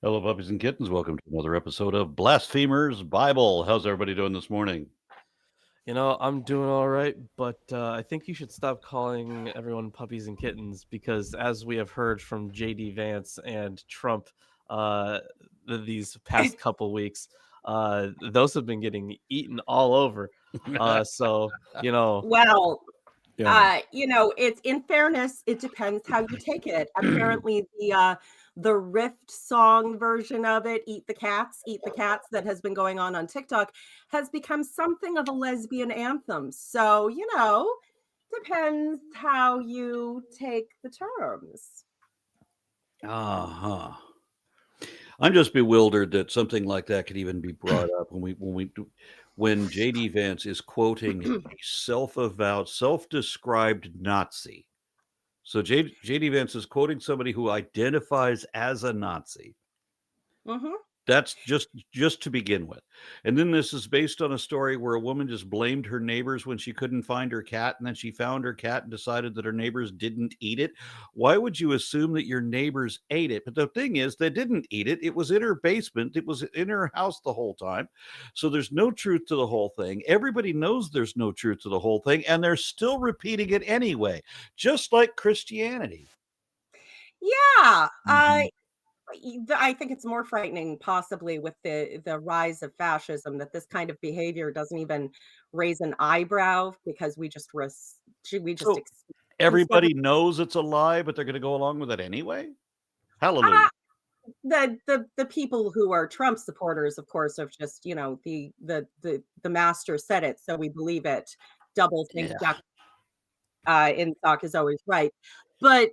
Hello, puppies and kittens. Welcome to another episode of Blasphemers Bible. How's everybody doing this morning? I'm doing all right, but I think you should stop calling everyone puppies and kittens because, as we have heard from J.D. Vance and Trump these past couple weeks, those have been getting eaten all over. So, Well, yeah. it's in fairness, it depends how you take it. Apparently, the Rift song version of it, Eat the Cats, that has been going on TikTok, has become something of a lesbian anthem. So, depends how you take the terms. Uh-huh. I'm just bewildered that something like that could even be brought up when J.D. Vance is quoting a self-avowed, self-described Nazi. So J.D. Vance is quoting somebody who identifies as a Nazi. Mm-hmm. That's just to begin with. And then this is based on a story where a woman just blamed her neighbors when she couldn't find her cat, and then she found her cat and decided that her neighbors didn't eat it. Why would you assume that your neighbors ate it? But the thing is, they didn't eat it. It was in her basement. It was in her house the whole time. So there's no truth to the whole thing. Everybody knows there's no truth to the whole thing, and they're still repeating it anyway, just like Christianity. Yeah. I think it's more frightening, possibly, with the rise of fascism, that this kind of behavior doesn't even raise an eyebrow because we just So everybody knows it's a lie, but they're going to go along with it anyway? Hallelujah. The people who are Trump supporters, of course, of just, the master said it, so we believe it. Double think duck in talk is always right. But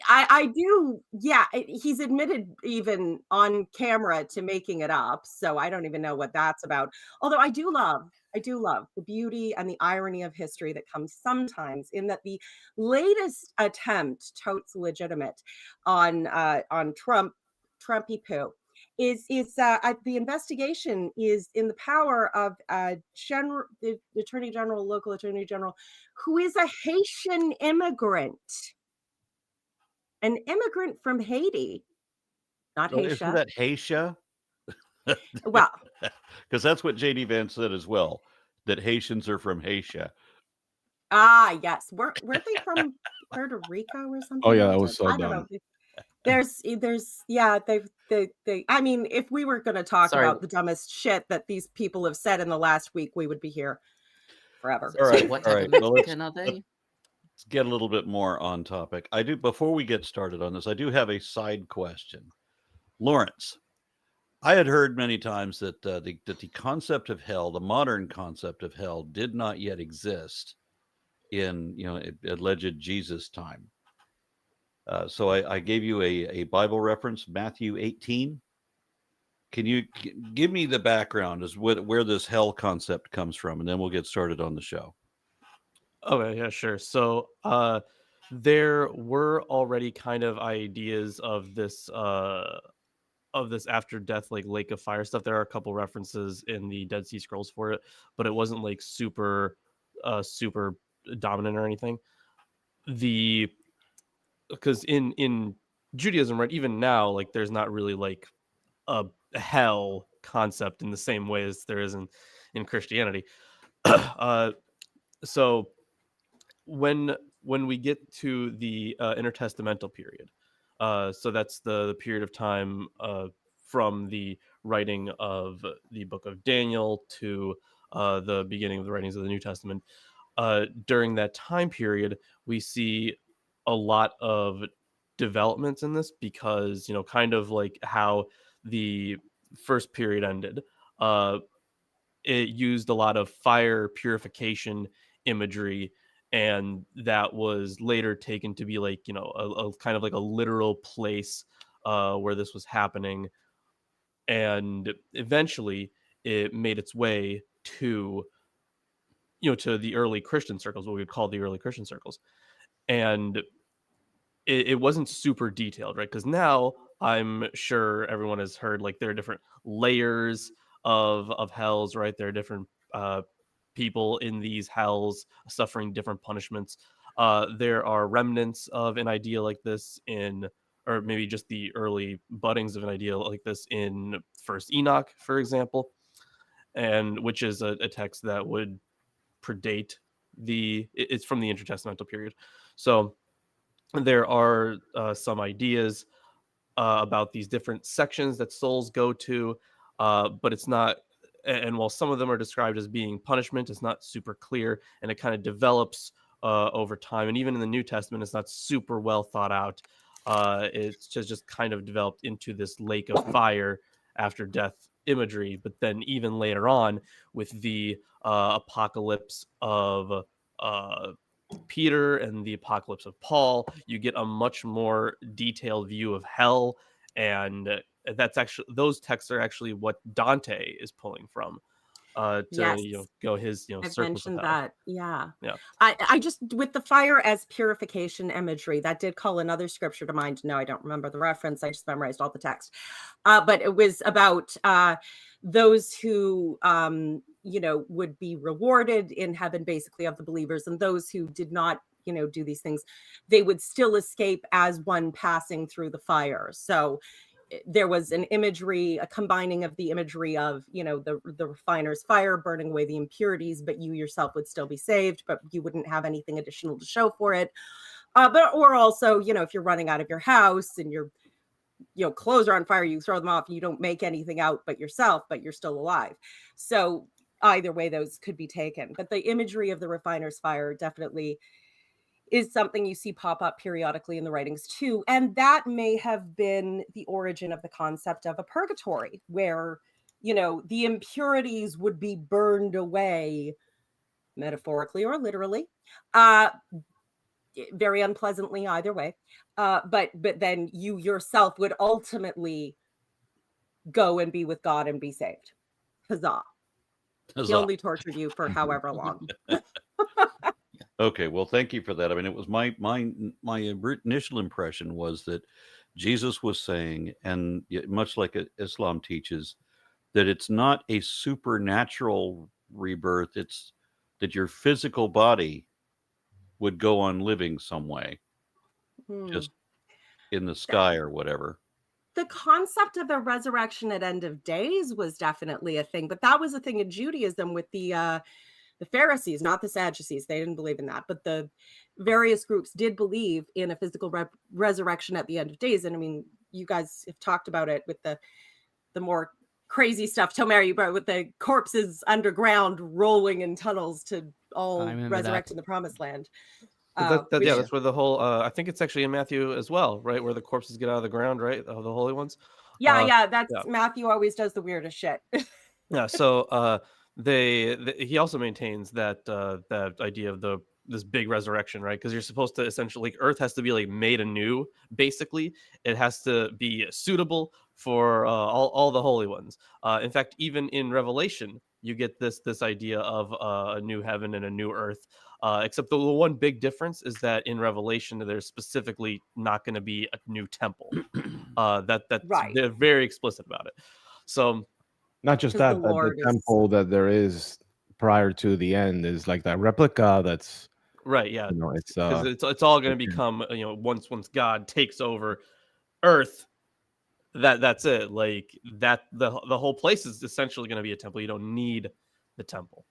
I do, yeah, he's admitted even on camera to making it up, so I don't even know what that's about. Although I do love the beauty and the irony of history that comes sometimes in that the latest attempt, totes legitimate, on Trumpy poo, is the investigation is in the power of the Attorney General, local Attorney General, who is a Haitian immigrant. An immigrant from Haiti, not Oh, isn't Haitian. that Haitian? Well, because that's what J.D. Vance said as well, that Haitians are from Haitian. Yes. Weren't they from Puerto Rico or something? Oh yeah, that was so I don't dumb. know. There's yeah, they I mean, if we were going to talk about the dumbest shit that these people have said in the last week, we would be here forever. All right. What type of Mexican are they? Let's get a little bit more on topic. Before we get started on this, I do have a side question. Lawrence, I had heard many times that the concept of hell, the modern concept of hell, did not yet exist in alleged Jesus time. So I gave you a Bible reference, Matthew 18. Can you give me the background as where this hell concept comes from, and then we'll get started on the show. Okay, yeah, sure. So there were already kind of ideas of this after death, like lake of fire stuff. There are a couple references in the Dead Sea Scrolls for it, but it wasn't like super dominant or anything. Because in Judaism, right, even now, like there's not really like a hell concept in the same way as there is in Christianity. So when we get to the intertestamental period, so that's the period of time from the writing of the book of Daniel to the beginning of the writings of the New Testament. During that time period, we see a lot of developments in this because, kind of like how the first period ended, it used a lot of fire purification imagery, and that was later taken to be like, a kind of like a literal place where this was happening. And eventually it made its way to to the early Christian circles, what we would call the early Christian circles. And it wasn't super detailed, right? Because now I'm sure everyone has heard like there are different layers of hells, right? There are different people in these hells suffering different punishments. There are remnants of an idea like this in or maybe just the early buddings of an idea like this in First Enoch, for example, and which is a text that would predate it's from the intertestamental period. So there are some ideas about these different sections that souls go to, but it's not. And while some of them are described as being punishment, it's not super clear, and it kind of develops over time. And even in the New Testament, it's not super well thought out. It's just kind of developed into this lake of fire after death imagery. But then even later on, with the apocalypse of Peter and the apocalypse of Paul, you get a much more detailed view of hell, and that's actually, those texts are actually what Dante is pulling from to Yes. go his I've circles of mentioned hell. that. Yeah. Yeah. I just, with the fire as purification imagery, that did call another scripture to mind. No, I don't remember the reference. I just memorized all the text. But it was about those who, would be rewarded in heaven, basically, of the believers, and those who did not, do these things, they would still escape as one passing through the fire. So there was an imagery, a combining of the imagery of, the refiner's fire burning away the impurities, but you yourself would still be saved, but you wouldn't have anything additional to show for it. Or also, if you're running out of your house and your, clothes are on fire, you throw them off and you don't make anything out but yourself, but you're still alive. So either way, those could be taken. But the imagery of the refiner's fire definitely is something you see pop up periodically in the writings too. And that may have been the origin of the concept of a purgatory, where, the impurities would be burned away, metaphorically or literally, very unpleasantly either way. But then you yourself would ultimately go and be with God and be saved. Huzzah. He only tortured you for however long. Okay, well, thank you for that. I mean, it was my initial impression was that Jesus was saying, and much like Islam teaches, that it's not a supernatural rebirth; it's that your physical body would go on living some way, just in the sky or whatever. The concept of a resurrection at end of days was definitely a thing, but that was a thing in Judaism with the Pharisees, not the Sadducees. They didn't believe in that, but the various groups did believe in a physical resurrection at the end of days. And I mean, you guys have talked about it with the more crazy stuff. Tomari, you brought with the corpses underground rolling in tunnels to all resurrect in the promised land. That's where the whole I think it's actually in Matthew as well, right, where the corpses get out of the ground, right, of the holy ones. That's Matthew always does the weirdest shit. Yeah, so he also maintains that that idea of this big resurrection, right? Because you're supposed to essentially, like, Earth has to be like made anew. Basically, it has to be suitable for all the holy ones. In fact, even in Revelation, you get this idea of a new heaven and a new earth. Except the one big difference is that in Revelation, there's specifically not going to be a new temple. That's right. They're very explicit about it. So. Not just that, but the temple that there is prior to the end is like that replica that's right. Yeah, it's all going to become, once God takes over Earth, that's it. Like that, the whole place is essentially going to be a temple. You don't need the temple.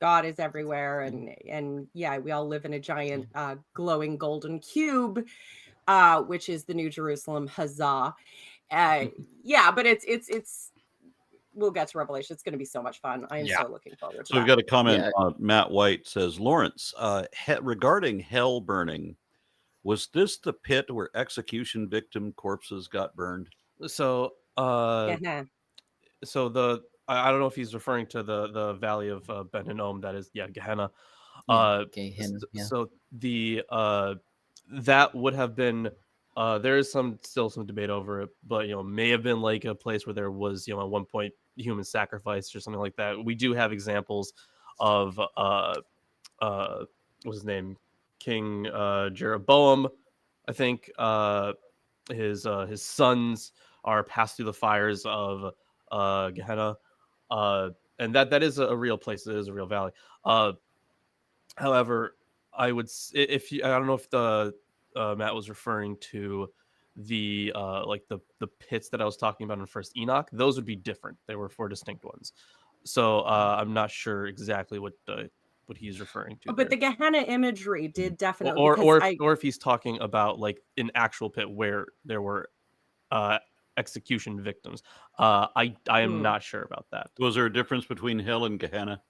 God is everywhere, and yeah, we all live in a giant glowing golden cube, which is the New Jerusalem. Huzzah! Yeah, but it's. We'll get to Revelation. It's going to be so much fun. I am so looking forward to So we've got a comment. Matt White says, Lawrence, regarding hell burning, was this the pit where execution victim corpses got burned? So, so I don't know if he's referring to the valley of Ben Hinnom. That is, Gehenna. So the that would have been. There is still some debate over it, but may have been like a place where there was at one point human sacrifice or something like that. We do have examples of what's his name, King Jeroboam. I think his sons are passed through the fires of Gehenna, and that is a real place. It is a real valley. However, I don't know if the Matt was referring to the pits that I was talking about in First Enoch, those would be different. They were 4 distinct ones. So I'm not sure exactly what he's referring to. But the Gehenna imagery did definitely, or if he's talking about like an actual pit where there were execution victims. I am not sure about that. Was there a difference between hell and Gehenna?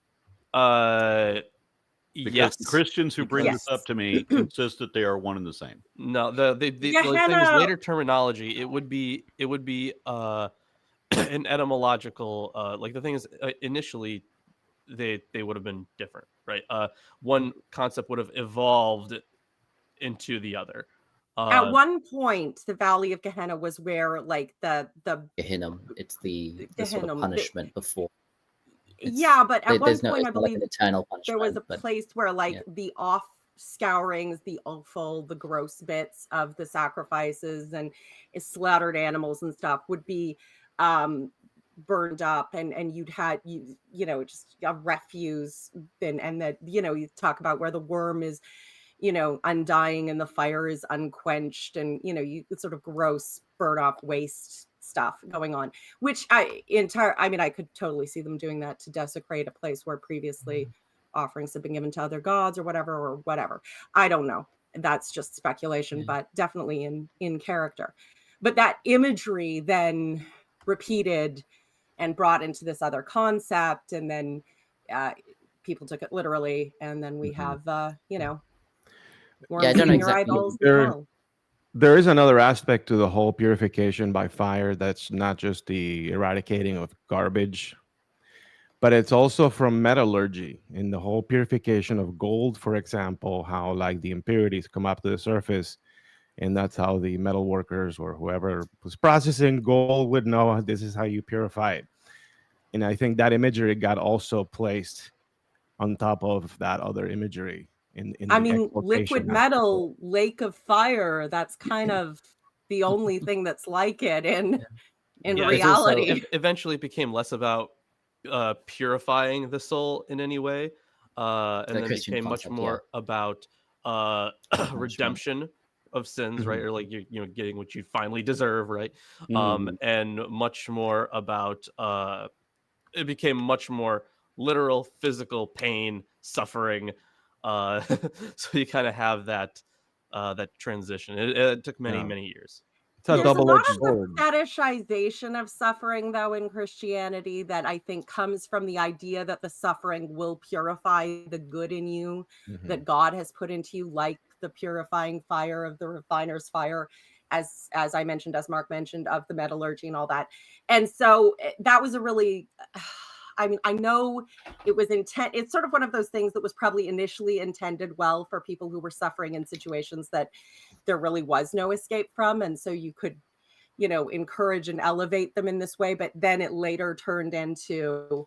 Because Yes. the Christians who bring this up to me insist that they are one and the same. No, the thing is, later terminology, it would be an etymological like the thing is initially they would have been different, right? One concept would have evolved into the other. At one point, the Valley of Gehenna was where like the Gehinnom, it's the sort of punishment before. But at one point, I believe eternal punishment, there was a place where like the off scourings, the offal, the gross bits of the sacrifices and slaughtered animals and stuff would be burned up, and you'd had just a refuse bin, and that you talk about where the worm is undying and the fire is unquenched, and you sort of gross burn off waste stuff going on, which I could totally see them doing that to desecrate a place where previously offerings have been given to other gods or whatever. I don't know. That's just speculation, but definitely in character. But that imagery then repeated and brought into this other concept, and then people took it literally, and then we have I don't know exactly. There is another aspect to the whole purification by fire that's not just the eradicating of garbage, but it's also from metallurgy. In the whole purification of gold, for example, how like the impurities come up to the surface, and that's how the metal workers or whoever was processing gold would know this is how you purify it. And I think that imagery got also placed on top of that other imagery. Liquid metal, lake of fire, that's kind of the only thing that's like it in reality. Also, eventually it became less about purifying the soul in any way, and then became much more about redemption of sins, right? Or like you getting what you finally deserve, right? And much more about it became much more literal physical pain, suffering. So you kind of have that transition. It took many years. It's a double-edged sword. The fetishization of suffering, though, in Christianity, that I think comes from the idea that the suffering will purify the good in you that God has put into you, like the purifying fire of the refiner's fire, as I mentioned, as Mark mentioned, of the metallurgy and all that. And so that was a really... I know it was it's sort of one of those things that was probably initially intended well for people who were suffering in situations that there really was no escape from. And so you could, encourage and elevate them in this way. But then it later turned into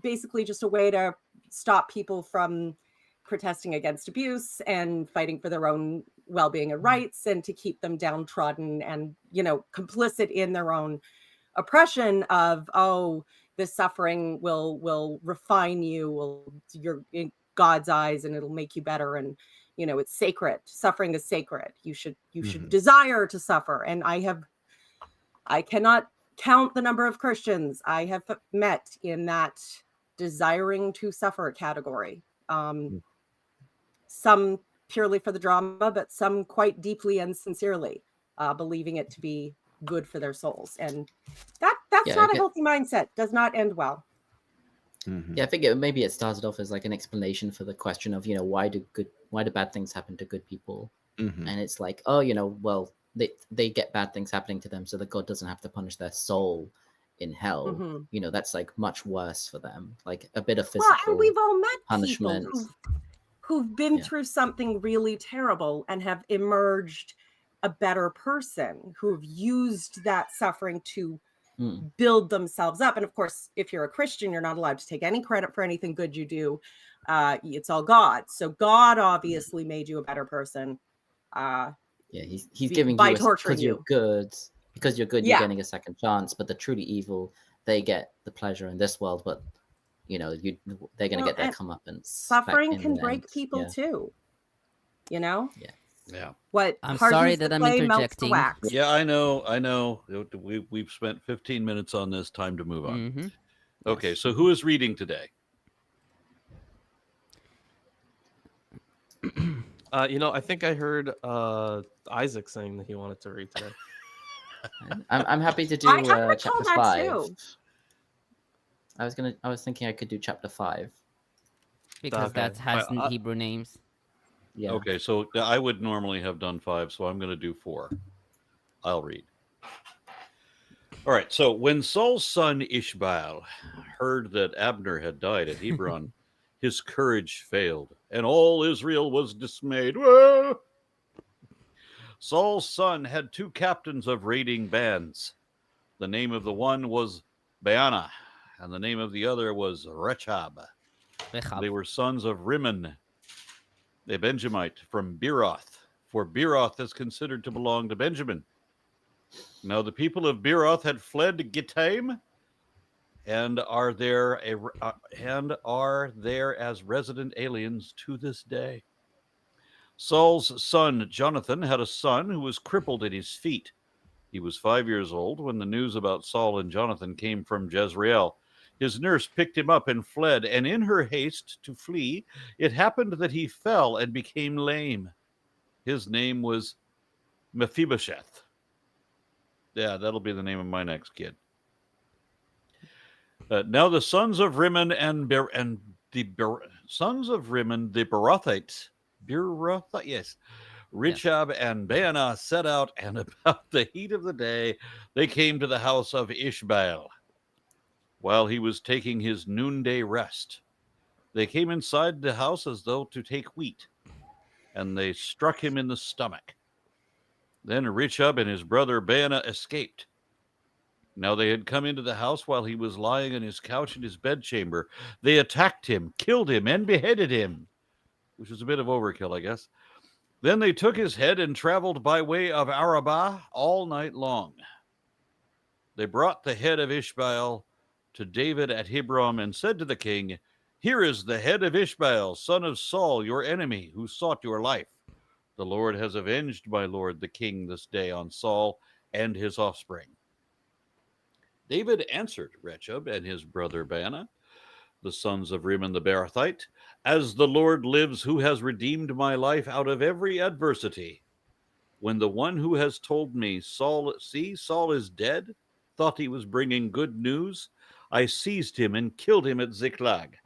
basically just a way to stop people from protesting against abuse and fighting for their own well-being and rights, and to keep them downtrodden and, complicit in their own oppression of, this suffering will refine you, you're in God's eyes, and it'll make you better. And, it's sacred. Suffering is sacred. You should desire to suffer. And I cannot count the number of Christians I have met in that desiring to suffer category. Some purely for the drama, but some quite deeply and sincerely believing it to be good for their souls, and that's not a healthy mindset. Does not end well. I think maybe it started off as like an explanation for the question of why do bad things happen to good people, and it's like, well, they get bad things happening to them so that God doesn't have to punish their soul in hell. That's like much worse for them, like a bit of physical and we've all met punishment people who've been through something really terrible and have emerged a better person, who've used that suffering to build themselves up. And of course, if you're a Christian, you're not allowed to take any credit for anything good you do. It's all God. So God obviously made you a better person. He's giving by you torturing because you're good. Because you're good, you're getting a second chance. But the truly evil, they get the pleasure in this world. But they're going to get their comeuppance. Suffering can break people too. Yeah. Yeah. What I'm hardens sorry the that I'm clay melts the interjecting. wax. Yeah, I know. We've spent 15 minutes on this. Time to move on. Mm-hmm. Okay, Yes. so who is reading today? I think I heard Isaac saying that he wanted to read today. I'm happy to do I recall chapter that 5. too. I was thinking I could do chapter 5. Because Okay. that has Alright, Hebrew names. Yeah. Okay, so I would normally have done 5, so I'm going to do 4. I'll read. All right, so when Saul's son Ishbaal heard that Abner had died at Hebron, his courage failed, and all Israel was dismayed. Whoa! Saul's son had 2 captains of raiding bands. The name of the one was Baana, and the name of the other was Rechab. They were sons of Rimmon, a Benjamite from Beeroth, for Beeroth is considered to belong to Benjamin. Now the people of Beeroth had fled to Gittaim and are there as resident aliens to this day. Saul's son Jonathan had a son who was crippled in his feet. He was 5 years old when the news about Saul and Jonathan came from Jezreel. His nurse picked him up and fled, and in her haste to flee, it happened that he fell and became lame. His name was Mephibosheth. Yeah, that'll be the name of my next kid. Now the sons of Rimmon the Beerothites, Rechab and Baanah set out, and about the heat of the day, they came to the house of Ishbaal. While he was taking his noonday rest, they came inside the house as though to take wheat, and they struck him in the stomach. Then Rechab and his brother Baanah escaped. Now they had come into the house while he was lying on his couch in his bedchamber. They attacked him, killed him, and beheaded him, which was a bit of overkill, I guess. Then they took his head and traveled by way of Arabah all night long. They brought the head of Ishbaal to David at Hebron and said to the king, "Here is the head of Ishbaal, son of Saul, your enemy, who sought your life. The Lord has avenged my lord the king this day on Saul and his offspring." David answered Rechab and his brother Baanah, the sons of Rimmon the Beerothite, "As the Lord lives, who has redeemed my life out of every adversity, when the one who has told me, Saul is dead, thought he was bringing good news, I seized him and killed him at Ziklag.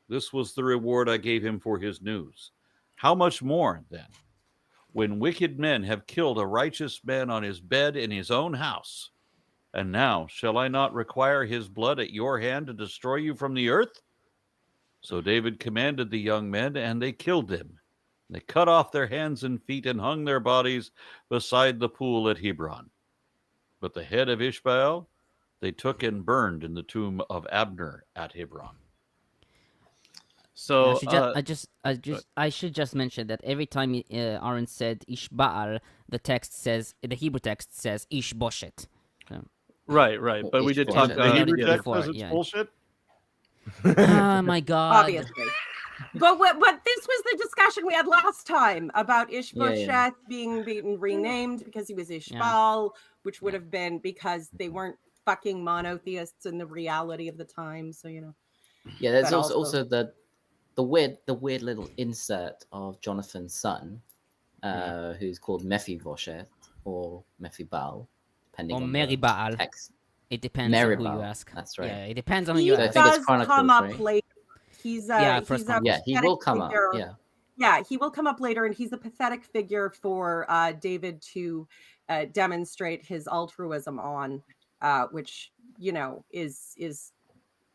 This was the reward I gave him for his news. How much more, then, when wicked men have killed a righteous man on his bed in his own house? And now, shall I not require his blood at your hand to destroy you from the earth?" So David commanded the young men, and they killed them. They cut off their hands and feet and hung their bodies beside the pool at Hebron. But the head of Ishbaal they took and burned in the tomb of Abner at Hebron. So I should just mention that every time Aaron said Ishbaal, the Hebrew text says Ish-bosheth. right, but we did talk. Ish-bosheth. The Hebrew yeah, text before, says it's yeah. bullshit? Oh my God! Obviously. But this was the discussion we had last time about Ish-bosheth being renamed because he was Ishbaal, which would have been because they weren't fucking monotheists in the reality of the time. So Yeah, there's But also the weird little insert of Jonathan's son, who's called Mephibosheth or Mephibal, depending Or on Meribaal. the text. It depends on who you Meribal, ask. that's right. Yeah, it depends on who he you I ask. think it's does Chronicles, come up right? later. He's first a Yeah, he will come up. figure. Yeah, he will come up later, and he's a pathetic figure for David to demonstrate his altruism on, which is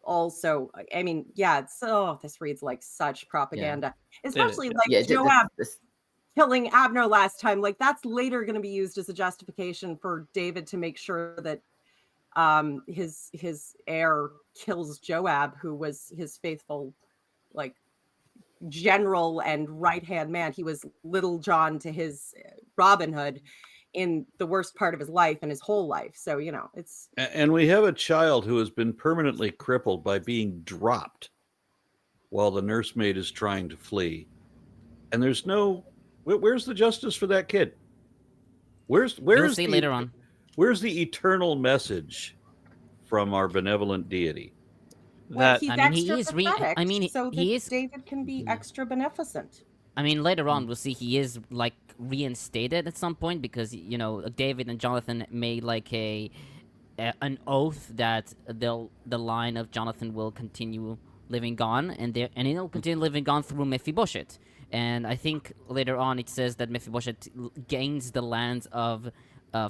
also. I mean, this reads like such propaganda, especially like Joab killing Abner last time. Like that's later going to be used as a justification for David to make sure that his heir kills Joab, who was his faithful general and right-hand man. He was Little John to his Robin Hood in the worst part of his life and his whole life. So it's And we have a child who has been permanently crippled by being dropped while the nursemaid is trying to flee, and there's no Where's the justice for that kid? You'll Where's see the later on. where's the eternal message from our benevolent deity? Well, That he's I mean, extra he is pathetic, so he that is. David can be extra beneficent. I mean, later on we'll see he is like reinstated at some point because David and Jonathan made like an oath that the line of Jonathan will continue living on, and it'll continue living on through Mephibosheth. And I think later on it says that Mephibosheth gains the lands of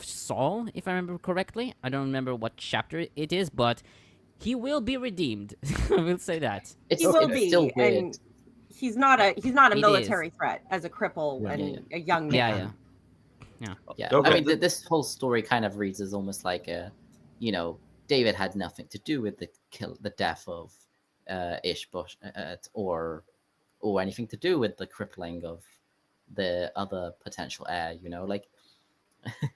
Saul, if I remember correctly. I don't remember what chapter it is, but he will be redeemed. I will say that. He will be, still weird. and he's not a It military threat as a cripple and a young man. Yeah. I Okay. mean, this whole story kind of reads as almost like David had nothing to do with the death of Ish-bosheth or anything to do with the crippling of the other potential heir. Like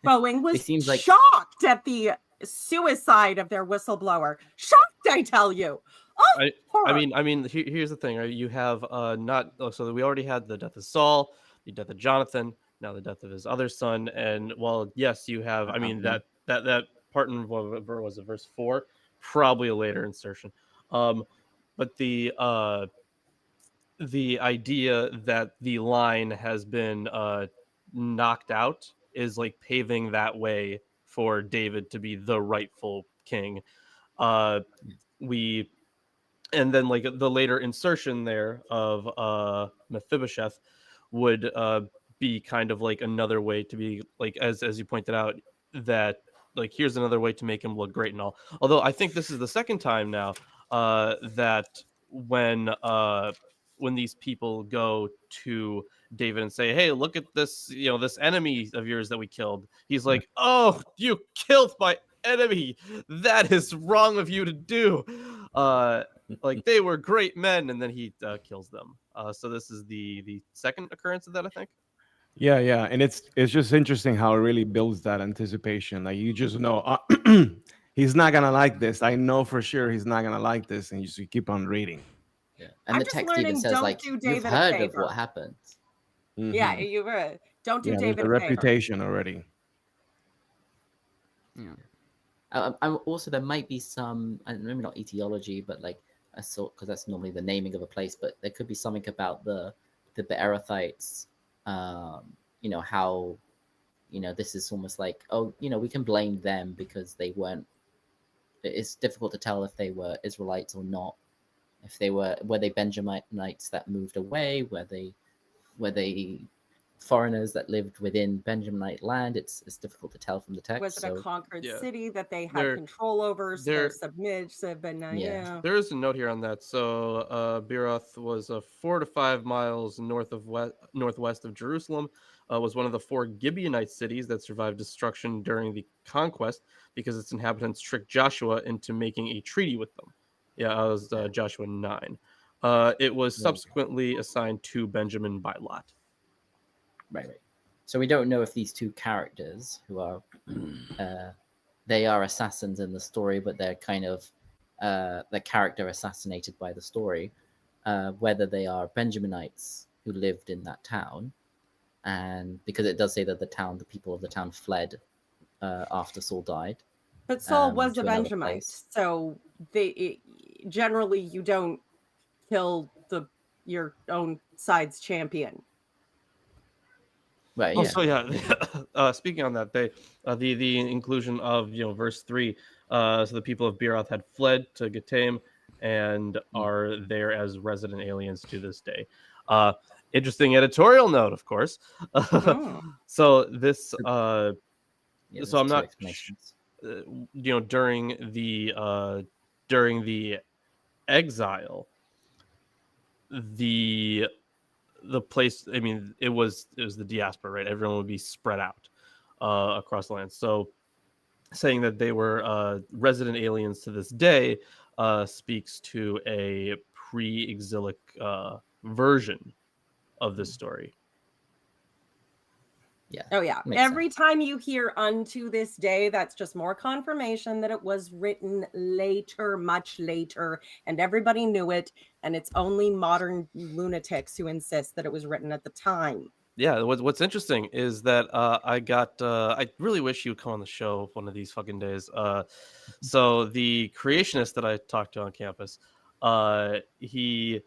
Boeing was seems like- shocked at the suicide of their whistleblower. Shocked, I tell you. Oh, horror. I mean, here's the thing, right? You have so we already had the death of Saul, the death of Jonathan, now the death of his other son, and yes, you have. I mean that part in what was it, verse 4, probably a later insertion, but the idea that the line has been knocked out is like paving that way for David to be the rightful king. And then like the later insertion there of Mephibosheth would be kind of like another way to be like, as you pointed out, that like here's another way to make him look great and all. Although I think this is the second time now that when these people go to David and say, hey, look at this, this enemy of yours that we killed, he's like, oh, you killed my enemy, that is wrong of you to do. Like they were great men, and then he kills them. So this is the second occurrence of that, I think. Yeah, and it's just interesting how it really builds that anticipation. Like you just know he's not gonna like this. I know for sure he's not gonna like this, and you keep on reading. Yeah, and I'm the just text even learning, says don't like do you've David a heard of favor. what happened. Yeah, Mhm. you don't do Yeah, there's David a a favor. reputation already. Yeah. I'm also, there might be some, maybe not etiology, but like I saw, because that's normally the naming of a place, but there could be something about the Bar-Efratites, how this is almost like, we can blame them because they weren't. It's difficult to tell if they were Israelites or not. If they were they Benjaminites that moved away? Were they foreigners that lived within Benjaminite land? It's difficult to tell from the text. Was it a conquered yeah. city that they had They're- control over? So they're- they're submissive, and yeah. There is a note here on that. So Beeroth was 4 to 5 miles northwest of Jerusalem. Was one of the 4 Gibeonite cities that survived destruction during the conquest because its inhabitants tricked Joshua into making a treaty with them. Yeah, that was Joshua 9. It was subsequently assigned to Benjamin by lot. Right. So we don't know if these two characters, who are they are assassins in the story, but they're kind of the character assassinated by the story, whether they are Benjaminites who lived in that town, and because it does say that the people of the town fled after Saul died. But Saul was to a another Benjamite, place. so generally you don't kill your own side's champion. Right. Oh, Yeah. so yeah. Speaking on that, they the inclusion of verse 3. So the people of Beeroth had fled to Getaim and are there as resident aliens to this day. Interesting editorial note, of course. Oh. So this Yeah, so I'm there's two not explanations. during the exile, the place, I mean, it was the diaspora, right? Everyone would be spread out across the land. So saying that they were resident aliens to this day speaks to a pre-exilic version of this story. Yeah. Oh yeah. Makes Every time you hear unto this day, that's just more confirmation that it was written later, much later, and everybody knew it. And it's only modern lunatics who insist that it was written at the time. Yeah, what's interesting is that I really wish you would come on the show one of these fucking days. So the creationist that I talked to on campus, he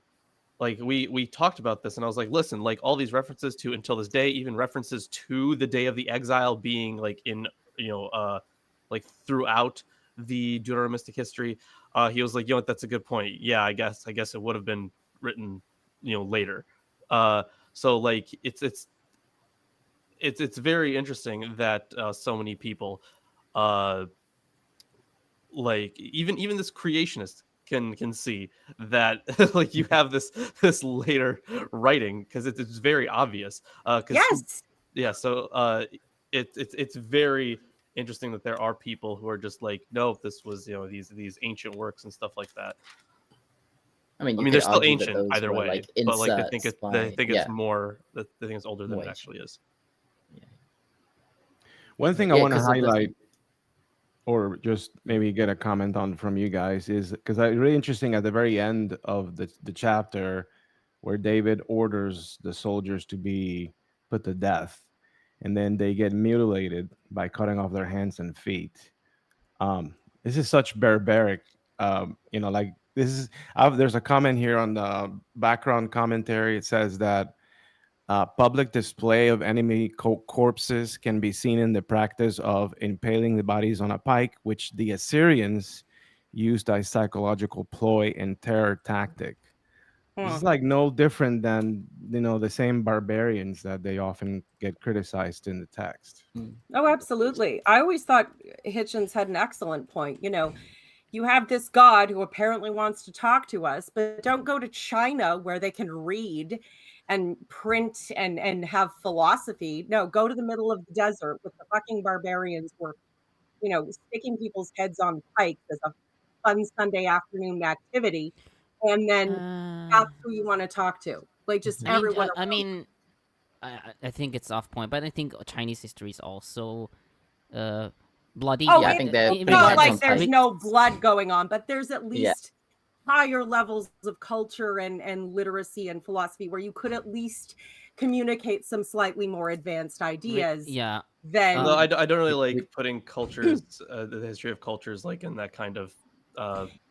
like we talked about this, and I was like, listen, like all these references to until this day, even references to the day of the exile being like in like throughout the Deuteronomistic history. He was like, that's a good point. Yeah, I guess it would have been written later. So like it's very interesting that so many people like even this creationist can see that like you have this later writing because it's very obvious. Yes. Yeah, so it's very interesting that there are people who are just like, no, this was these ancient works and stuff like that. I mean, they're still argue that ancient those either were, way, like, but like they think inserts it's more. They think it's older than More it ancient. actually is. One thing I want to 'cause of the- highlight, or just maybe get a comment on from you guys, is because it's really interesting at the very end of the chapter where David orders the soldiers to be put to death, and then they get mutilated by cutting off their hands and feet. This is such barbaric, like this is. There's a comment here on the background commentary. It says that public display of enemy corpses can be seen in the practice of impaling the bodies on a pike, which the Assyrians used as psychological ploy and terror tactic. This is like no different than the same barbarians that they often get criticized in the text. Oh, absolutely. I always thought Hitchens had an excellent point. You have this God who apparently wants to talk to us, but don't go to China where they can read and print and have philosophy. No, go to the middle of the desert with the fucking barbarians who are, sticking people's heads on pikes as a fun Sunday afternoon activity. And then that's who you want to talk to. Like just everyone. I think it's off point, but I think Chinese history is also bloody. Oh, Yeah, I think they're it's not like on there's pikes. no blood going on, but there's at least higher levels of culture and literacy and philosophy where you could at least communicate some slightly more advanced ideas. Yeah. Than No, I don't really like putting cultures, the history of cultures, like in that kind of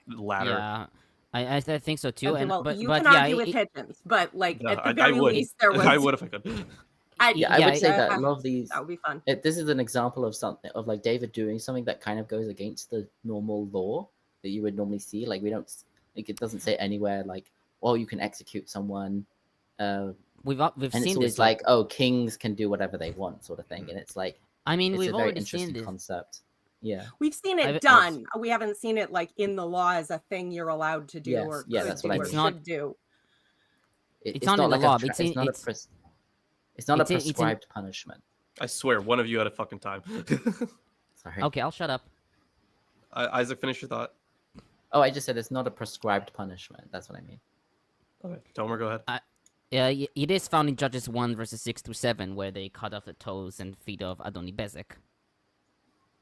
ladder. Yeah, I think so too. okay, And well, but you but can yeah, argue with Hitchens, but like Yeah, at the I very would. least, there was. I would if I could. I would say that more of these. That would be fun. This is an example of something of like David doing something that kind of goes against the normal law that you would normally see. Like it doesn't say anywhere like, well, you can execute someone. we've And seen it's this. always like, oh, kings can do whatever they want, sort of thing. And it's like, I mean, it's we've a very already interesting seen this. concept. Yeah. We've seen it I've- done. We haven't seen it like in the law as a thing you're allowed to do Yes, or yeah, could that's do what I or mean. should do. It's not in the like law, a, but it's not a it's in- prescribed punishment. I swear, one of you at a fucking time. Sorry. Okay, I'll shut up. Isaac, finish your thought. Oh, I just said it's not a prescribed punishment. That's what I mean. Okay, Tomer, go ahead. Yeah, it is found in Judges 1 verses 6 to 7, where they cut off the toes and feet of Adoni-Bezek.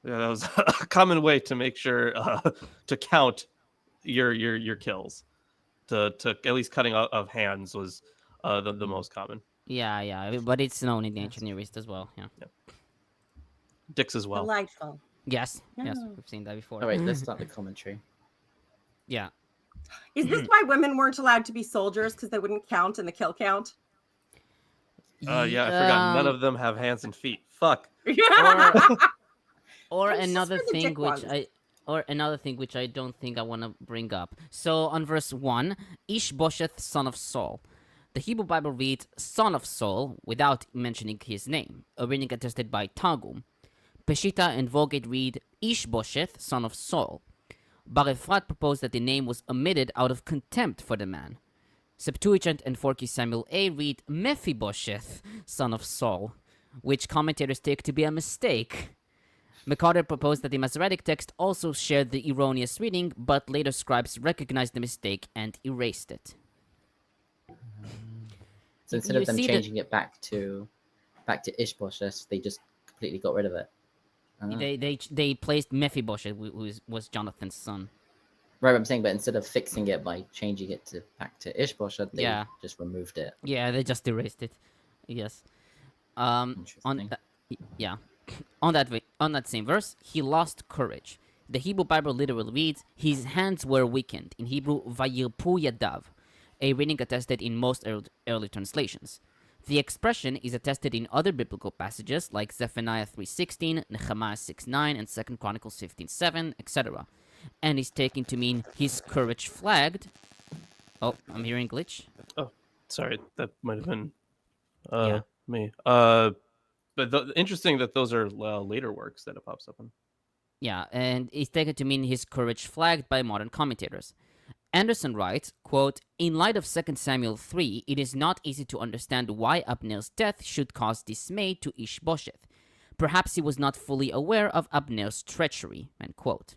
Yeah, that was a common way to make sure to count your kills. To at least cutting of hands was the most common. Yeah, but it's known in the ancient Near East as well. Yeah. Dicks as well. Delightful. Yes, Oh. we've seen that before. All right, let's start the commentary. Yeah. Is this why women weren't allowed to be soldiers because they wouldn't count in the kill count? Yeah, I forgot. None of them have hands and feet. Fuck. Or It's just another for the thing dick which ones. I don't think I want to bring up. So on verse 1, Ish-bosheth, son of Saul. The Hebrew Bible reads son of Saul without mentioning his name, a reading attested by Targum. Peshitta and Vulgate read Ish-bosheth, son of Saul. Bar-Efrat proposed that the name was omitted out of contempt for the man. Septuagint and 4 Samuel A read Mephibosheth, son of Saul, which commentators take to be a mistake. McCarter proposed that the Masoretic text also shared the erroneous reading, but later scribes recognized the mistake and erased it. So instead You of them see changing it back to Ish-bosheth, they just completely got rid of it. They placed Mephibosheth, who was Jonathan's son. Right, I'm saying, but instead of fixing it by changing it back to Ish-bosheth, they Yeah. just removed it. Yeah, they just erased it. Yes. On Interesting. yeah, on that same verse, he lost courage. The Hebrew Bible literally reads, "His hands were weakened." In Hebrew, "Vayirpu yadav," a reading attested in most early translations. The expression is attested in other biblical passages like Zephaniah 3:16, Nehemiah 6:9, and 2 Chronicles 15:7, etc., and is taken to mean his courage flagged. Oh, I'm hearing glitch. Oh, sorry, that might have been Yeah. me. But interesting that those are later works that it pops up in. Yeah, and is taken to mean his courage flagged by modern commentators. Anderson writes, quote, "In light of 2 Samuel 3, it is not easy to understand why Abner's death should cause dismay to Ish-bosheth. Perhaps he was not fully aware of Abner's treachery," end quote.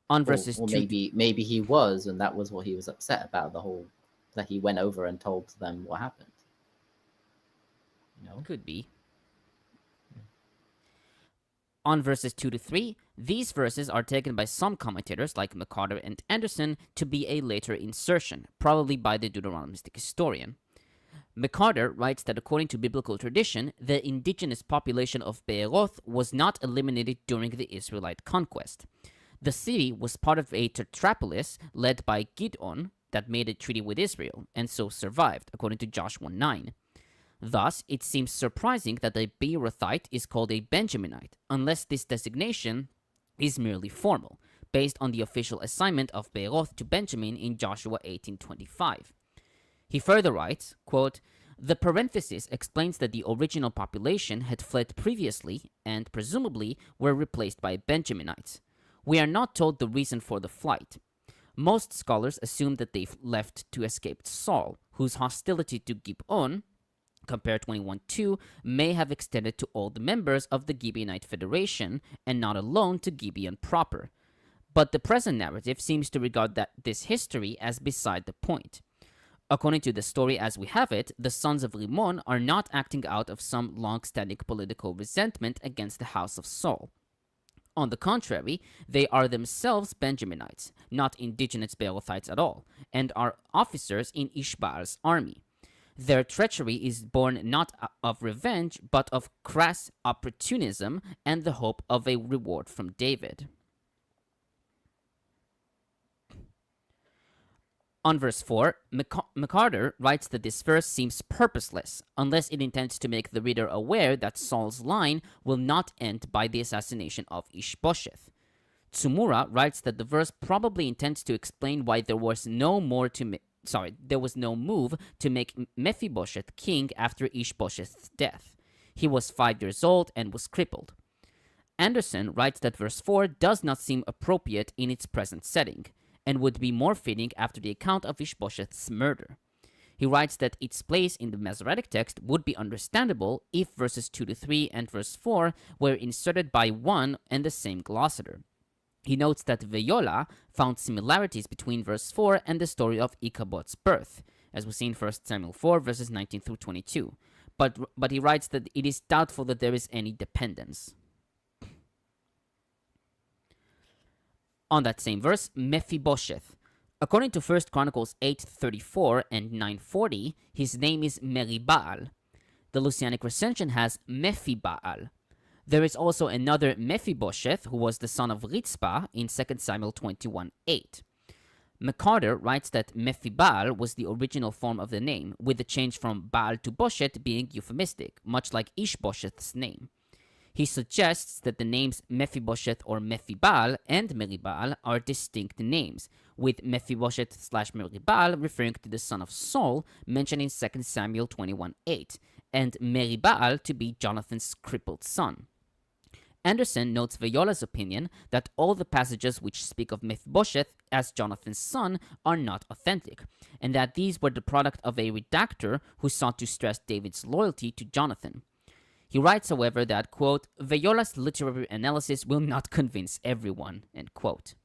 On verses or 2 maybe he was, and that was what he was upset about, the whole that he went over and told them what happened. You know? Could be. On verses 2 to 3, these verses are taken by some commentators like McCarter and Anderson to be a later insertion, probably by the Deuteronomistic historian. McCarter writes that according to biblical tradition, the indigenous population of Be'eroth was not eliminated during the Israelite conquest. The city was part of a tetrapolis led by Gidon that made a treaty with Israel, and so survived, according to Joshua 9. Thus, it seems surprising that a Beerothite is called a Benjaminite, unless this designation is merely formal, based on the official assignment of Beeroth to Benjamin in Joshua 18:25. He further writes, quote, "The parenthesis explains that the original population had fled previously and presumably were replaced by Benjaminites. We are not told the reason for the flight. Most scholars assume that they left to escape Saul, whose hostility to Gibon, compare 21:2, may have extended to all the members of the Gibeonite Federation and not alone to Gibeon proper. But the present narrative seems to regard this history as beside the point. According to the story as we have it, the sons of Rimmon are not acting out of some long-standing political resentment against the house of Saul. On the contrary, they are themselves Benjaminites, not indigenous Beerothites at all, and are officers in Ishbaal's army. Their treachery is born not of revenge, but of crass opportunism and the hope of a reward from David." On verse 4, McCarter writes that this verse seems purposeless, unless it intends to make the reader aware that Saul's line will not end by the assassination of Ish-bosheth. Tsumura writes that the verse probably intends to explain why there was no move to make Mephibosheth king after Ish-bosheth's death. He was 5 years old and was crippled. Anderson writes that verse 4 does not seem appropriate in its present setting, and would be more fitting after the account of Ish-bosheth's murder. He writes that its place in the Masoretic text would be understandable if verses 2 to 3 and verse 4 were inserted by one and the same glossator. He notes that Veyola found similarities between verse 4 and the story of Ichabod's birth, as we see in 1 Samuel 4, verses 19 through 22. But he writes that it is doubtful that there is any dependence. On that same verse, Mephibosheth. According to 1 Chronicles 8:34 and 9:40, his name is Meribaal. The Lucianic recension has Mephibaal. There is also another Mephibosheth who was the son of Ritzpah in 2 Samuel 21:8. McCarter writes that Mephibaal was the original form of the name, with the change from Baal to Boshet being euphemistic, much like Ish-bosheth's name. He suggests that the names Mephibosheth or Mephibaal and Meribaal are distinct names, with Mephibosheth/Meribaal referring to the son of Saul, mentioned in 2 Samuel 21:8, and Meribaal to be Jonathan's crippled son. Anderson notes Veyola's opinion that all the passages which speak of Mephibosheth as Jonathan's son are not authentic, and that these were the product of a redactor who sought to stress David's loyalty to Jonathan. He writes, however, that, quote, "Veyola's literary analysis will not convince everyone," end quote.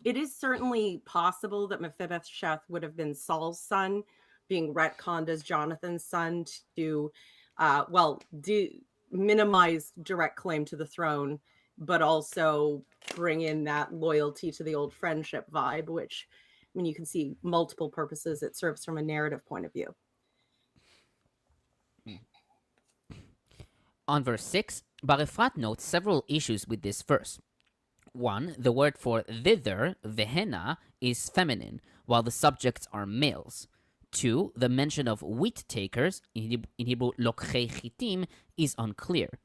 It is certainly possible that Mephibosheth would have been Saul's son, being retconned as Jonathan's son to, minimize direct claim to the throne, but also bring in that loyalty to the old friendship vibe, which, I mean, you can see multiple purposes it serves from a narrative point of view. On verse 6, Bar-Efrat notes several issues with this verse. 1. The word for thither, vehena, is feminine, while the subjects are males. 2. The mention of wheat takers, in Hebrew lokchei chitim, is unclear.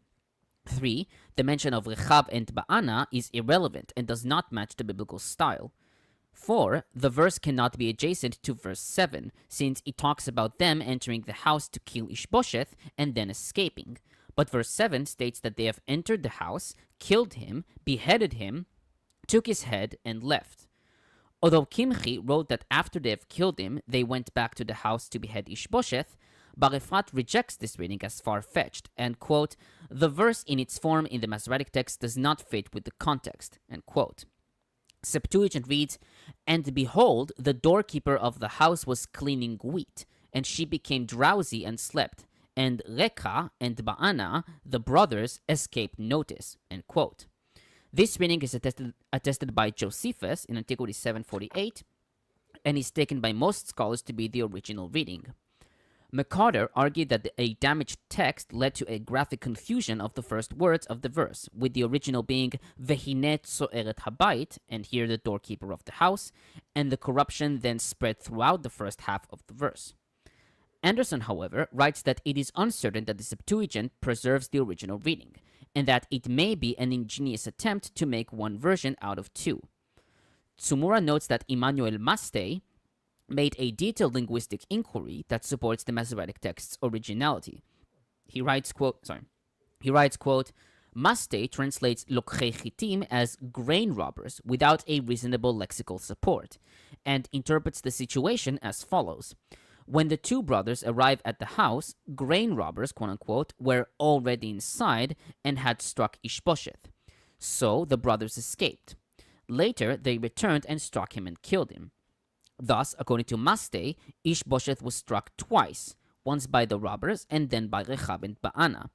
3. The mention of Rechab and Ba'ana is irrelevant and does not match the biblical style. 4. The verse cannot be adjacent to verse 7, since it talks about them entering the house to kill Ish-bosheth and then escaping. But verse 7 states that they have entered the house, killed him, beheaded him, took his head, and left. Although Kimchi wrote that after they have killed him, they went back to the house to behead Ish-bosheth, Bar-Efrat rejects this reading as far-fetched, and, quote, the verse in its form in the Masoretic text does not fit with the context, end quote. Septuagint reads, and behold, the doorkeeper of the house was cleaning wheat, and she became drowsy and slept, and Reka and Ba'ana, the brothers, escaped notice, end quote. This reading is attested by Josephus in Antiquity 748, and is taken by most scholars to be the original reading. McCarter argued that a damaged text led to a graphic confusion of the first words of the verse, with the original being Vehine tsoeret habayit, and here the doorkeeper of the house, and the corruption then spread throughout the first half of the verse. Anderson, however, writes that it is uncertain that the Septuagint preserves the original reading, and that it may be an ingenious attempt to make one version out of two. Tsumura notes that Immanuel Mastey made a detailed linguistic inquiry that supports the Masoretic text's originality. He writes, quote, Mastey translates lokchei chitim as grain robbers without a reasonable lexical support, and interprets the situation as follows. When the two brothers arrive at the house, grain robbers, quote-unquote, were already inside and had struck Ish-bosheth. So the brothers escaped. Later, they returned and struck him and killed him. Thus, according to Mastey, Ish-bosheth was struck twice, once by the robbers and then by Rechab and Ba'ana.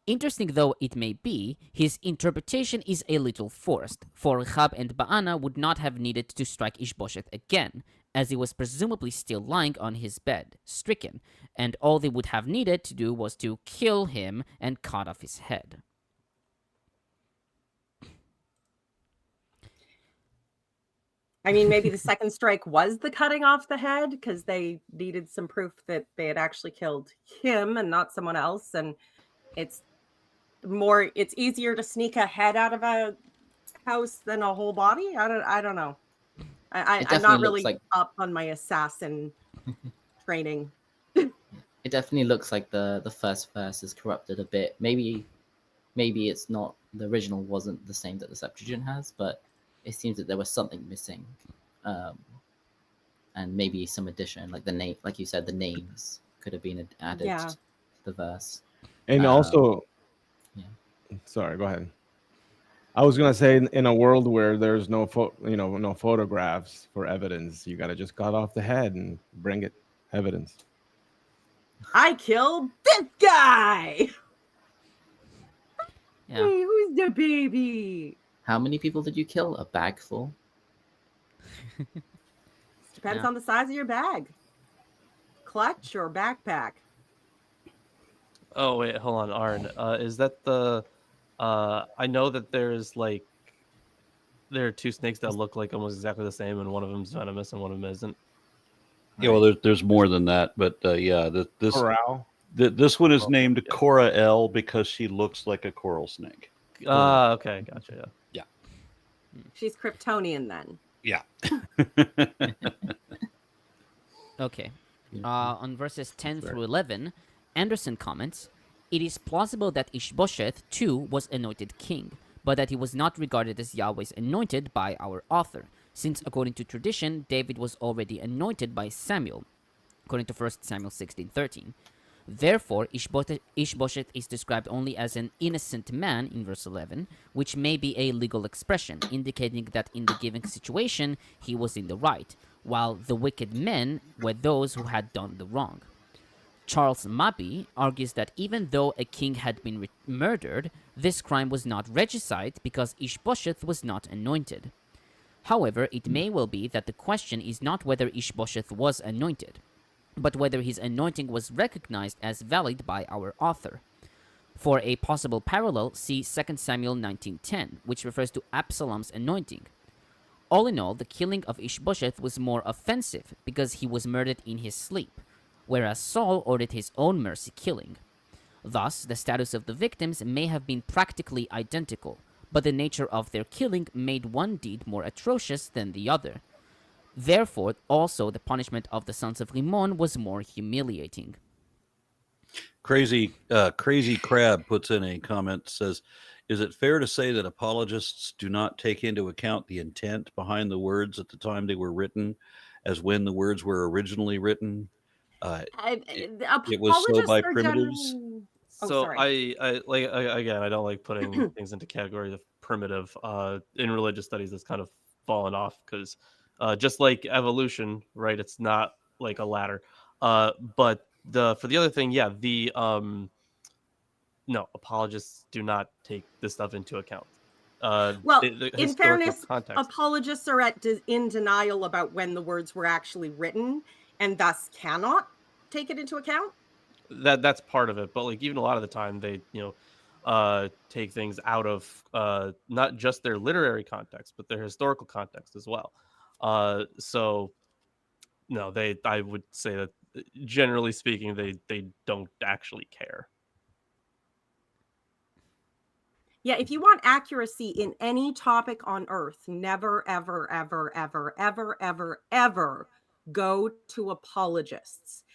Interesting though it may be, his interpretation is a little forced, for Rechab and Ba'ana would not have needed to strike Ish-bosheth again, as he was presumably still lying on his bed, stricken, and all they would have needed to do was to kill him and cut off his head. I mean, maybe the second strike was the cutting off the head because they needed some proof that they had actually killed him and not someone else. And it's easier to sneak a head out of a house than a whole body. I don't know. I'm not really up on my assassin training. It definitely looks like the first verse is corrupted a bit. Maybe it's not, the original wasn't the same that the Septuagint has, but it seems that there was something missing, and maybe some addition, like the name, like you said, the names could have been added to the verse. And also, sorry, go ahead. I was gonna say, in a world where there's no photographs for evidence, you gotta just cut off the head and bring it evidence. I killed this guy. Yeah. Hey, who's the baby? How many people did you kill? A bag full? Depends on the size of your bag. Clutch or backpack. Oh wait, hold on, Arn. Is that the? I know that there are two snakes that look like almost exactly the same, and one of them's venomous and one of them isn't. Yeah, well, there's more than that, but this one is named Cora L because she looks like a coral snake. Okay, gotcha. Yeah. She's Kryptonian then. Yeah. Okay. On verses 10 through 11, Anderson comments, it is plausible that Ish-bosheth too was anointed king, but that he was not regarded as Yahweh's anointed by our author, since according to tradition, David was already anointed by Samuel, according to 1 Samuel 16:13. Therefore, Ish-bosheth is described only as an innocent man in verse 11, which may be a legal expression, indicating that in the given situation, he was in the right, while the wicked men were those who had done the wrong. Charles Mabey argues that even though a king had been murdered, this crime was not regicide because Ish-bosheth was not anointed. However, it may well be that the question is not whether Ish-bosheth was anointed, but whether his anointing was recognized as valid by our author. For a possible parallel, see 2 Samuel 19:10, which refers to Absalom's anointing. All in all, the killing of Ish-bosheth was more offensive because he was murdered in his sleep, whereas Saul ordered his own mercy killing. Thus, the status of the victims may have been practically identical, but the nature of their killing made one deed more atrocious than the other. Therefore, also the punishment of the sons of Rimmon was more humiliating. Crazy Crab puts in a comment, says, is it fair to say that apologists do not take into account the intent behind the words at the time they were written as when the words were originally written? It was so by primitives. So again, I don't like putting things into categories of primitive. In religious studies, it's kind of fallen off because just like evolution, right? It's not like a ladder. But for the other thing, yeah, no, apologists do not take this stuff into account. In fairness, apologists are in denial about when the words were actually written, and thus cannot take it into account. That's part of it, but like even a lot of the time, they take things out of not just their literary context, but their historical context as well. So no, I would say that generally speaking, they don't actually care. Yeah, if you want accuracy in any topic on earth, never, ever, ever, ever, ever, ever, ever go to apologists.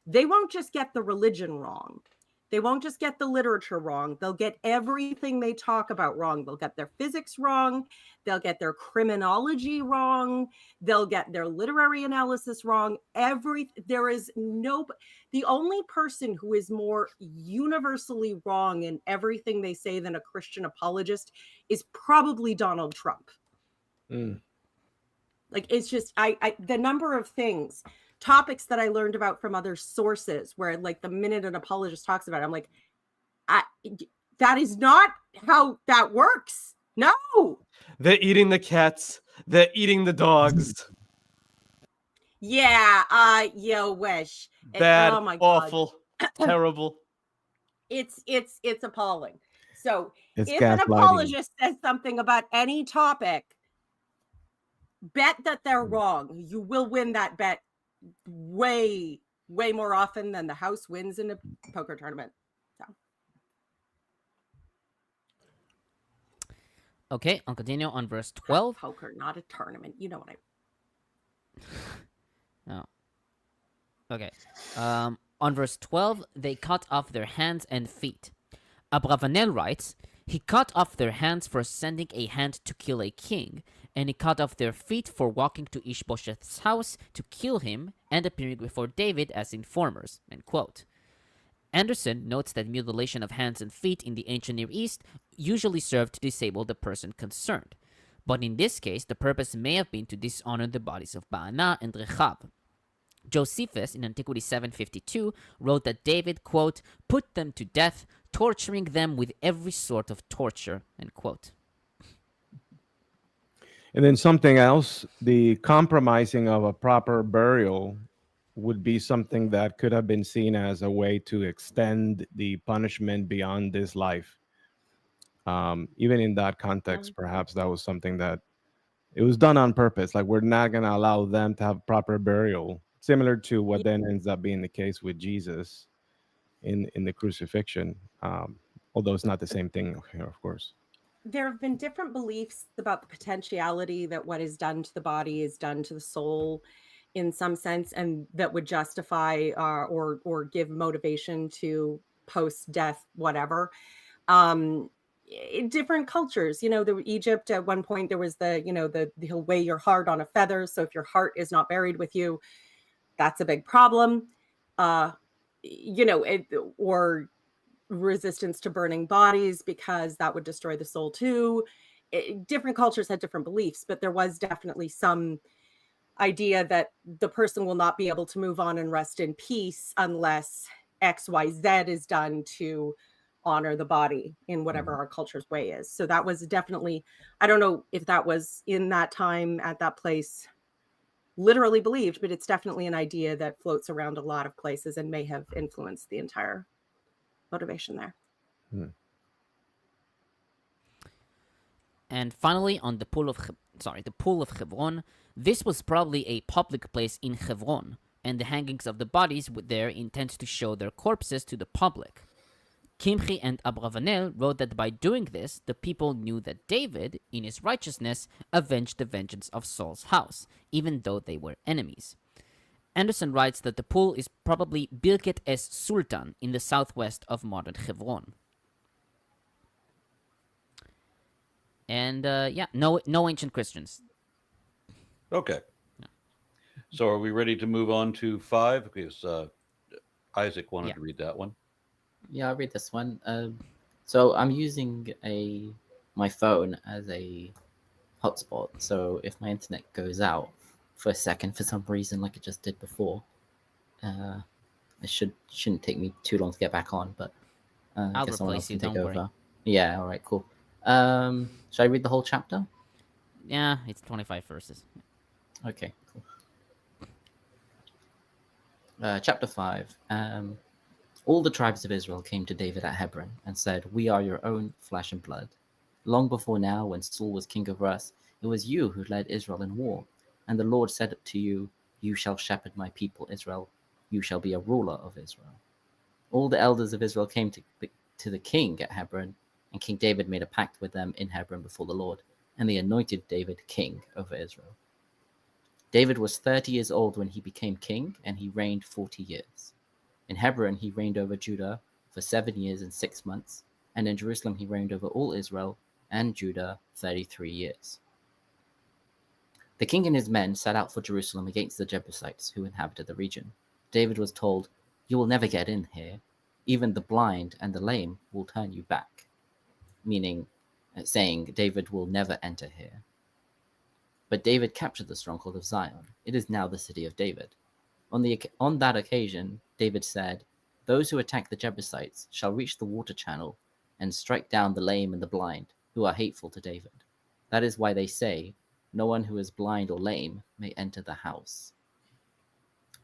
They won't just get the religion wrong. They won't just get the literature wrong. They'll get everything they talk about wrong. They'll get their physics wrong. They'll get their criminology wrong. They'll get their literary analysis wrong. The only person who is more universally wrong in everything they say than a Christian apologist is probably Donald Trump. Like, it's just, the number of topics that I learned about from other sources where like the minute an apologist talks about it, I'm like, that is not how that works. No. They're eating the cats. They're eating the dogs. Yeah. You wish. Bad, oh my awful, terrible. It's appalling. So it's if an apologist says something about any topic, bet that they're wrong. You will win that bet way more often than the house wins in a poker tournament. So. Okay, I'll continue on verse 12. Poker, not a tournament. You know what Oh. Okay. On verse 12, they cut off their hands and feet. Abravanel writes, he cut off their hands for sending a hand to kill a king, and he cut off their feet for walking to Ish-bosheth's house to kill him and appearing before David as informers. End quote. Anderson notes that mutilation of hands and feet in the ancient Near East usually served to disable the person concerned. But in this case, the purpose may have been to dishonor the bodies of Ba'ana and Rechab. Josephus, in Antiquity 752, wrote that David, quote, put them to death, torturing them with every sort of torture, end quote. And then something else, the compromising of a proper burial would be something that could have been seen as a way to extend the punishment beyond this life. Even in that context, perhaps that was something that it was done on purpose. Like, we're not going to allow them to have proper burial, similar to what then ends up being the case with Jesus in the crucifixion. Although it's not the same thing here, of course. There have been different beliefs about the potentiality that what is done to the body is done to the soul in some sense, and that would justify or give motivation to post-death whatever. In different cultures, Egypt at one point there was he'll weigh your heart on a feather, so if your heart is not buried with you, that's a big problem. Or resistance to burning bodies because that would destroy the soul too. Different cultures had different beliefs, but there was definitely some idea that the person will not be able to move on and rest in peace unless XYZ is done to honor the body in whatever our culture's way is. So that was definitely, I don't know if that was in that time at that place literally believed, but it's definitely an idea that floats around a lot of places and may have influenced the entire motivation there. And finally, on the pool of Hebron, this was probably a public place in Hebron, and the hangings of the bodies were there intent to show their corpses to the public. Kimchi and Abravanel wrote that by doing this, the people knew that David, in his righteousness, avenged the vengeance of Saul's house, even though they were enemies. Anderson writes that the pool is probably Birket es Sultan in the southwest of modern Hebron. And no ancient Christians. Okay. So are we ready to move on to 5? Because Isaac wanted to read that one. Yeah, I'll read this one. So I'm using my phone as a hotspot. So if my internet goes out for a second for some reason, like it just did before, it shouldn't take me too long to get back on. But I guess someone else can take over. Yeah. All right. Cool. Should I read the whole chapter? Yeah, it's 25 verses. Okay. Cool. Chapter 5. All the tribes of Israel came to David at Hebron and said, "We are your own flesh and blood. Long before now, when Saul was king over us, it was you who led Israel in war. And the Lord said to you, 'You shall shepherd my people Israel. You shall be a ruler of Israel.' All the elders of Israel came to the king at Hebron, and King David made a pact with them in Hebron before the Lord, and they anointed David king over Israel. David was 30 years old when he became king, and he reigned 40 years. In Hebron, he reigned over Judah for 7 years and 6 months, and in Jerusalem, he reigned over all Israel and Judah 33 years. The king and his men set out for Jerusalem against the Jebusites who inhabited the region. David was told, 'You will never get in here. Even the blind and the lame will turn you back,' saying David will never enter here. But David captured the stronghold of Zion. It is now the city of David. On that occasion, David said, 'Those who attack the Jebusites shall reach the water channel and strike down the lame and the blind, who are hateful to David. That is why they say, no one who is blind or lame may enter the house.'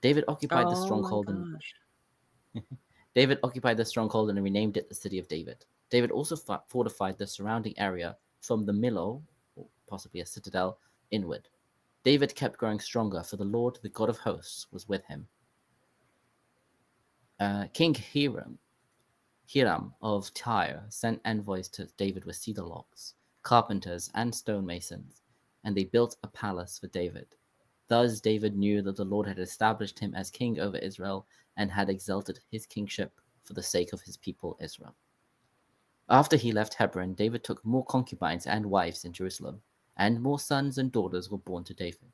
David occupied the stronghold David occupied the stronghold and renamed it the city of David. David also fortified the surrounding area from the Millo, or possibly a citadel, inward. David kept growing stronger, for the Lord, the God of hosts, was with him. King Hiram of Tyre sent envoys to David with cedar logs, carpenters, and stonemasons, and they built a palace for David. Thus David knew that the Lord had established him as king over Israel and had exalted his kingship for the sake of his people Israel. After he left Hebron, David took more concubines and wives in Jerusalem, and more sons and daughters were born to David.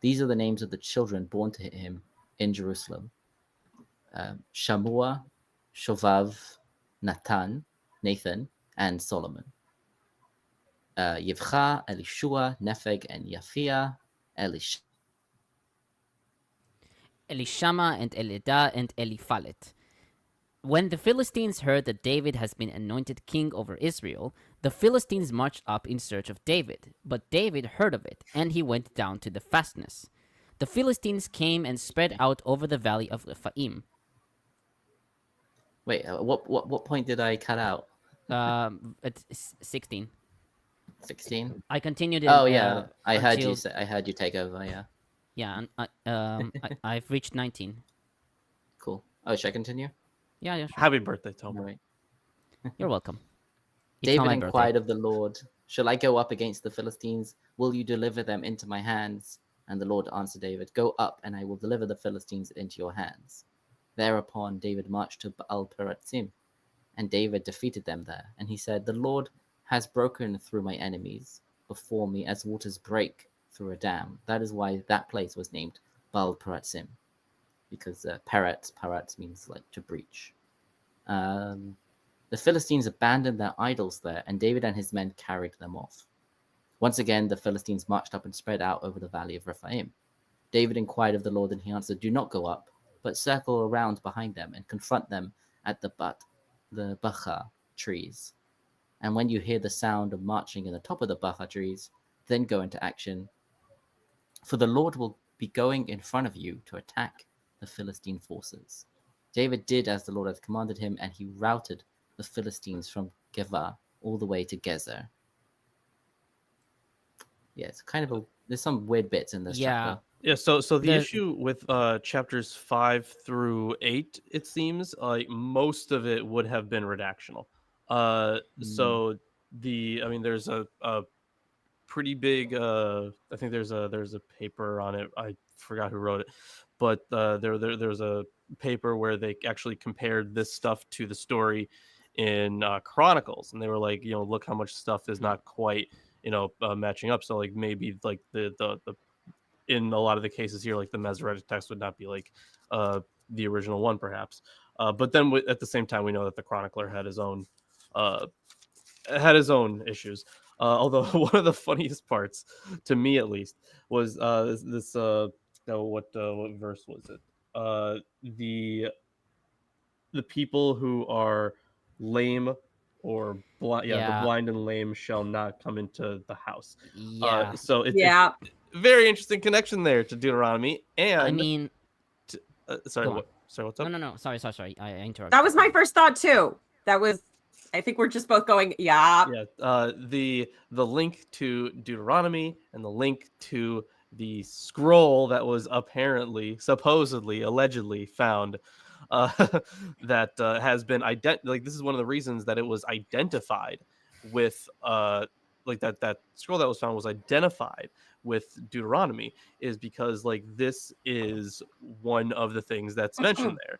These are the names of the children born to him in Jerusalem: Shammua, Shovav, Nathan, and Solomon. Yivcha, Elishua, Nepheg, and Yafia, Elishama and Elida and Eliphalet. When the Philistines heard that David has been anointed king over Israel, the Philistines marched up in search of David. But David heard of it, and he went down to the fastness. The Philistines came and spread out over the valley of Rephaim. Wait, what point did I cut out? At 16. 16. I continued. I heard you take over. Yeah. Yeah, and I've reached 19. Cool. Oh, should I continue? Yeah, sure. Happy birthday, Tom. All right. You're welcome. David inquired of the Lord, "Shall I go up against the Philistines? Will you deliver them into my hands?" And the Lord answered David, "Go up, and I will deliver the Philistines into your hands." Thereupon David marched to Baal-Perazim, and David defeated them there. And he said, "The Lord has broken through my enemies before me as waters break through a dam." That is why that place was named Baal-Perazim, because Peretz means like to breach. The Philistines abandoned their idols there, and David and his men carried them off. Once again, the Philistines marched up and spread out over the valley of Rephaim. David inquired of the Lord, and he answered, "Do not go up, but circle around behind them and confront them at the Bacha trees. And when you hear the sound of marching in the top of the Bacha trees, then go into action. For the Lord will be going in front of you to attack the Philistine forces." David did as the Lord had commanded him, and he routed the Philistines from Geva all the way to Gezer. Yeah, it's kind of there's some weird bits in this chapter. Yeah, so the The- issue with chapters 5 through 8, it seems like most of it would have been redactional. So there's a pretty big I think there's a paper on it. I forgot who wrote it, but there's a paper where they actually compared this stuff to the story in Chronicles, and they were like, look how much stuff is not quite matching up. So like maybe like the in a lot of the cases here, like the Masoretic text would not be like the original one, perhaps. But then at the same time, we know that the chronicler had his own issues. Although one of the funniest parts, to me at least, was this. What verse was it? The people who are lame or blind, the blind and lame shall not come into the house. So it's very interesting connection there to Deuteronomy. And I mean, sorry, what's up? No. Sorry. I interrupted. That was my first thought too. I think we're just both going, yeah. The link to Deuteronomy and the link to the scroll that was supposedly, allegedly found that has been this is one of the reasons that it was identified with that scroll that was found was identified with Deuteronomy, is because like this is one of the things that's mentioned there.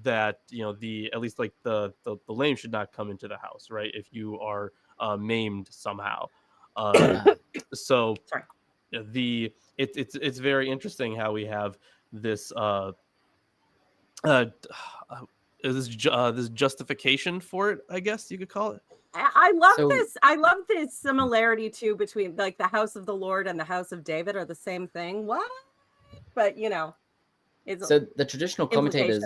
That at least like the lame should not come into the house, right? If you are maimed somehow. So it's very interesting how we have this this justification for it, I guess you could call it. I love this. I love this similarity too between like the house of the Lord and the house of David are the same thing. What? But it's so the traditional commentators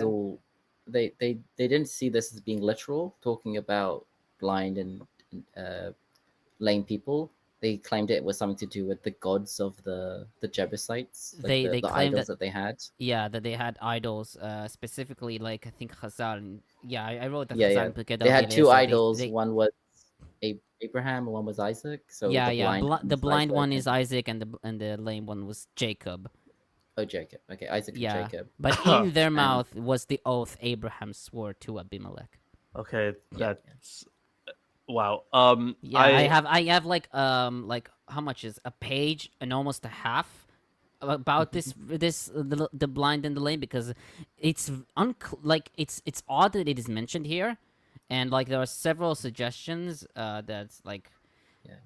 they didn't see this as being literal, talking about blind and lame people. They claimed it was something to do with the gods of the Jebusites, like the idols that they had. Yeah, that they had idols, specifically like I think Chazal. I wrote that. Chazal They had two idols. One was Abraham, and one was Isaac. So the blind one is Isaac, and the lame one was Jacob. Oh, Jacob. Okay, Isaac and Jacob. But in their mouth was the oath Abraham swore to Abimelech. Okay, that's wow. I have like how much is a page and almost a half about the blind and the lame, because it's it's odd that it is mentioned here, and like there are several suggestions that's like.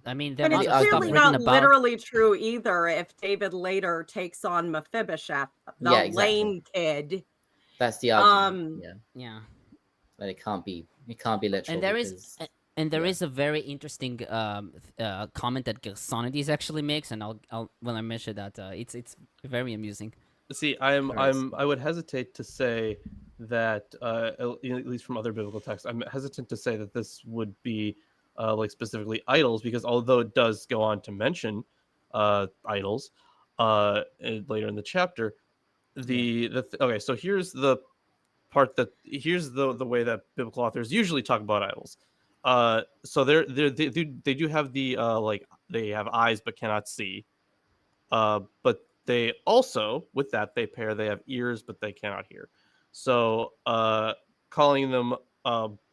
I mean, but it's clearly not literally true either. If David later takes on Mephibosheth, the lame kid, that's the argument. But it can't be literal. And there is a very interesting comment that Gersonides actually makes, and I'll when I mention that, it's very amusing. See, I would hesitate to say that at least from other biblical texts, I'm hesitant to say that this would be like specifically idols, because although it does go on to mention idols later in the chapter, okay, so here's the part here's the way that biblical authors usually talk about idols. So they do have the they have eyes but cannot see, but they also, with that, they have ears but they cannot hear. So calling them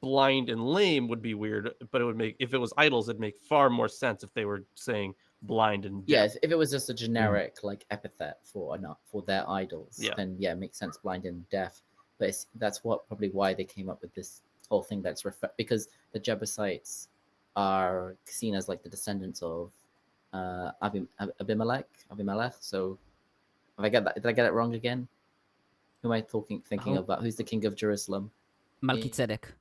blind and lame would be weird, but it would make, if it was idols, it'd make far more sense if they were saying blind and deaf. Yes, if it was just a generic like epithet for their idols, then it makes sense, blind and deaf. But that's probably why they came up with this whole thing that's because the Jebusites are seen as like the descendants of Abimelech. So did I get it wrong again? Who am I thinking about? Who's the king of Jerusalem? Melchizedek.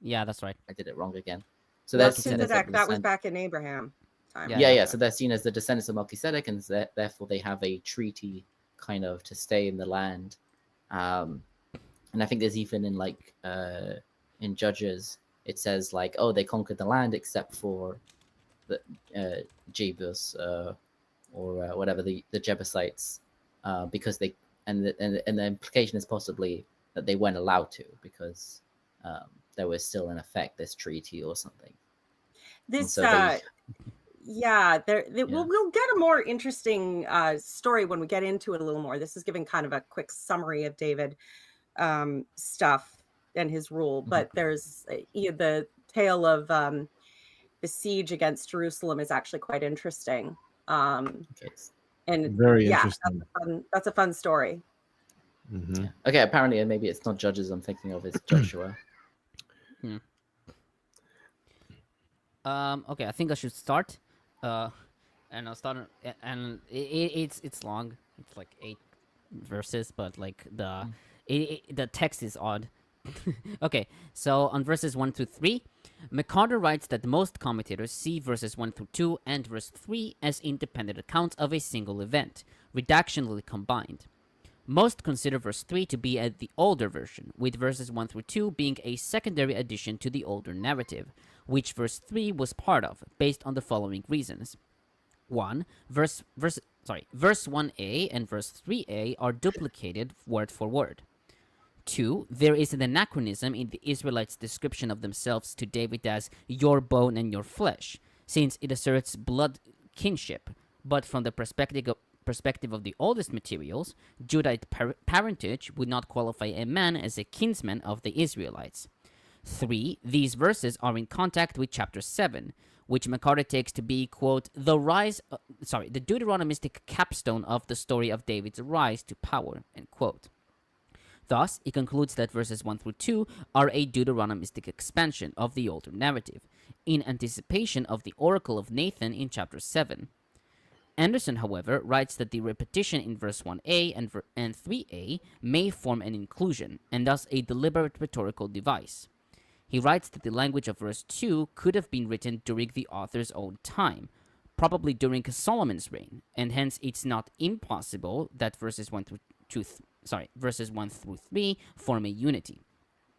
Yeah, that's right. I did it wrong again. So that's that was back in Abraham time. Yeah. So they're seen as the descendants of Melchizedek, and therefore they have a treaty kind of to stay in the land. And I think there's even in Judges, it says like, oh, they conquered the land except for the Jebus or whatever, the Jebusites, because they and the implication is possibly that they weren't allowed to, because there was still in effect this treaty or something. This so they, we'll get a more interesting story when we get into it a little more. This is giving kind of a quick summary of David stuff and his rule, but there's the tale of the siege against Jerusalem is actually quite interesting. okay. And Very interesting. That's a fun story. Mm-hmm. Yeah. Okay, apparently maybe it's not Judges I'm thinking of, it's Joshua. Okay, I think I should start. And I'll start. And it's long. It's like 8 verses, but like the text is odd. Okay, so on verses 1 through 3, McCarter writes that most commentators see verses 1 through 2 and verse 3 as independent accounts of a single event, redactionally combined. Most consider verse 3 to be the older version, with verses 1 through 2 being a secondary addition to the older narrative, which verse 3 was part of, based on the following reasons. 1. Verse 1a and verse 3a are duplicated word for word. 2. There is an anachronism in the Israelites' description of themselves to David as your bone and your flesh, since it asserts blood kinship, but from the perspective of the oldest materials, Judite parentage would not qualify a man as a kinsman of the Israelites. 3. These verses are in contact with chapter 7, which McCarter takes to be, quote, the Deuteronomistic capstone of the story of David's rise to power, end quote. Thus, he concludes that verses 1 through 2 are a Deuteronomistic expansion of the older narrative, in anticipation of the oracle of Nathan in chapter 7. Anderson, however, writes that the repetition in verse 1a and 3a may form an inclusion, and thus a deliberate rhetorical device. He writes that the language of verse 2 could have been written during the author's own time, probably during Solomon's reign, and hence it's not impossible that verses 1 through 3 form a unity,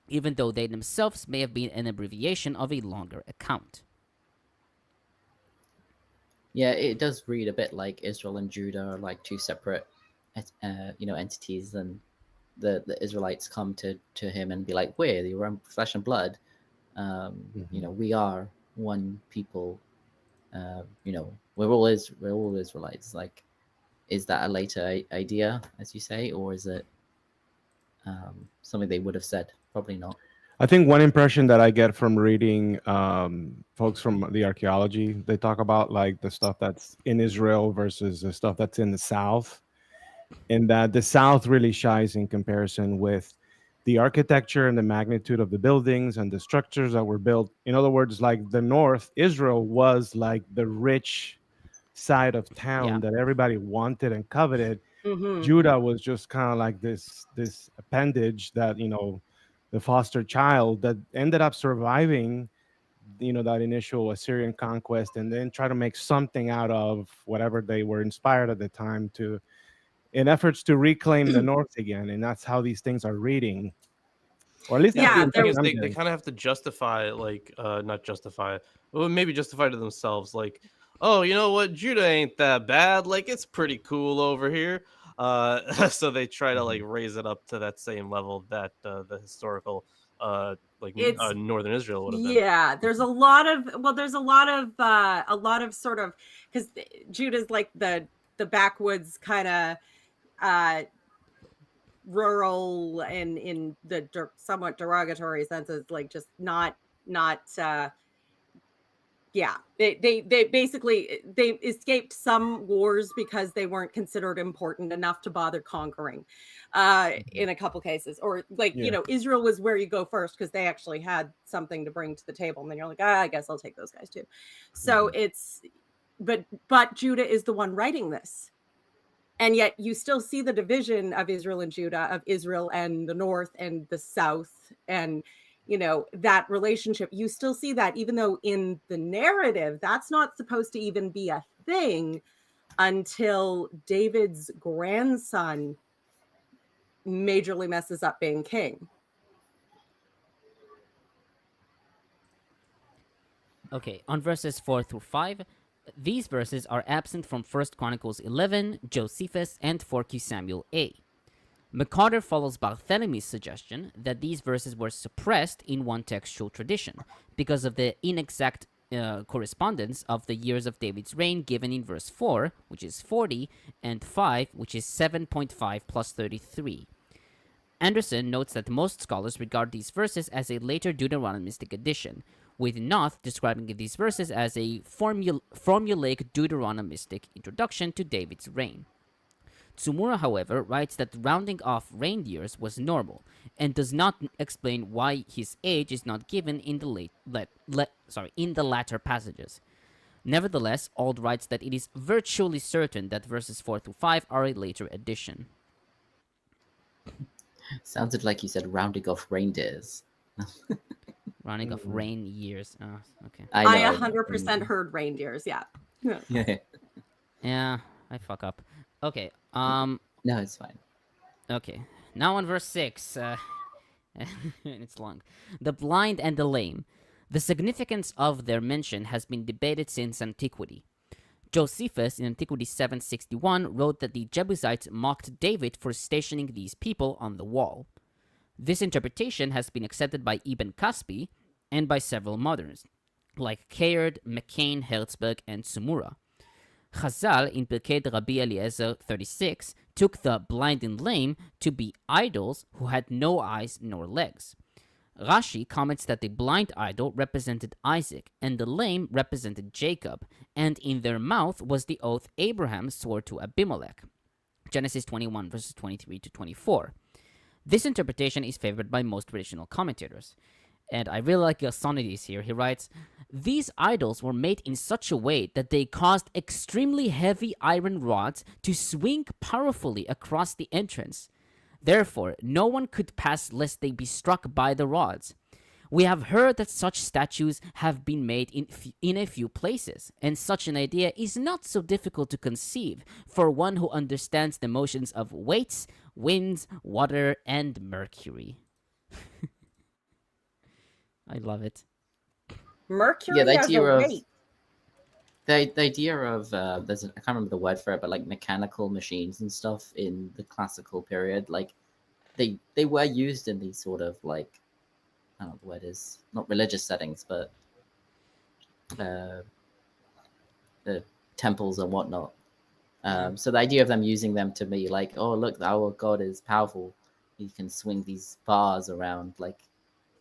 even though they themselves may have been an abbreviation of a longer account. Yeah, it does read a bit like Israel and Judah are like two separate, entities, and the Israelites come to him and be like, we're the flesh and blood. We are one people. We're all Israelites. Like, is that a later idea, as you say, or is it something they would have said? Probably not. I think one impression that I get from reading folks from the archaeology, they talk about like the stuff that's in Israel versus the stuff that's in the South, and that the South really shies in comparison with the architecture and the magnitude of the buildings and the structures that were built. In other words, like the North, Israel was like the rich side of town that everybody wanted and coveted. Mm-hmm. Judah was just kind of like this appendage that, the foster child that ended up surviving, that initial Assyrian conquest, and then try to make something out of whatever they were inspired at the time in efforts to reclaim the North again. And that's how these things are reading. Or at least they kind of have to justify, maybe justify to themselves, like, oh, you know what, Judah ain't that bad, like it's pretty cool over here. So they try to like raise it up to that same level that the historical northern Israel would have been. Yeah, there's a lot of sort of, because Judah's like the backwoods kind of rural and in the somewhat derogatory senses, like just not they basically they escaped some wars because they weren't considered important enough to bother conquering in a couple cases, or Israel was where you go first because they actually had something to bring to the table, and then you're like, I guess I'll take those guys too. So it's but Judah is the one writing this, and yet you still see the division of Israel and Judah, of Israel and the North and the South, and that relationship. You still see that, even though in the narrative, that's not supposed to even be a thing until David's grandson majorly messes up being king. Okay, on verses 4 through 5, these verses are absent from 1 Chronicles 11, Josephus, and 4 Samuel A. McCarter follows Barthelemy's suggestion that these verses were suppressed in one textual tradition because of the inexact correspondence of the years of David's reign given in verse 4, which is 40, and 5, which is 7.5 plus 33. Anderson notes that most scholars regard these verses as a later Deuteronomistic addition, with Noth describing these verses as a formulaic Deuteronomistic introduction to David's reign. Tsumura, however, writes that rounding off reindeers was normal, and does not explain why his age is not given in the in the latter passages. Nevertheless, Auld writes that it is virtually certain that verses 4 to 5 are a later addition. Sounded like you said rounding off reindeers. Rounding off rain years. Oh, okay. I 100% heard reindeers. Yeah. Yeah. Yeah, I fuck up. Okay. No, it's fine. Okay. Now on verse 6. It's long. The blind and the lame. The significance of their mention has been debated since antiquity. Josephus in Antiquity 761 wrote that the Jebusites mocked David for stationing these people on the wall. This interpretation has been accepted by Ibn Kaspi and by several moderns, like Caird, McCain, Herzberg, and Tsumura. Chazal in Pirkei Rabbi Eliezer 36 took the blind and lame to be idols who had no eyes nor legs. Rashi comments that the blind idol represented Isaac and the lame represented Jacob, and in their mouth was the oath Abraham swore to Abimelech. Genesis 21 verses 23 to 24. This interpretation is favored by most traditional commentators. And I really like Gasonides here. He writes, these idols were made in such a way that they caused extremely heavy iron rods to swing powerfully across the entrance. Therefore, no one could pass lest they be struck by the rods. We have heard that such statues have been made in a few places, and such an idea is not so difficult to conceive for one who understands the motions of weights, winds, water, and mercury. I love it. Mercury Yeah, the has idea a of weight. the idea of I can't remember the word for it, but like mechanical machines and stuff in the classical period, like they were used in these sort of like, I don't know what the word is, not religious settings, but the temples and whatnot. So the idea of them using them to be like, oh look, our God is powerful, he can swing these bars around, like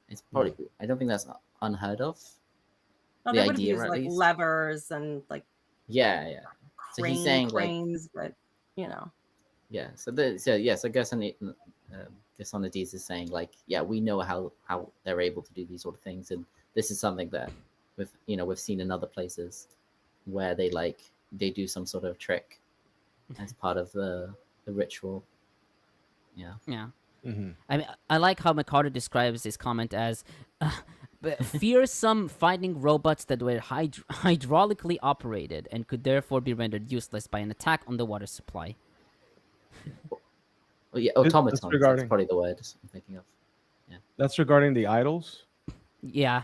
it's probably, I don't think that's unheard of. Well, the they would have idea, used at like least. levers and like Yeah. So he's saying cranes, but you know. Yeah. So Gasonides is saying like, yeah, we know how they're able to do these sort of things, and this is something that we've seen in other places where they do some sort of trick as part of the ritual. Yeah. Yeah. Mm-hmm. I mean, I like how McCarter describes his comment as fearsome finding robots that were hydraulically operated and could therefore be rendered useless by an attack on the water supply. Well, yeah, automatons. That's probably the word I'm thinking of. Yeah. That's regarding the idols? Yeah.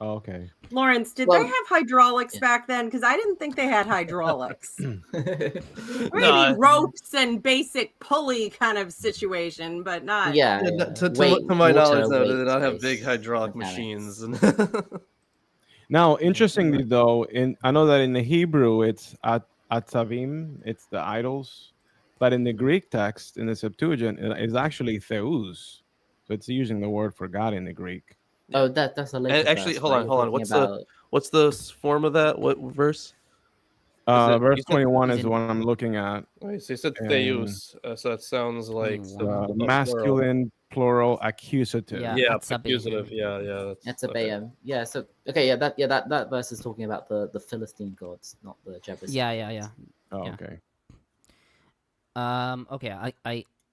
Oh, okay. Lawrence, did they have hydraulics back then? Because I didn't think they had hydraulics. Maybe ropes and basic pulley kind of situation, but not. Yeah. To my knowledge, no, they did not have big hydraulic machines. Now, interestingly, though, I know that in the Hebrew it's atzavim, it's the idols, but in the Greek text, in the Septuagint, it's actually theus. So it's using the word for God in the Greek. Oh, that's a later actually, verse, hold on. What's the form of that? What verse? Verse 21 is the one I'm looking at. So you said theus, so that sounds like masculine plural accusative. Yeah, accusative. Yeah. That's a bayam. Yeah. So okay. That verse is talking about the Philistine gods, not the Jebusites. Yeah. Oh, Yeah. okay. Okay.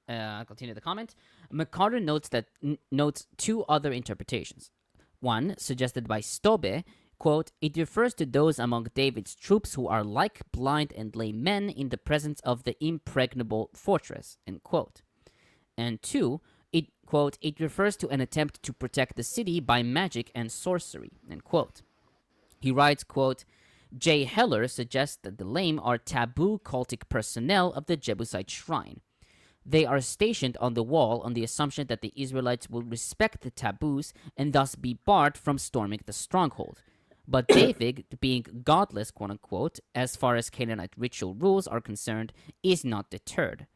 I continue the comment. McCarter notes two other interpretations. One, suggested by Stobe, quote, it refers to those among David's troops who are like blind and lame men in the presence of the impregnable fortress, end quote. And two, it, quote, it refers to an attempt to protect the city by magic and sorcery, end quote. He writes, quote, J. Heller suggests that the lame are taboo cultic personnel of the Jebusite shrine. They are stationed on the wall on the assumption that the Israelites will respect the taboos and thus be barred from storming the stronghold. But David, being godless, quote unquote, as far as Canaanite ritual rules are concerned, is not deterred.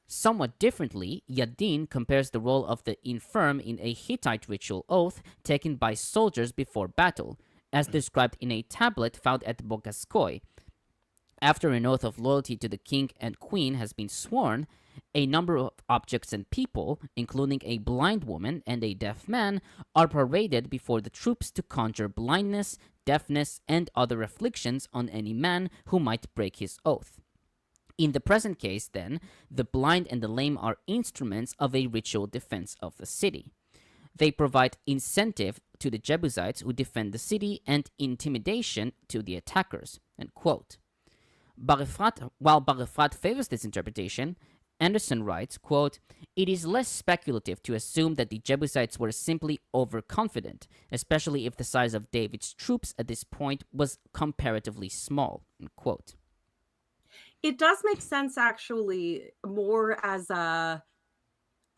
Somewhat differently, Yadin compares the role of the infirm in a Hittite ritual oath taken by soldiers before battle, as described in a tablet found at Bogaskoi. After an oath of loyalty to the king and queen has been sworn, a number of objects and people, including a blind woman and a deaf man, are paraded before the troops to conjure blindness, deafness, and other afflictions on any man who might break his oath. In the present case, then, the blind and the lame are instruments of a ritual defense of the city. They provide incentive to the Jebusites who defend the city and intimidation to the attackers. End quote. While Bar-Efrat favors this interpretation, Anderson writes, quote, "It is less speculative to assume that the Jebusites were simply overconfident, especially if the size of David's troops at this point was comparatively small." End quote. It does make sense, actually, more as a,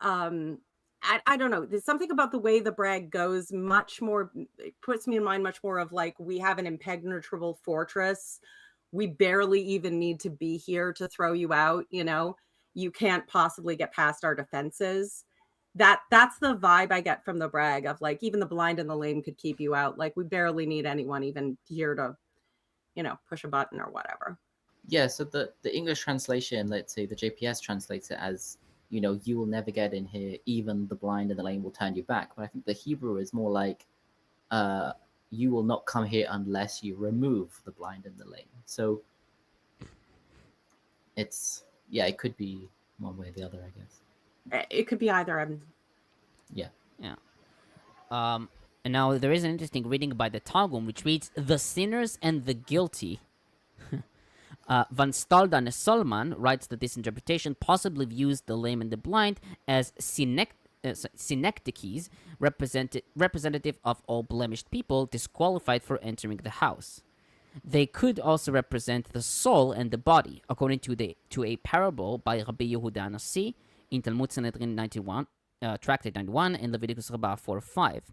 I don't know. There's something about the way the brag goes much more, it puts me in mind much more of like, we have an impenetrable fortress. We barely even need to be here to throw you out, you know? You can't possibly get past our defenses. That's the vibe I get from the brag of like, even the blind and the lame could keep you out. Like, we barely need anyone even here to, you know, push a button or whatever. Yeah, so the English translation, let's say the JPS translates it as, you know, you will never get in here, even the blind and the lame will turn you back. But I think the Hebrew is more like, you will not come here unless you remove the blind and the lame. So it's, yeah, it could be one way or the other, I guess. It could be either. Yeah. Yeah. And now there is an interesting reading by the Targum, which reads, "The sinners and the guilty." Van Staldan Solman writes that this interpretation possibly views the lame and the blind as synecdoches, representative of all blemished people disqualified for entering the house. They could also represent the soul and the body, according to a parable by Rabbi Yehuda Nasi in Talmud Sanhedrin 91, Tractate 91, and Leviticus Rabbah 4:5.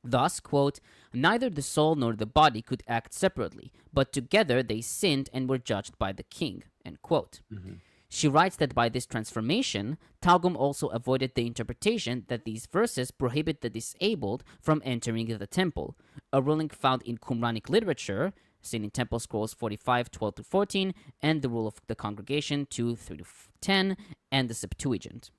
Thus, quote, "Neither the soul nor the body could act separately, but together they sinned and were judged by the king," end quote. Mm-hmm. She writes that by this transformation, Targum also avoided the interpretation that these verses prohibit the disabled from entering the temple, a ruling found in Qumranic literature, seen in Temple Scrolls 45, 12-14, and the Rule of the Congregation 2, 3-10, and the Septuagint.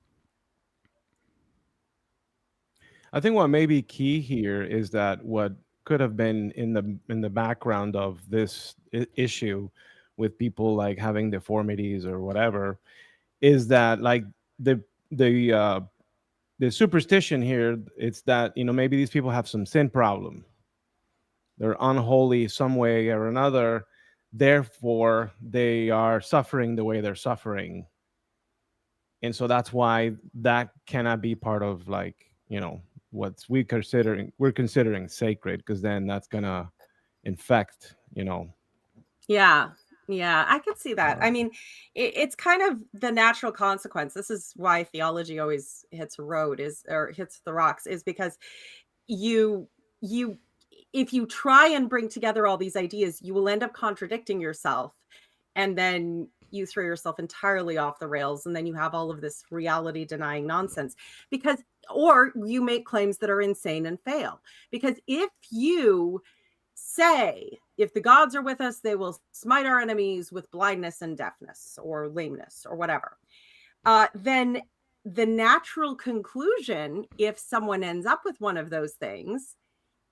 I think what may be key here is that what could have been in the background of this issue with people like having deformities or whatever is that like the superstition here, it's that, you know, maybe these people have some sin problem. They're unholy some way or another, therefore they are suffering the way they're suffering. And so that's why that cannot be part of, like, you know, what we're considering sacred, because then that's gonna infect, you know. Yeah, I could see that. I mean, it's kind of the natural consequence. This is why theology always hits a road, or hits the rocks, is because you if you try and bring together all these ideas, you will end up contradicting yourself, and then you throw yourself entirely off the rails, and then you have all of this reality denying nonsense, or you make claims that are insane and fail. Because if you say, if the gods are with us, they will smite our enemies with blindness and deafness or lameness or whatever, then the natural conclusion, if someone ends up with one of those things,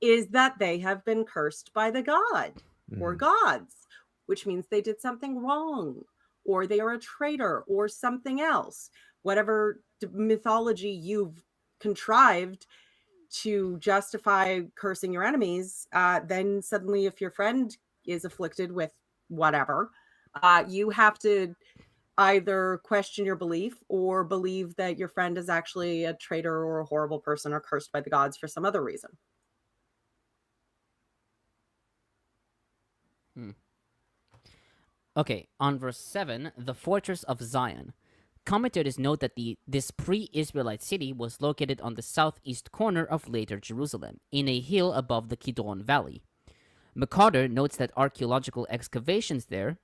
is that they have been cursed by the god or gods, which means they did something wrong, or they are a traitor, or something else. Whatever mythology you've contrived to justify cursing your enemies, then suddenly if your friend is afflicted with whatever, you have to either question your belief or believe that your friend is actually a traitor or a horrible person or cursed by the gods for some other reason. Okay, on verse 7, the fortress of Zion. commentators note that this pre-Israelite city was located on the southeast corner of later Jerusalem, in a hill above the Kidron Valley. McCarter notes that archaeological excavations there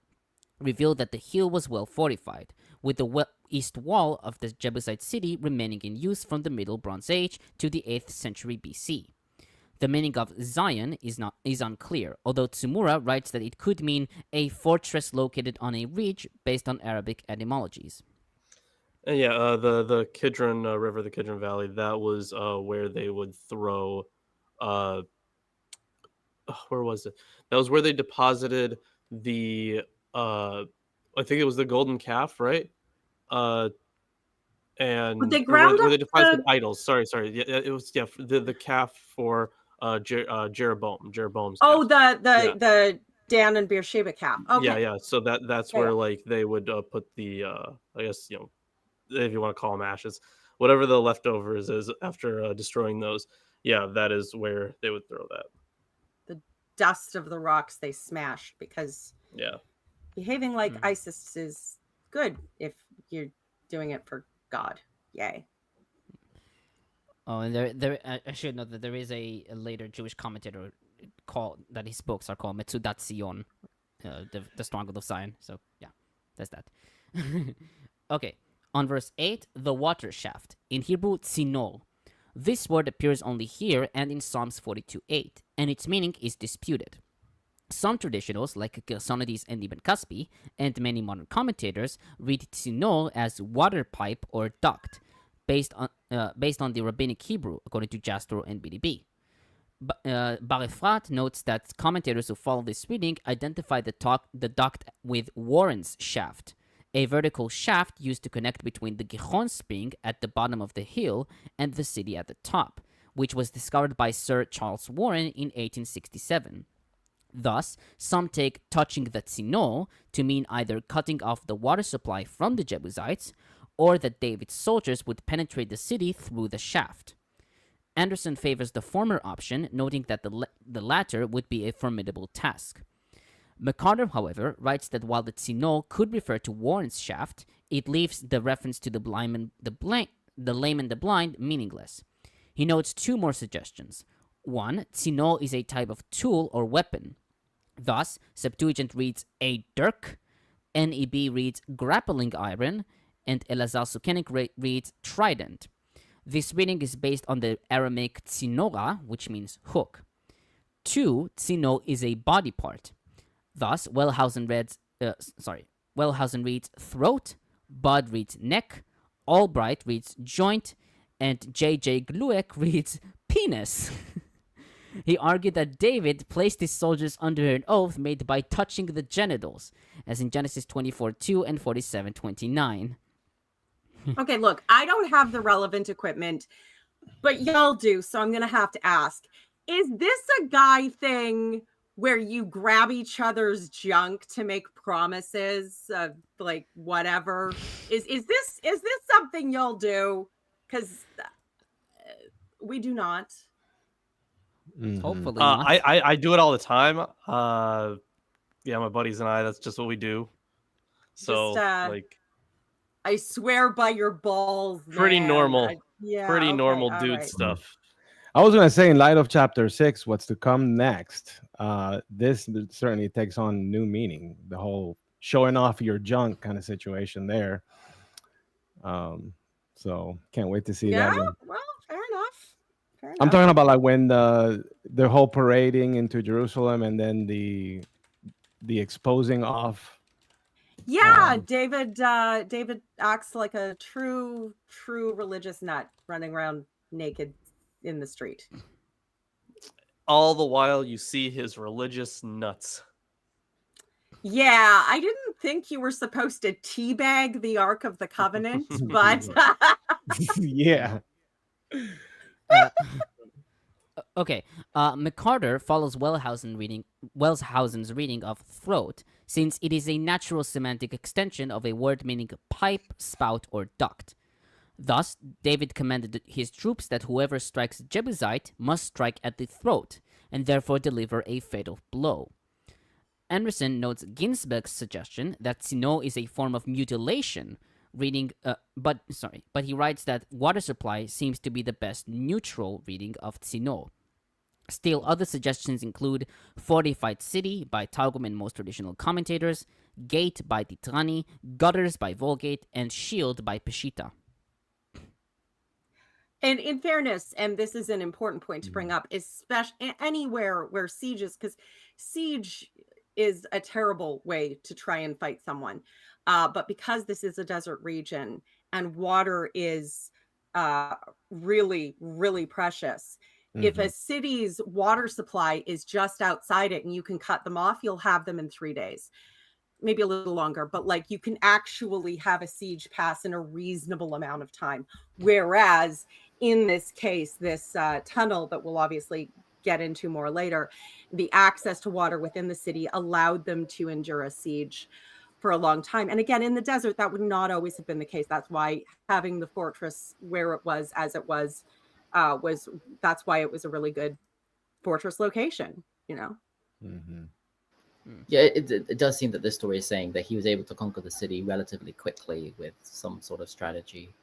revealed that the hill was well fortified, with the east wall of the Jebusite city remaining in use from the Middle Bronze Age to the 8th century BC. The meaning of Zion is unclear, although Tsumura writes that it could mean a fortress located on a ridge based on Arabic etymologies. The Kidron River, the Kidron Valley, that was where they would throw. Where was it? That was where they deposited the. I think it was the golden calf, right? And they ground where up they deposited idols. Sorry. Yeah, it was the calf for Jeroboam. Jeroboam's calf. The Dan and Beersheba calf. Okay. Yeah. So that's where like they would put the I guess if you want to call them ashes, whatever the leftovers is after destroying those. Yeah, that is where they would throw that. The dust of the rocks they smashed, because behaving like ISIS is good if you're doing it for God. Yay. Oh, and there I should note that there is a later Jewish commentator that his books are called Metzudat Zion, the Stronghold of Zion. So yeah, that's that. Okay, on verse 8, the water shaft. In Hebrew, tzinor. This word appears only here and in Psalms 42:8, and its meaning is disputed. Some traditionals, like Gersonides and Ibn Kaspi, and many modern commentators, read tzinor as water pipe or duct, based on the rabbinic Hebrew, according to Jastrow and BDB. Bar-Efrat notes that commentators who follow this reading identify the duct with Warren's shaft, a vertical shaft used to connect between the Gihon spring at the bottom of the hill and the city at the top, which was discovered by Sir Charles Warren in 1867. Thus, some take touching the tzinor to mean either cutting off the water supply from the Jebusites, or that David's soldiers would penetrate the city through the shaft. Anderson favors the former option, noting that the latter would be a formidable task. McCarter, however, writes that while the tzinor could refer to Warren's shaft, it leaves the reference to the lame and the blind meaningless. He notes two more suggestions. One, tzinor is a type of tool or weapon. Thus, Septuagint reads a dirk, NEB reads grappling iron, and Elazar Sukenik reads trident. This reading is based on the Aramaic tzinora, which means hook. 2, tzinor is a body part. Thus, Wellhausen reads throat, Budd reads neck, Albright reads joint, and J.J. Glueck reads penis. He argued that David placed his soldiers under an oath made by touching the genitals, as in Genesis 24:2 and 47:29. Okay, look, I don't have the relevant equipment, but y'all do, so I'm going to have to ask. Is this a guy thing where you grab each other's junk to make promises of like whatever? Is this something y'all do? Because we do not. Mhm. Hopefully not. I do it all the time. My buddies and I, that's just what we do. So I swear by your balls. Pretty man. normal. Pretty normal all dude right. stuff. I was going to say, in light of chapter 6, what's to come next, this certainly takes on new meaning. The whole showing off your junk kind of situation there. So can't wait to see that one. Well, fair enough. I'm talking about like when the whole parading into Jerusalem and then the exposing off. Yeah, David acts like a true religious nut running around naked in the street. All the while you see his religious nuts. Yeah, I didn't think you were supposed to teabag the Ark of the Covenant, but Yeah. Okay, McCarter follows Wellhausen's reading of throat, since it is a natural semantic extension of a word meaning pipe, spout, or duct. Thus, David commanded his troops that whoever strikes a Jebusite must strike at the throat, and therefore deliver a fatal blow. Anderson notes Ginsberg's suggestion that tzinor is a form of mutilation, but he writes that water supply seems to be the best neutral reading of Tzino. Still, other suggestions include fortified city by Targum and most traditional commentators, gate by Titrani, gutters by Vulgate, and shield by Peshitta. And in fairness, and this is an important point to bring up, especially anywhere where sieges, because siege is a terrible way to try and fight someone. But because this is a desert region and water is really, really precious, if a city's water supply is just outside it and you can cut them off, you'll have them in 3 days, maybe a little longer, but like you can actually have a siege pass in a reasonable amount of time. Whereas in this case, this tunnel that we'll obviously get into more later, the access to water within the city allowed them to endure a siege for a long time. And again, in the desert, that would not always have been the case. That's why having the fortress where it was, as it was that's why it was a really good fortress location, you know? Yeah, it does seem that this story is saying that he was able to conquer the city relatively quickly with some sort of strategy.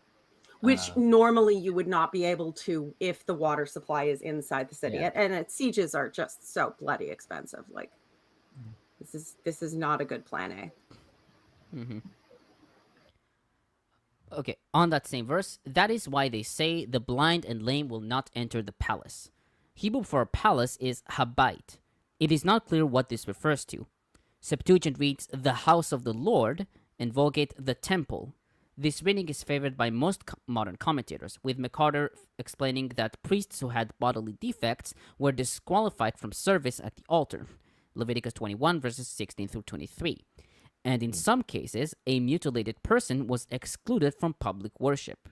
Which normally you would not be able to if the water supply is inside the city. Yeah. And sieges are just so bloody expensive. Like, this is not a good plan A. Okay, on that same verse, that is why they say the blind and lame will not enter the palace. Hebrew for palace is habayit. It is not clear what this refers to. Septuagint reads the house of the Lord, and Vulgate the temple. This reading is favored by most modern commentators, with McCarter explaining that priests who had bodily defects were disqualified from service at the altar. Leviticus 21 verses 16 through 23. And in some cases, a mutilated person was excluded from public worship.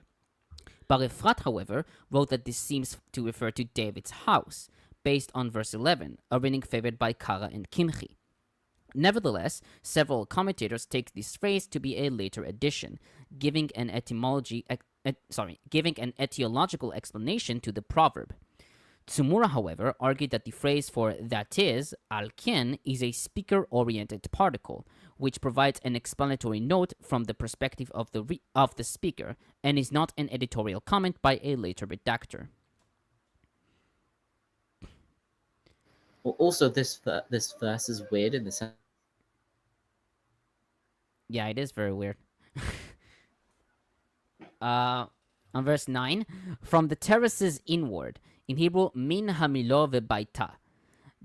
Bar-Efrat, however, wrote that this seems to refer to David's house, based on verse 11, a reading favored by Kara and Kimchi. Nevertheless, several commentators take this phrase to be a later addition, giving an etiological explanation to the proverb. Tsumura, however, argued that the phrase for that is, al-ken, is a speaker-oriented particle, which provides an explanatory note from the perspective of the speaker, and is not an editorial comment by a later redactor. Well, also, this verse is weird in the sense. Yeah, it is very weird. On verse 9, from the terraces inward, in Hebrew, min hamilo vebaita.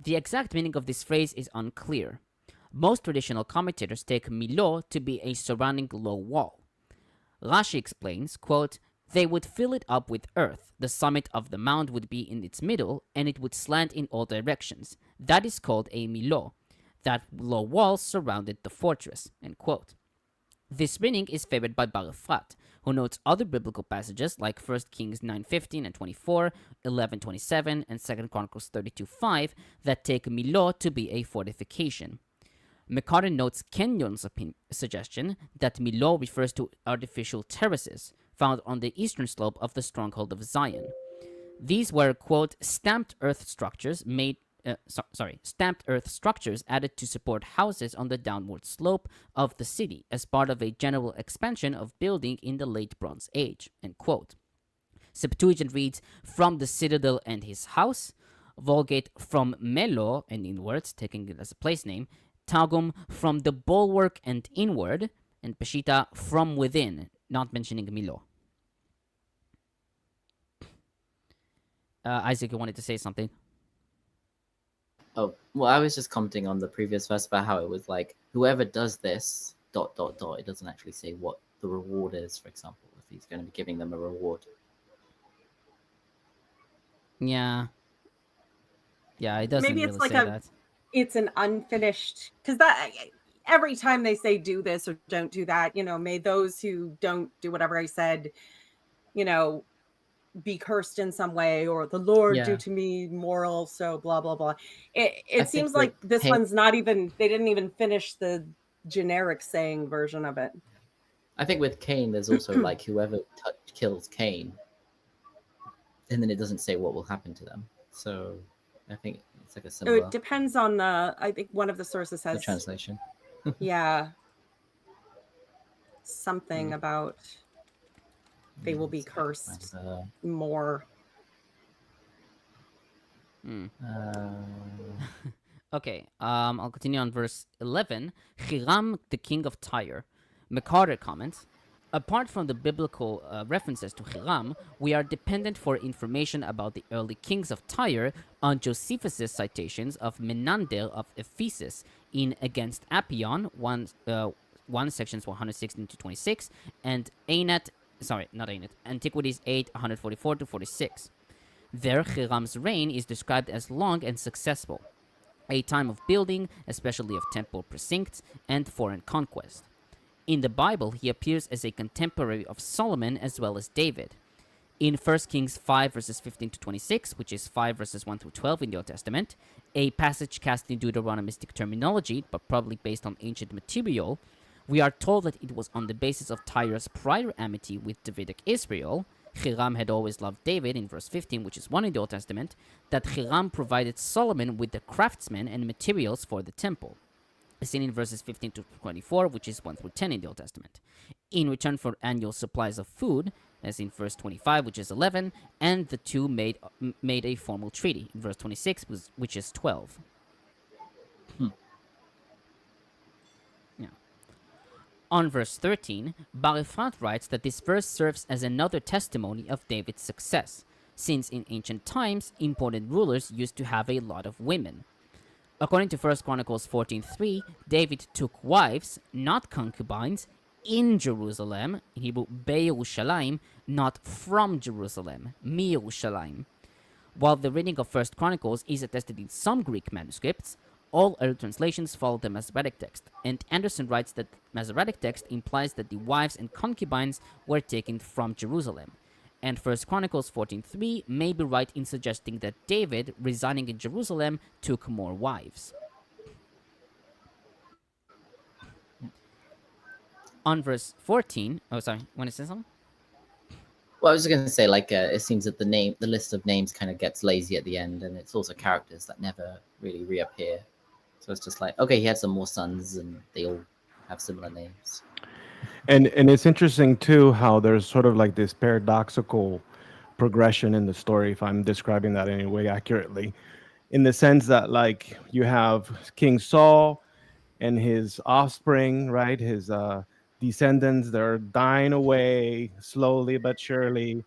The exact meaning of this phrase is unclear. Most traditional commentators take milo to be a surrounding low wall. Rashi explains, quote, they would fill it up with earth. The summit of the mound would be in its middle, and it would slant in all directions. That is called a milo. That low wall surrounded the fortress, end quote. This reading is favored by Bar-Efrat, who notes other biblical passages like 1 Kings 9:15 and 24, 11:27, and 2 Chronicles 32:5 that take Milo to be a fortification. McCarter notes Kenyon's suggestion that Milo refers to artificial terraces found on the eastern slope of the stronghold of Zion. These were, quote, stamped earth structures added to support houses on the downward slope of the city as part of a general expansion of building in the late Bronze Age, end quote. Septuagint reads, from the citadel and his house. Vulgate from Melo and inwards, taking it as a place name. Targum from the bulwark and inward. And Peshitta from within, not mentioning Milo. Isaac, you wanted to say something? Oh, well, I was just commenting on the previous verse about how it was like, whoever does this, ... It doesn't actually say what the reward is, for example, if he's going to be giving them a reward. Yeah. Yeah, it doesn't Maybe it's really like say that. It's an unfinished, because that every time they say do this or don't do that, may those who don't do whatever I said, be cursed in some way, or the Lord do to me moral, so blah blah blah. It seems like this one's not even, they didn't even finish the generic saying version of it. I think with Cain there's also like whoever kills Cain, and then it doesn't say what will happen to them, so I think it's like a similar. It depends on I think one of the sources has the translation. Yeah. something about they will be cursed more. Okay, I'll continue on verse 11. Hiram, the king of Tyre. McCarter comments, apart from the biblical references to Hiram, we are dependent for information about the early kings of Tyre on Josephus' citations of Menander of Ephesus in Against Apion, 1 sections 116 to 26, and Antiquities 8, 144 to 46. There, Hiram's reign is described as long and successful, a time of building, especially of temple precincts, and foreign conquest. In the Bible, he appears as a contemporary of Solomon as well as David. In 1 Kings 5 verses 15 to 26, which is 5 verses 1 through 12 in the Old Testament, a passage cast in Deuteronomistic terminology, but probably based on ancient material, we are told that it was on the basis of Tyre's prior amity with Davidic Israel, Hiram had always loved David in verse 15, which is 1 in the Old Testament, that Hiram provided Solomon with the craftsmen and materials for the temple, as seen in verses 15 to 24, which is 1 through 10 in the Old Testament, in return for annual supplies of food, as in verse 25, which is 11, and the two made a formal treaty, in verse 26, which is 12. On verse 13, Bar-Efrat writes that this verse serves as another testimony of David's success, since in ancient times, important rulers used to have a lot of women. According to 1 Chronicles 14:3, David took wives, not concubines, in Jerusalem, in Hebrew, Be'Yerushalayim, not from Jerusalem, Mi-Yerushalayim. While the reading of 1 Chronicles is attested in some Greek manuscripts, all early translations follow the Masoretic text, and Anderson writes that the Masoretic text implies that the wives and concubines were taken from Jerusalem, and 1 Chronicles 14:3 may be right in suggesting that David, residing in Jerusalem, took more wives. On verse 14, want to say something? Well, I was going to say, like, it seems that the list of names kind of gets lazy at the end, and it's also characters that never really reappear. So it's just like, okay, he had some more sons, and they all have similar names. And it's interesting too how there's sort of like this paradoxical progression in the story, if I'm describing that in any way accurately, in the sense that like you have King Saul and his offspring, right? His descendants, they're dying away slowly but surely,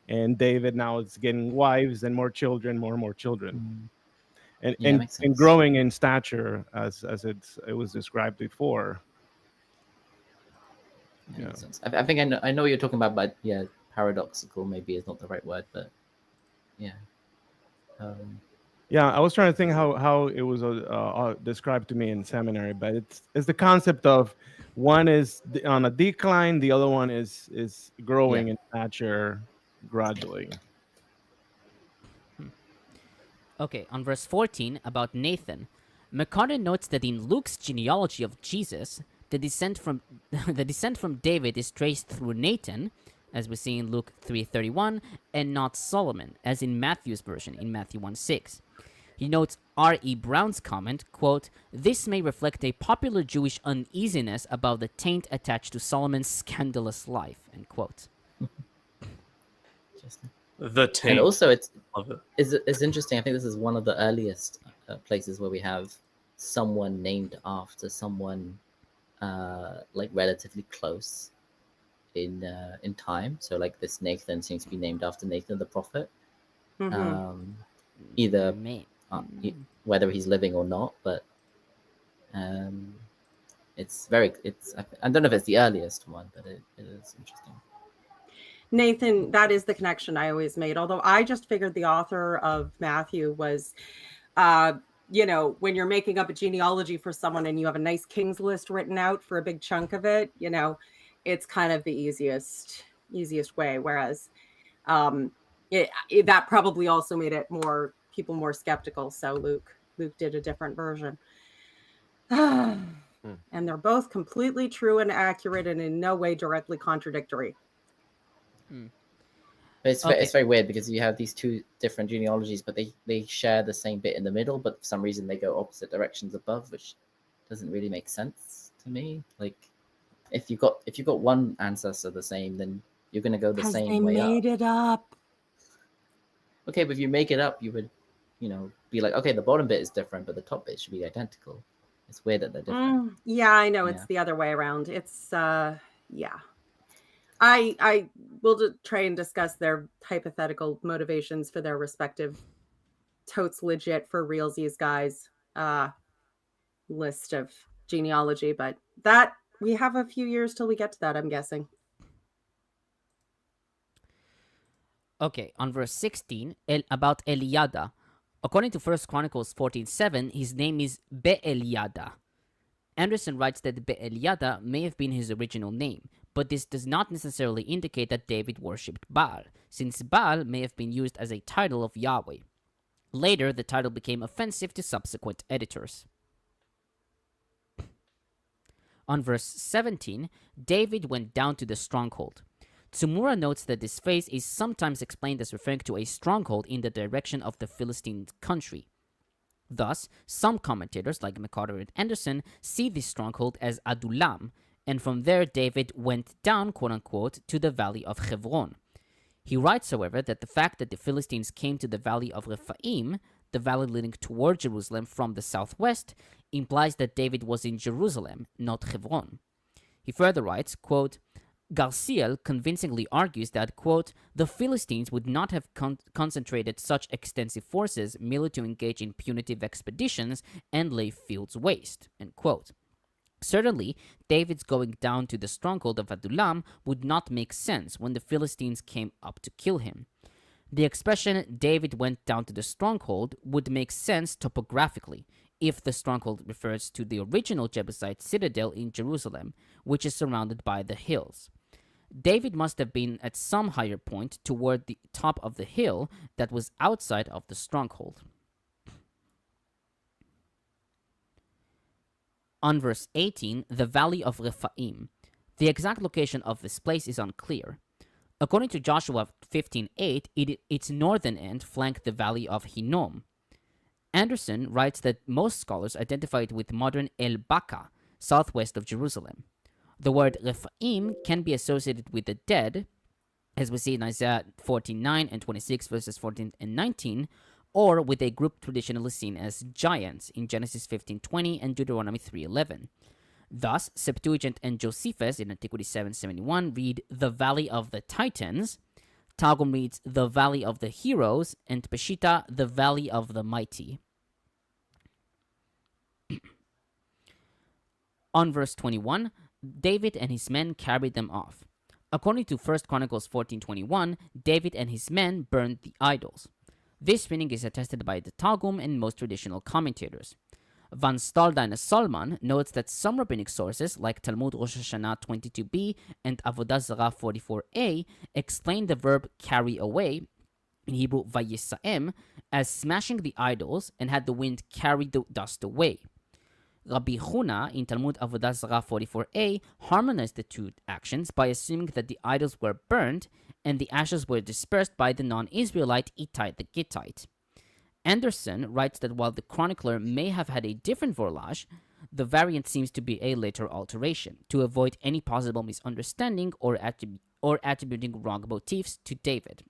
and David now is getting wives and more children, more and more children. And growing in stature as it was described before. Yeah. Makes sense. I think I know what you're talking about, but yeah, paradoxical maybe is not the right word, but yeah. Yeah, I was trying to think how it was described to me in seminary, but it's the concept of one is on a decline, the other one is growing in stature gradually. Okay, on verse 14, about Nathan, McCarter notes that in Luke's genealogy of Jesus, the descent from David is traced through Nathan, as we see in Luke 3:31, and not Solomon, as in Matthew's version, in Matthew 1:6. He notes R.E. Brown's comment, quote, "This may reflect a popular Jewish uneasiness about the taint attached to Solomon's scandalous life," end quote. The taint. And also, it's interesting. I think this is one of the earliest places where we have someone named after someone like relatively close in time. So like this Nathan seems to be named after Nathan the prophet. Either whether he's living or not, but it's I don't know if it's the earliest one, but it is interesting. Nathan, that is the connection I always made. Although I just figured the author of Matthew was, when you're making up a genealogy for someone and you have a nice king's list written out for a big chunk of it, it's kind of the easiest way. Whereas that probably also made it people more skeptical. So Luke did a different version. And they're both completely true and accurate and in no way directly contradictory. It's very weird because you have these two different genealogies, but they share the same bit in the middle, but for some reason they go opposite directions above, which doesn't really make sense to me. Like, if you got one ancestor the same, then you're going to go the Because same they way made up. it up. Okay, but if you make it up, you would, be like, okay, the bottom bit is different, but the top bit should be identical. It's weird that they're different. Yeah, I know. It's the other way around. It's yeah. I will try and discuss their hypothetical motivations for their respective totes legit for realsies guys list of genealogy, but that we have a few years till we get to that, I'm guessing. Okay, on verse 16, about Eliada. According to 1 Chronicles 14:7, his name is Be'eliada. Anderson writes that Be'eliada may have been his original name, but this does not necessarily indicate that David worshipped Baal, since Baal may have been used as a title of Yahweh. Later, the title became offensive to subsequent editors. On verse 17, David went down to the stronghold. Tsumura notes that this phrase is sometimes explained as referring to a stronghold in the direction of the Philistine country. Thus, some commentators like McCarter and Anderson see this stronghold as Adullam, and from there David went down, quote-unquote, to the valley of Hebron. He writes, however, that the fact that the Philistines came to the valley of Rephaim, the valley leading toward Jerusalem from the southwest, implies that David was in Jerusalem, not Hebron. He further writes, quote, Garsiel convincingly argues that, quote, the Philistines would not have concentrated such extensive forces merely to engage in punitive expeditions and lay fields waste, end quote. Certainly, David's going down to the stronghold of Adullam would not make sense when the Philistines came up to kill him. The expression David went down to the stronghold would make sense topographically if the stronghold refers to the original Jebusite citadel in Jerusalem, which is surrounded by the hills. David must have been at some higher point toward the top of the hill that was outside of the stronghold. On verse 18, the valley of Rephaim. The exact location of this place is unclear. According to Joshua 15:8, its northern end flanked the valley of Hinnom. Anderson writes that most scholars identify it with modern El Baka, southwest of Jerusalem. The word Rephaim can be associated with the dead, as we see in Isaiah 14:9 and 26 verses 14 and 19, or with a group traditionally seen as giants in Genesis 15:20 and Deuteronomy 3:11. Thus, Septuagint and Josephus in Antiquity 771 read the Valley of the Titans, Targum reads the Valley of the Heroes, and Peshitta the Valley of the Mighty. On verse 21, David and his men carried them off. According to 1 Chronicles 14:21, David and his men burned the idols. This reading is attested by the Targum and most traditional commentators. Van Staldine Solman notes that some rabbinic sources, like Talmud Rosh Hashanah 22b and Avodah Zarah 44a, explain the verb carry away, in Hebrew vayisa'em, as smashing the idols and had the wind carry the dust away. Rabbi Huna in Talmud Avodah Zarah 44a harmonized the two actions by assuming that the idols were burned and the ashes were dispersed by the non-Israelite Ittai the Gittite. Anderson writes that while the chronicler may have had a different vorlage, the variant seems to be a later alteration to avoid any possible misunderstanding or attributing wrong motives to David.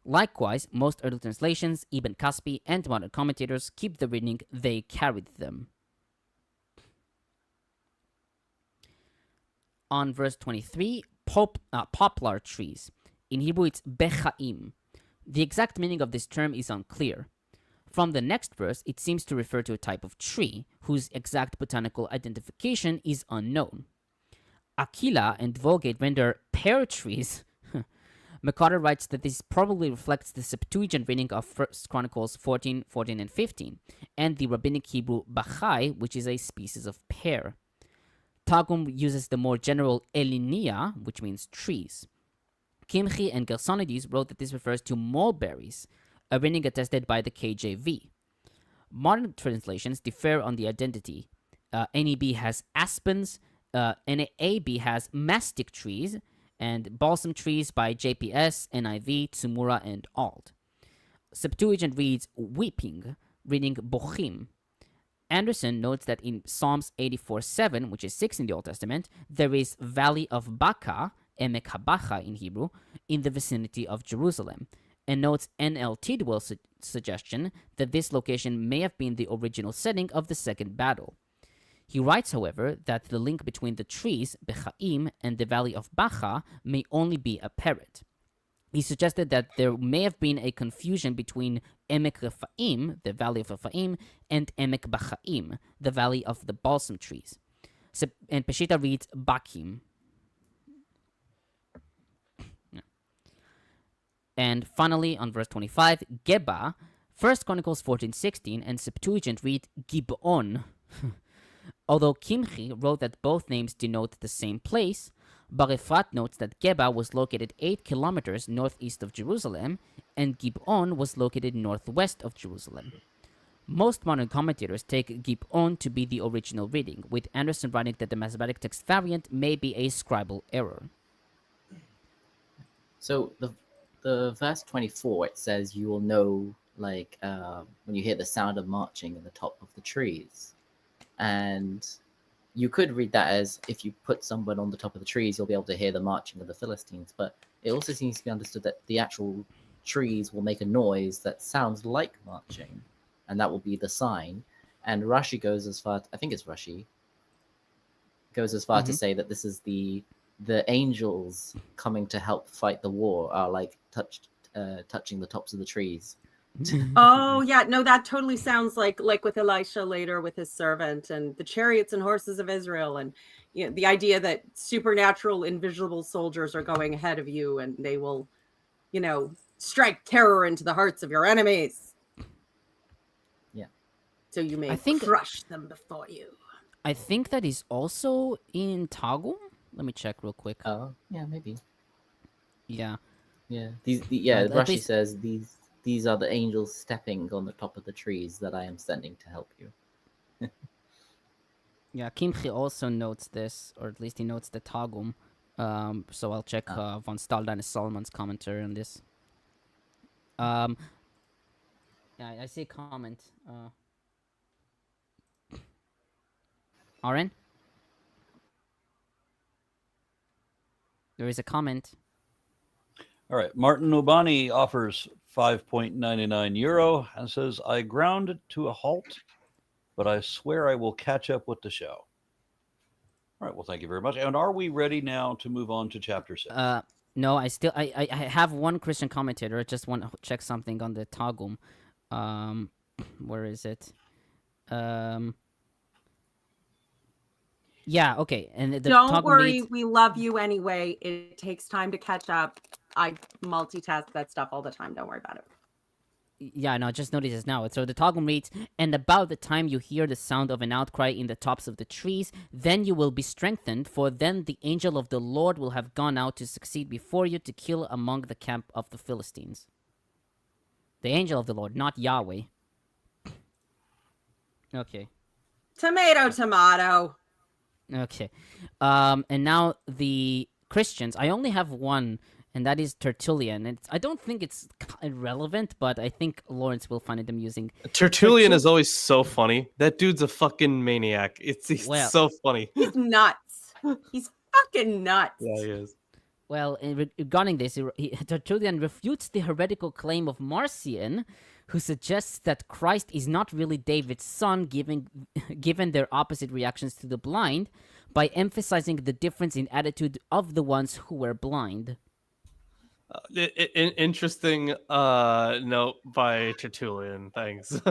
Likewise, most early translations, Ibn Kaspi, and modern commentators keep the reading they carried them. On verse 23, poplar trees. In Hebrew, it's bechaim. The exact meaning of this term is unclear. From the next verse, it seems to refer to a type of tree, whose exact botanical identification is unknown. Aquila and Vulgate render pear trees. McCarter writes that this probably reflects the Septuagint reading of 1 Chronicles 14, 14, and 15, and the rabbinic Hebrew bachai, which is a species of pear. Targum uses the more general elinia, which means trees. Kimchi and Gersonides wrote that this refers to mulberries, a reading attested by the KJV. Modern translations differ on the identity. NEB has aspens, NAB has mastic trees, and balsam trees by JPS, NIV, Tsumura, and Auld. Septuagint reads weeping, reading bochim, Anderson notes that in Psalms 84:7, which is 6 in the Old Testament, there is Valley of Baca, Emek HaBacha in Hebrew, in the vicinity of Jerusalem, and notes N.L. Tidwell's suggestion that this location may have been the original setting of the second battle. He writes, however, that the link between the trees, Bechaim, and the Valley of Bacha may only be apparent. He suggested that there may have been a confusion between Emek Rephaim, the Valley of Rephaim, and Emek Bachaim, the Valley of the Balsam trees. And Peshitta reads Bakim. And finally, on verse 25, Geba, 1 Chronicles 14:16, and Septuagint read Gib'on. Although Kimchi wrote that both names denote the same place, Bar-Efrat notes that Geba was located 8 kilometers northeast of Jerusalem, and Gib'on was located northwest of Jerusalem. Most modern commentators take Gib'on to be the original reading, with Anderson writing that the Masoretic text variant may be a scribal error. So the verse 24, it says, you will know, like, when you hear the sound of marching in the top of the trees. And you could read that as, if you put someone on the top of the trees, you'll be able to hear the marching of the Philistines. But it also seems to be understood that the actual trees will make a noise that sounds like marching, and that will be the sign. And Rashi goes as far, I think it's Rashi, goes as far to say that this is the angels coming to help fight the war are like touching the tops of the trees. Oh yeah, no, that totally sounds like with Elisha later with his servant and the chariots and horses of Israel, and you know, the idea that supernatural invisible soldiers are going ahead of you and they will, you know, strike terror into the hearts of your enemies. Yeah. So you may think crush them before you. I think that is also in Targum. Let me check real quick. Oh, yeah, maybe. Yeah. Yeah. At Rashi least- says these are the angels stepping on the top of the trees that I am sending to help you. Yeah, Kimchi also notes this, or at least he notes the Targum. So I'll check von Saldarini Solomon's commentary on this. Yeah, I see a comment. Aaron? There is a comment. All right. Martin Nobani offers €5.99 and says, I ground to a halt, but I swear I will catch up with the show. All right. Well, thank you very much. And are we ready now to move on to chapter 6? No, I have one Christian commentator. I just want to check something on the Targum. Where is it? Yeah, okay. And the Don't Targum worry, reads, we love you anyway. It takes time to catch up. I multitask that stuff all the time. Don't worry about it. yeah, no, just notice this now. So the Targum reads, and about the time you hear the sound of an outcry in the tops of the trees, then you will be strengthened, for then the angel of the Lord will have gone out to succeed before you to kill among the camp of the Philistines. The angel of the Lord, not Yahweh. Okay. Tomato. Okay. And now the Christians, I only have one, and that is Tertullian. And I don't think it's irrelevant, but I think Lawrence will find it amusing. Tertullian is always so funny. That dude's a fucking maniac. He's so funny. He's nuts. He's fucking nuts. Yeah, he is. Well, regarding this, Tertullian refutes the heretical claim of Marcion, who suggests that Christ is not really David's son, given their opposite reactions to the blind, by emphasizing the difference in attitude of the ones who were blind. Interesting note by Tertullian. Thanks.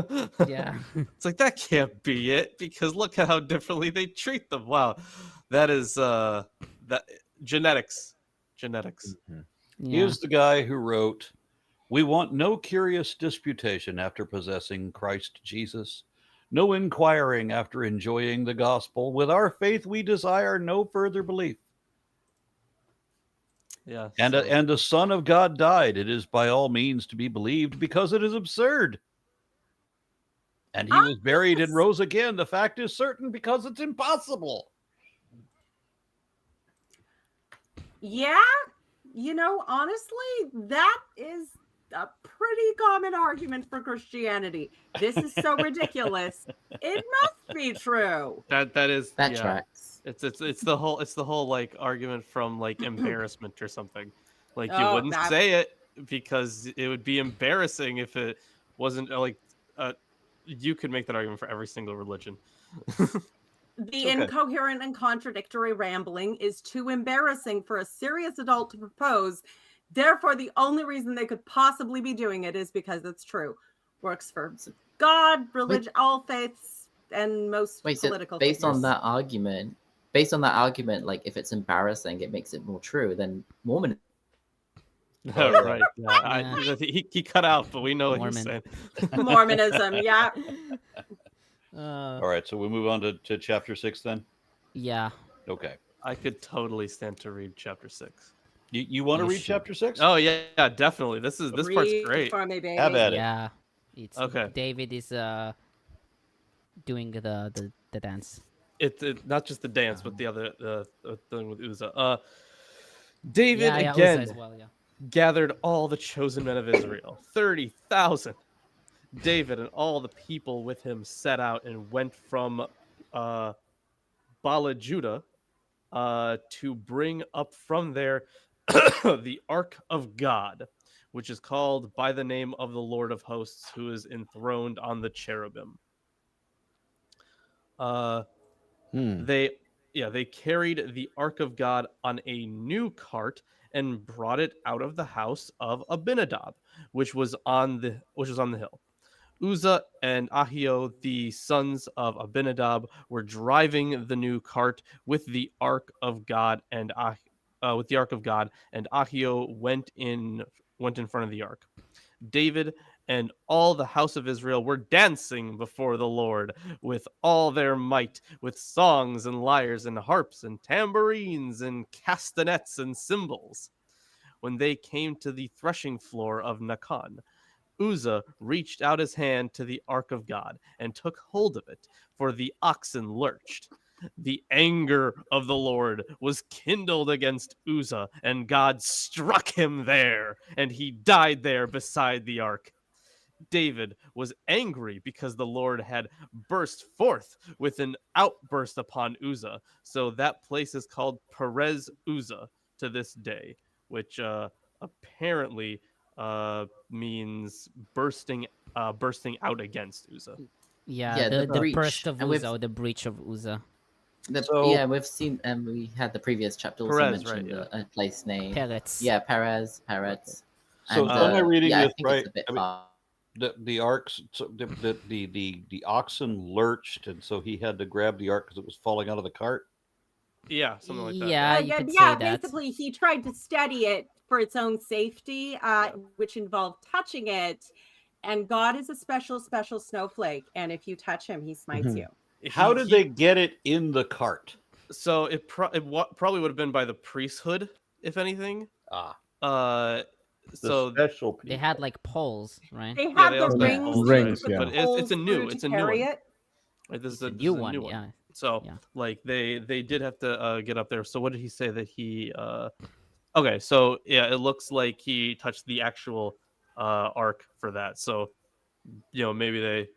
Yeah. It's like, that can't be it, because look at how differently they treat them. Wow. That is that genetics. Yeah. Here's the guy who wrote, we want no curious disputation after possessing Christ Jesus, no inquiring after enjoying the gospel. With our faith, we desire no further belief. Yeah. And the Son of God died. It is by all means to be believed, because it is absurd. And he was buried and rose again. The fact is certain, because it's impossible. Yeah, you know, honestly, that is a pretty common argument for Christianity. This is so ridiculous. It must be true. That That tracks. It's the whole like argument from like embarrassment or something. Like you Oh, wouldn't say it because it would be embarrassing if it wasn't like you could make that argument for every single religion. The incoherent and contradictory rambling is too embarrassing for a serious adult to propose. Therefore, the only reason they could possibly be doing it is because it's true. Works for God, religion, all faiths, and most political so based figures. on that argument, like if it's embarrassing, it makes it more true. Then Mormon. Right. Yeah. He cut out, but we know what he's saying. Mormonism, yeah. All right, so we move on to chapter 6 then? Yeah. Okay. I could totally stand to read chapter 6. You want to You read should. chapter 6? Oh yeah, definitely. This part's great. For me, baby. Have at it. Yeah. It's Okay. David is doing the dance. It's not just the dance, but the other thing with Uzzah. David Yeah, again Uzzah as well, yeah. gathered all the chosen men of Israel, 30,000. David and all the people with him set out and went from Bala Judah to bring up from there the Ark of God, which is called by the name of the Lord of Hosts, who is enthroned on the cherubim. They carried the Ark of God on a new cart and brought it out of the house of Abinadab, which was on the hill. Uzzah and Ahio, the sons of Abinadab, were driving the new cart with the Ark of God, and Ahio went in front of the ark. David and all the house of Israel were dancing before the Lord with all their might, with songs and lyres and harps and tambourines and castanets and cymbals. When they came to the threshing floor of Nakon, Uzzah reached out his hand to the ark of God and took hold of it, for the oxen lurched. The anger of the Lord was kindled against Uzzah, and God struck him there, and he died there beside the ark. David was angry because the Lord had burst forth with an outburst upon Uzzah, so that place is called Perez Uzzah to this day, which apparently means bursting out against Uzzah. Yeah, the breach. burst of And Uzzah, or the breach of Uzzah. We've seen, and we had the previous chapter also Perez, mentioned right, a place name. Peretz. Yeah, Perez. So am I reading I this think right? it's a bit I mean, hard. the arcs, so the oxen lurched, and so he had to grab the ark because it was falling out of the cart. Yeah, something like that. Yeah, you could say that. Basically, he tried to steady it for its own safety, which involved touching it. And God is a special snowflake, and if you touch him, he smites you. How did they get it in the cart? So it probably would have been by the priesthood, if anything. The special people. They had like poles, right? They had they the also had rings, poles, Rings, right? yeah. But it's a new one. Right, this is a new one. Yeah. So Yeah. like they did have to get up there. So what did he say that he? Okay, so yeah, it looks like he touched the actual ark for that. So maybe they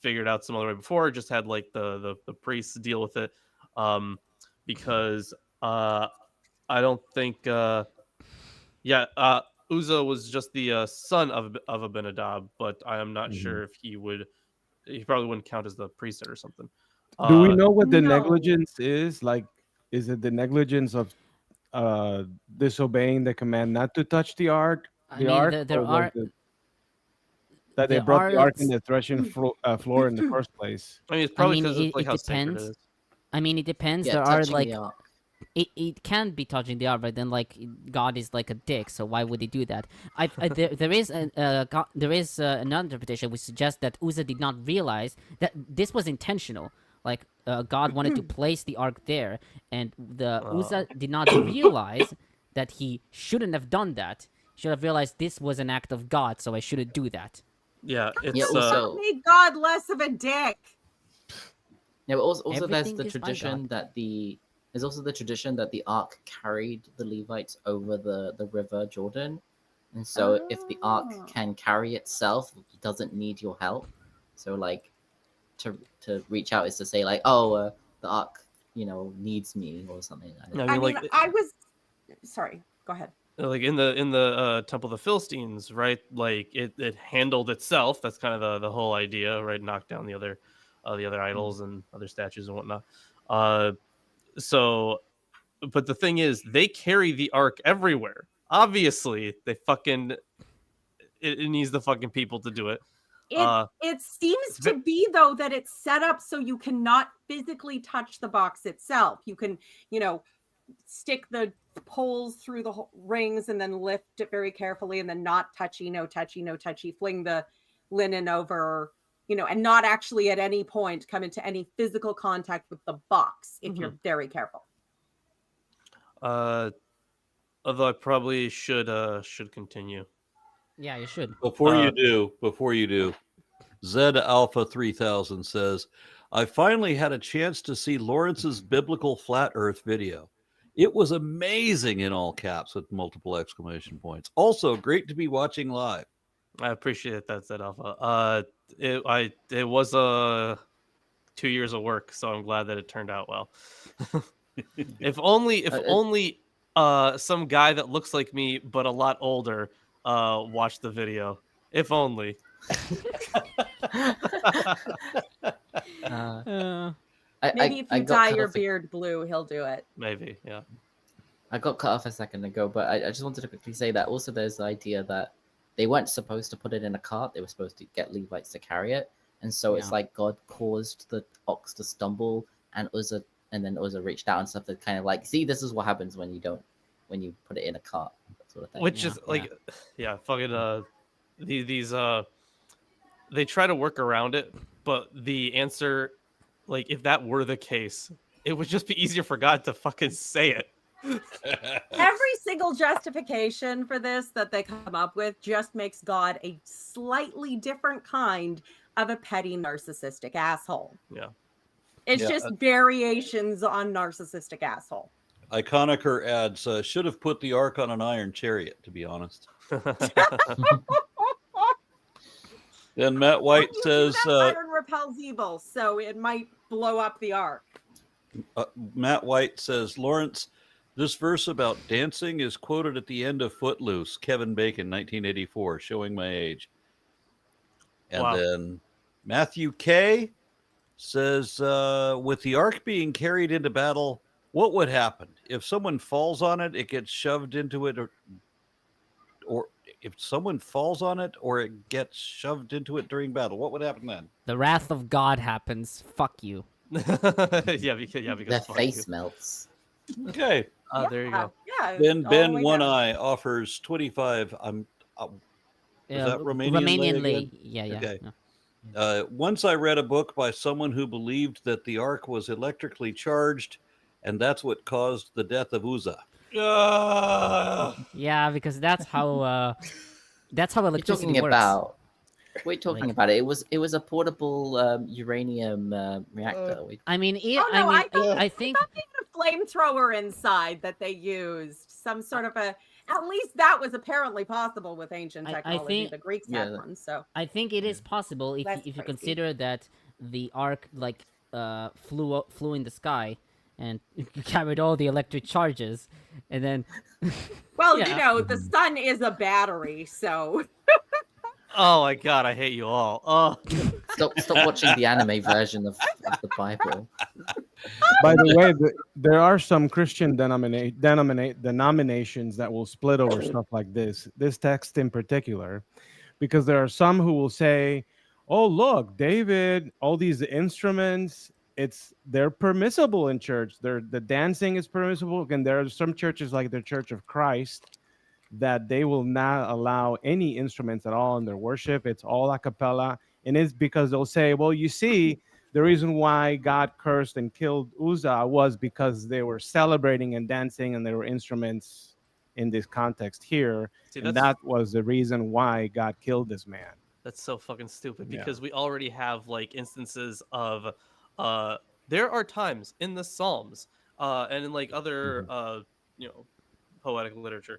figured out some other way before, just had like the priests deal with it, because I don't think Uzzah was just the son of Abinadab, but I am not sure if he probably wouldn't count as the priest or something. Do we know what the no. negligence is? Like, is it the negligence of disobeying the command not to touch the ark? I mean, there or was are it that they there brought the are ark in the threshing floor in the first place? I mean, it's probably I mean, because it like how sacred it depends. is. I mean, it depends. Yeah, There are touching like the ark. it can be touching the ark, but then like God is like a dick, so why would he do that? There is another interpretation which suggests that Uzzah did not realize that this was intentional. Like God wanted to place the ark there, and Uzzah did not realize that he shouldn't have done that. He should have realized this was an act of God, so I shouldn't do that. Yeah, it's Yeah, also- Make God less of a dick. Yeah, but also there's Everything the is by tradition God. there's also the tradition that the ark carried the Levites over the river Jordan, And so if the ark can carry itself, it doesn't need your help. So like to reach out is to say like, oh, the ark, needs me or something. I mean, I was sorry. Go ahead. Like in the Temple of the Philistines, right? Like it handled itself. That's kind of the whole idea, right? Knock down the other idols and other statues and whatnot. So, but the thing is, they carry the ark everywhere. Obviously, they fucking it needs the fucking people to do it. It seems to be though that it's set up so you cannot physically touch the box itself. You can, stick the poles through the rings and then lift it very carefully and then not touchy, no touchy, fling the linen over, and not actually at any point come into any physical contact with the box if you're very careful. Although I probably should continue. Yeah, you should. Before you do, Zed Alpha 3000 says, I finally had a chance to see Lawrence's biblical flat earth video. It was amazing in all caps with multiple exclamation points. Also, great to be watching live. I appreciate that, Zed Alpha. It was 2 years of work, so I'm glad that it turned out well. If only some guy that looks like me but a lot older watched the video. If only. Maybe if you dye your beard blue, he'll do it. Maybe, yeah. I got cut off a second ago, but I just wanted to quickly say that also there's the idea that they weren't supposed to put it in a cart. They were supposed to get Levites to carry it. And so it's like God caused the ox to stumble and then Uzzah reached out and stuff to kind of like, see, this is what happens when you put it in a cart, that sort of thing. Which is like, fucking these they try to work around it, but the answer, like if that were the case, it would just be easier for God to fucking say it. Every single justification for this that they come up with just makes God a slightly different kind of a petty narcissistic asshole. Yeah. It's just variations on narcissistic asshole. Iconoker adds, should have put the ark on an iron chariot, to be honest. Then Matt White says... iron repels evil, so it might blow up the ark. Matt White says, Lawrence, this verse about dancing is quoted at the end of Footloose, Kevin Bacon, 1984, showing my age. And then Matthew K. says, with the ark being carried into battle, what would happen? If someone falls on it, it gets shoved into it, or if someone falls on it or it gets shoved into it during battle, what would happen then? The wrath of God happens. Fuck you. because their face melts. Okay. There you go. Yeah. Then Ben One Eye offers 25. Is that Romanian lay? Yeah. Okay. Yeah. Once I read a book by someone who believed that the ark was electrically charged, and that's what caused the death of Uzzah. Yeah, because that's how electricity works. We're talking about it. It was a portable uranium reactor. I mean, I think a flamethrower inside that they used. Some sort of a. At least that was apparently possible with ancient technology. I think, the Greeks had one, so I think it is possible if you consider that the ark flew in the sky and carried all the electric charges, and then. Well, the sun is a battery, so. Oh my God, I hate you all. Oh. Stop watching the anime version of the Bible. By the way, there are some Christian denominations that will split over stuff like this text in particular, because there are some who will say, oh, look, David, all these instruments, they're permissible in church. The dancing is permissible. And there are some churches like the Church of Christ that they will not allow any instruments at all in their worship. It's all a cappella. And it's because they'll say, well, you see, the reason why God cursed and killed Uzzah was because they were celebrating and dancing and there were instruments in this context here. And that was the reason why God killed this man. That's so fucking stupid because we already have like instances of there are times in the Psalms and in like other poetic literature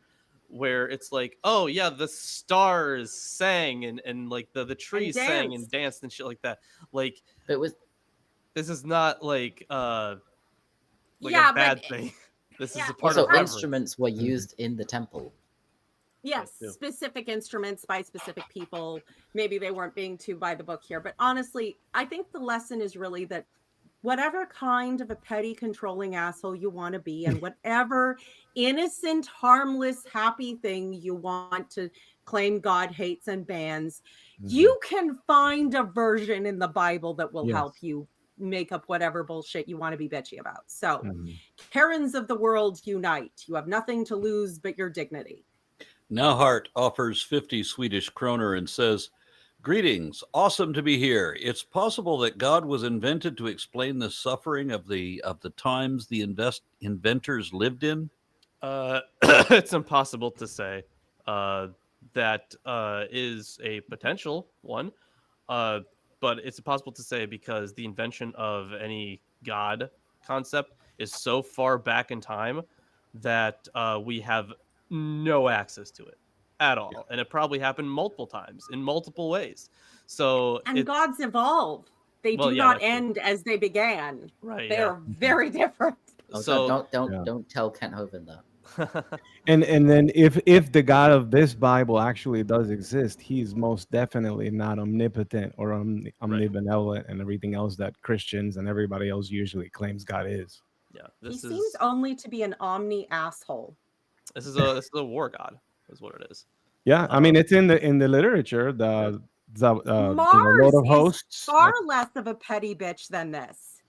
where it's like, oh yeah, the stars sang and like the trees sang and danced and shit like that. Like, But this is not like a bad thing. This is a part also of reverence. instruments were used in the temple. Yes, specific instruments by specific people. Maybe they weren't being too by the book here, but honestly, I think the lesson is really that whatever kind of a petty, controlling asshole you want to be, and whatever innocent, harmless, happy thing you want to claim God hates and bans, you can find a version in the Bible that will help you make up whatever bullshit you want to be bitchy about. So, Karens of the world, unite. You have nothing to lose but your dignity. Nauhart offers 50 Swedish kroner and says, "Greetings, awesome to be here. It's possible that God was invented to explain the suffering of the times the inventors lived in." It's impossible to say. That is a potential one, but it's impossible to say because the invention of any God concept is so far back in time that we have no access to it at all, and it probably happened multiple times in multiple ways. So gods evolve; they do not end as they began. Right? They're very different. Oh, So don't tell Kent Hovind that. And then if the God of this Bible actually does exist, he's most definitely not omnipotent or omnibenevolent and everything else that Christians and everybody else usually claims God is. Yeah, he seems only to be an omni asshole. This is a war god, is what it is. Yeah, I mean it's in the literature. Mars Lord of Hosts is far less of a petty bitch than this.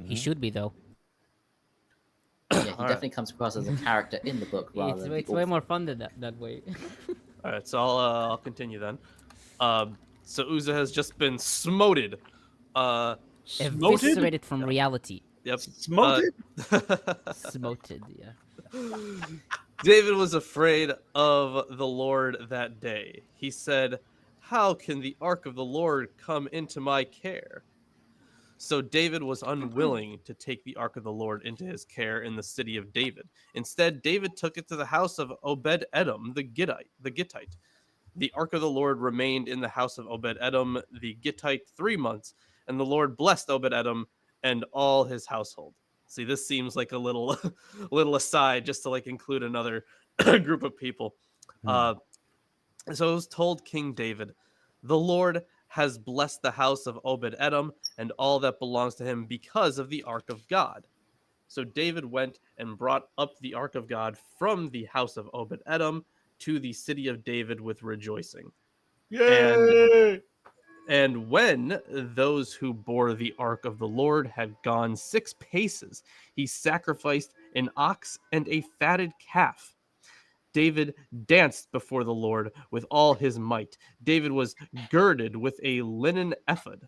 He should be though. Yeah, he definitely comes across as a character in the book rather than it's way more fun than that way. All right, so I'll continue then. So Uzzah has just been smoted. Eviscerated from reality. Yep. Smoted? Smoted, yeah. David was afraid of the Lord that day. He said, "How can the ark of the Lord come into my care?" So David was unwilling to take the ark of the Lord into his care in the city of David. Instead, David took it to the house of Obed-Edom, the Gittite. The ark of the Lord remained in the house of Obed-Edom, the Gittite, 3 months, and the Lord blessed Obed-Edom and all his household. See, this seems like a little aside just to like include another group of people. So it was told King David, "The Lord has blessed the house of Obed-Edom and all that belongs to him because of the ark of God." So David went and brought up the ark of God from the house of Obed-Edom to the city of David with rejoicing. Yay! And when those who bore the ark of the Lord had gone 6 paces, he sacrificed an ox and a fatted calf. David danced before the Lord with all his might. David was girded with a linen ephod.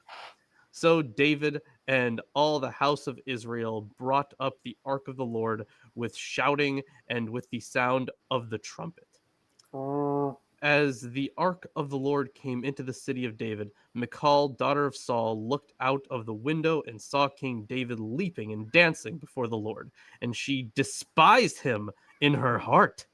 So David and all the house of Israel brought up the ark of the Lord with shouting and with the sound of the trumpet. As the ark of the Lord came into the city of David, Michal, daughter of Saul, looked out of the window and saw King David leaping and dancing before the Lord, and she despised him in her heart.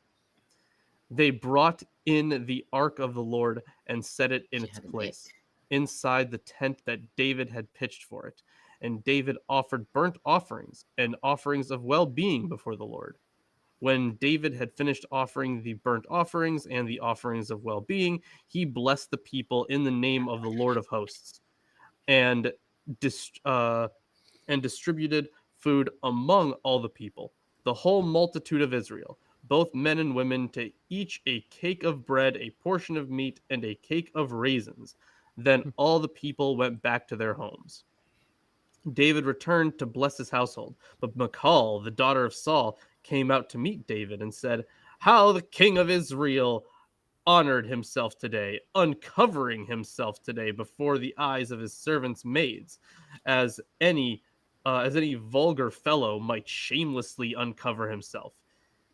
They brought in the ark of the Lord and set it in its place, inside the tent that David had pitched for it. And David offered burnt offerings and offerings of well-being before the Lord. When David had finished offering the burnt offerings and the offerings of well-being, he blessed the people in the name of the Lord of hosts, and distributed food among all the people, the whole multitude of Israel, both men and women, to each a cake of bread, a portion of meat, and a cake of raisins. Then all the people went back to their homes. David returned to bless his household, but Michal, the daughter of Saul, came out to meet David and said, "How the king of Israel honored himself today, uncovering himself today before the eyes of his servants' maids, as any vulgar fellow might shamelessly uncover himself."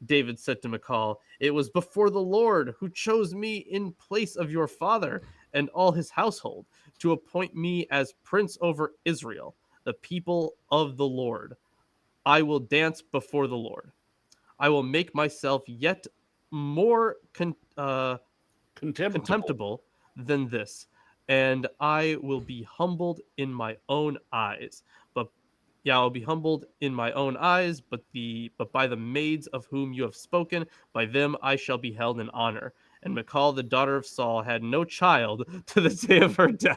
David said to Michal, "It was before the Lord who chose me in place of your father and all his household to appoint me as prince over Israel, the people of the Lord. I will dance before the Lord. I will make myself yet more contemptible than this, and I will be humbled in my own eyes. But yeah, I'll be humbled in my own eyes, but by the maids of whom you have spoken, by them I shall be held in honor. And Michal, the daughter of Saul, had no child to the day of her death.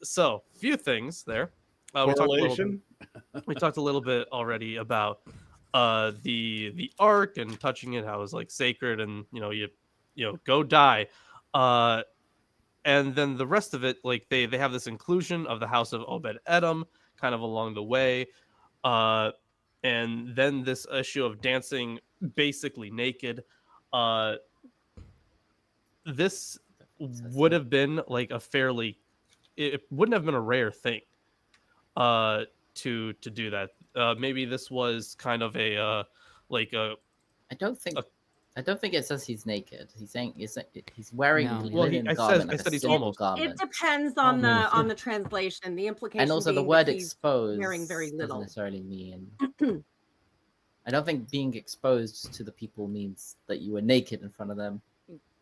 So few things there. We talked a little bit already about the ark and touching it, how it was like sacred, and you go die. And then the rest of it, like they have this inclusion of the house of Obed Edom kind of along the way. And then this issue of dancing basically naked. This would have been like it wouldn't have been a rare thing to do that. Maybe this was kind of a I don't think it says he's naked. He's saying he's wearing No. linen garment. I said he's civil almost. garment. It depends on the translation. The implication And also the being word that he's exposed wearing very doesn't little. necessarily mean. I don't think being exposed to the people means that you were naked in front of them.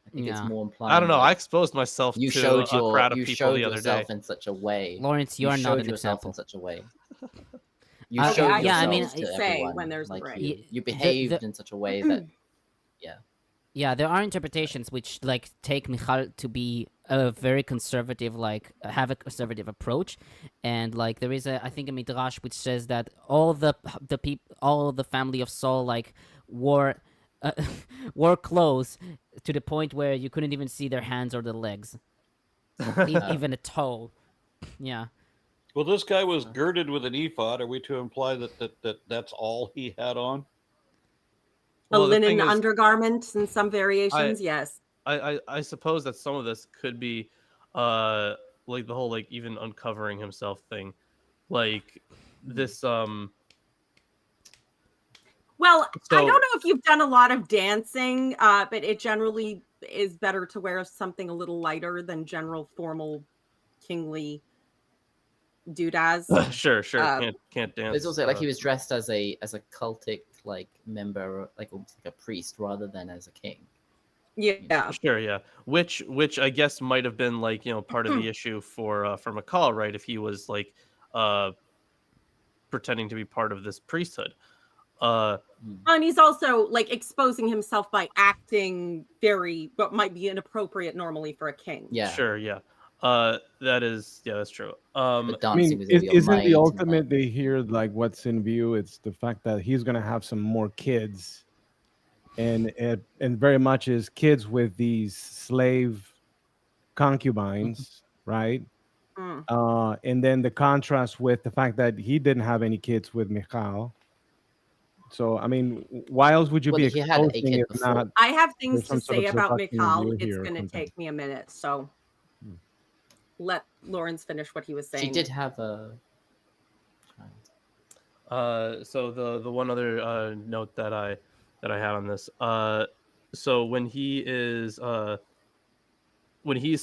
I think it's Yeah. more implying. I don't know. that I exposed myself you to showed a crowd of you people showed the other day. yourself in such a way. Lawrence, You you're not showed an yourself example. in such a way. You I- showed yeah, I yourself mean, to say everyone. when there's a like break. you behaved in such a way that Yeah, there are interpretations which like take Michal to be a very conservative, like have a conservative approach, and like there is I think a midrash which says that all the family of Saul like wore wore clothes to the point where you couldn't even see their hands or their legs, even a toe. Yeah. Well, this guy was girded with an ephod. Are we to imply that's all he had on? A Well, the linen thing is, undergarment in some variations, yes. I suppose that some of this could be like the whole like even uncovering himself thing, like this Well, So- I don't know if you've done a lot of dancing, but it generally is better to wear something a little lighter than general formal kingly doodads. sure Um, can't dance. it's also like he was dressed as a cultic like member, like almost like a priest rather than as a king. Yeah. Sure, yeah. Which I guess might have been like part of the issue for Michal, right? If he was like pretending to be part of this priesthood. And he's also like exposing himself by acting very what might be inappropriate normally for a king. Yeah, Sure, yeah. That's true. But I dancing mean, with all your isn't might the and, ultimate they hear like what's in view? It's the fact that he's going to have some more kids, and very much is kids with these slave concubines, right? And then the contrast with the fact that he didn't have any kids with Michal. So I mean, why else would you Well, be he had a exposing kid if before. not? I have things There's some to sort of say about seduction Michal. view It's here or going to something. take me a minute, so let Lawrence finish what he was saying. She did have a child. So the one other note that I had on this, so when he's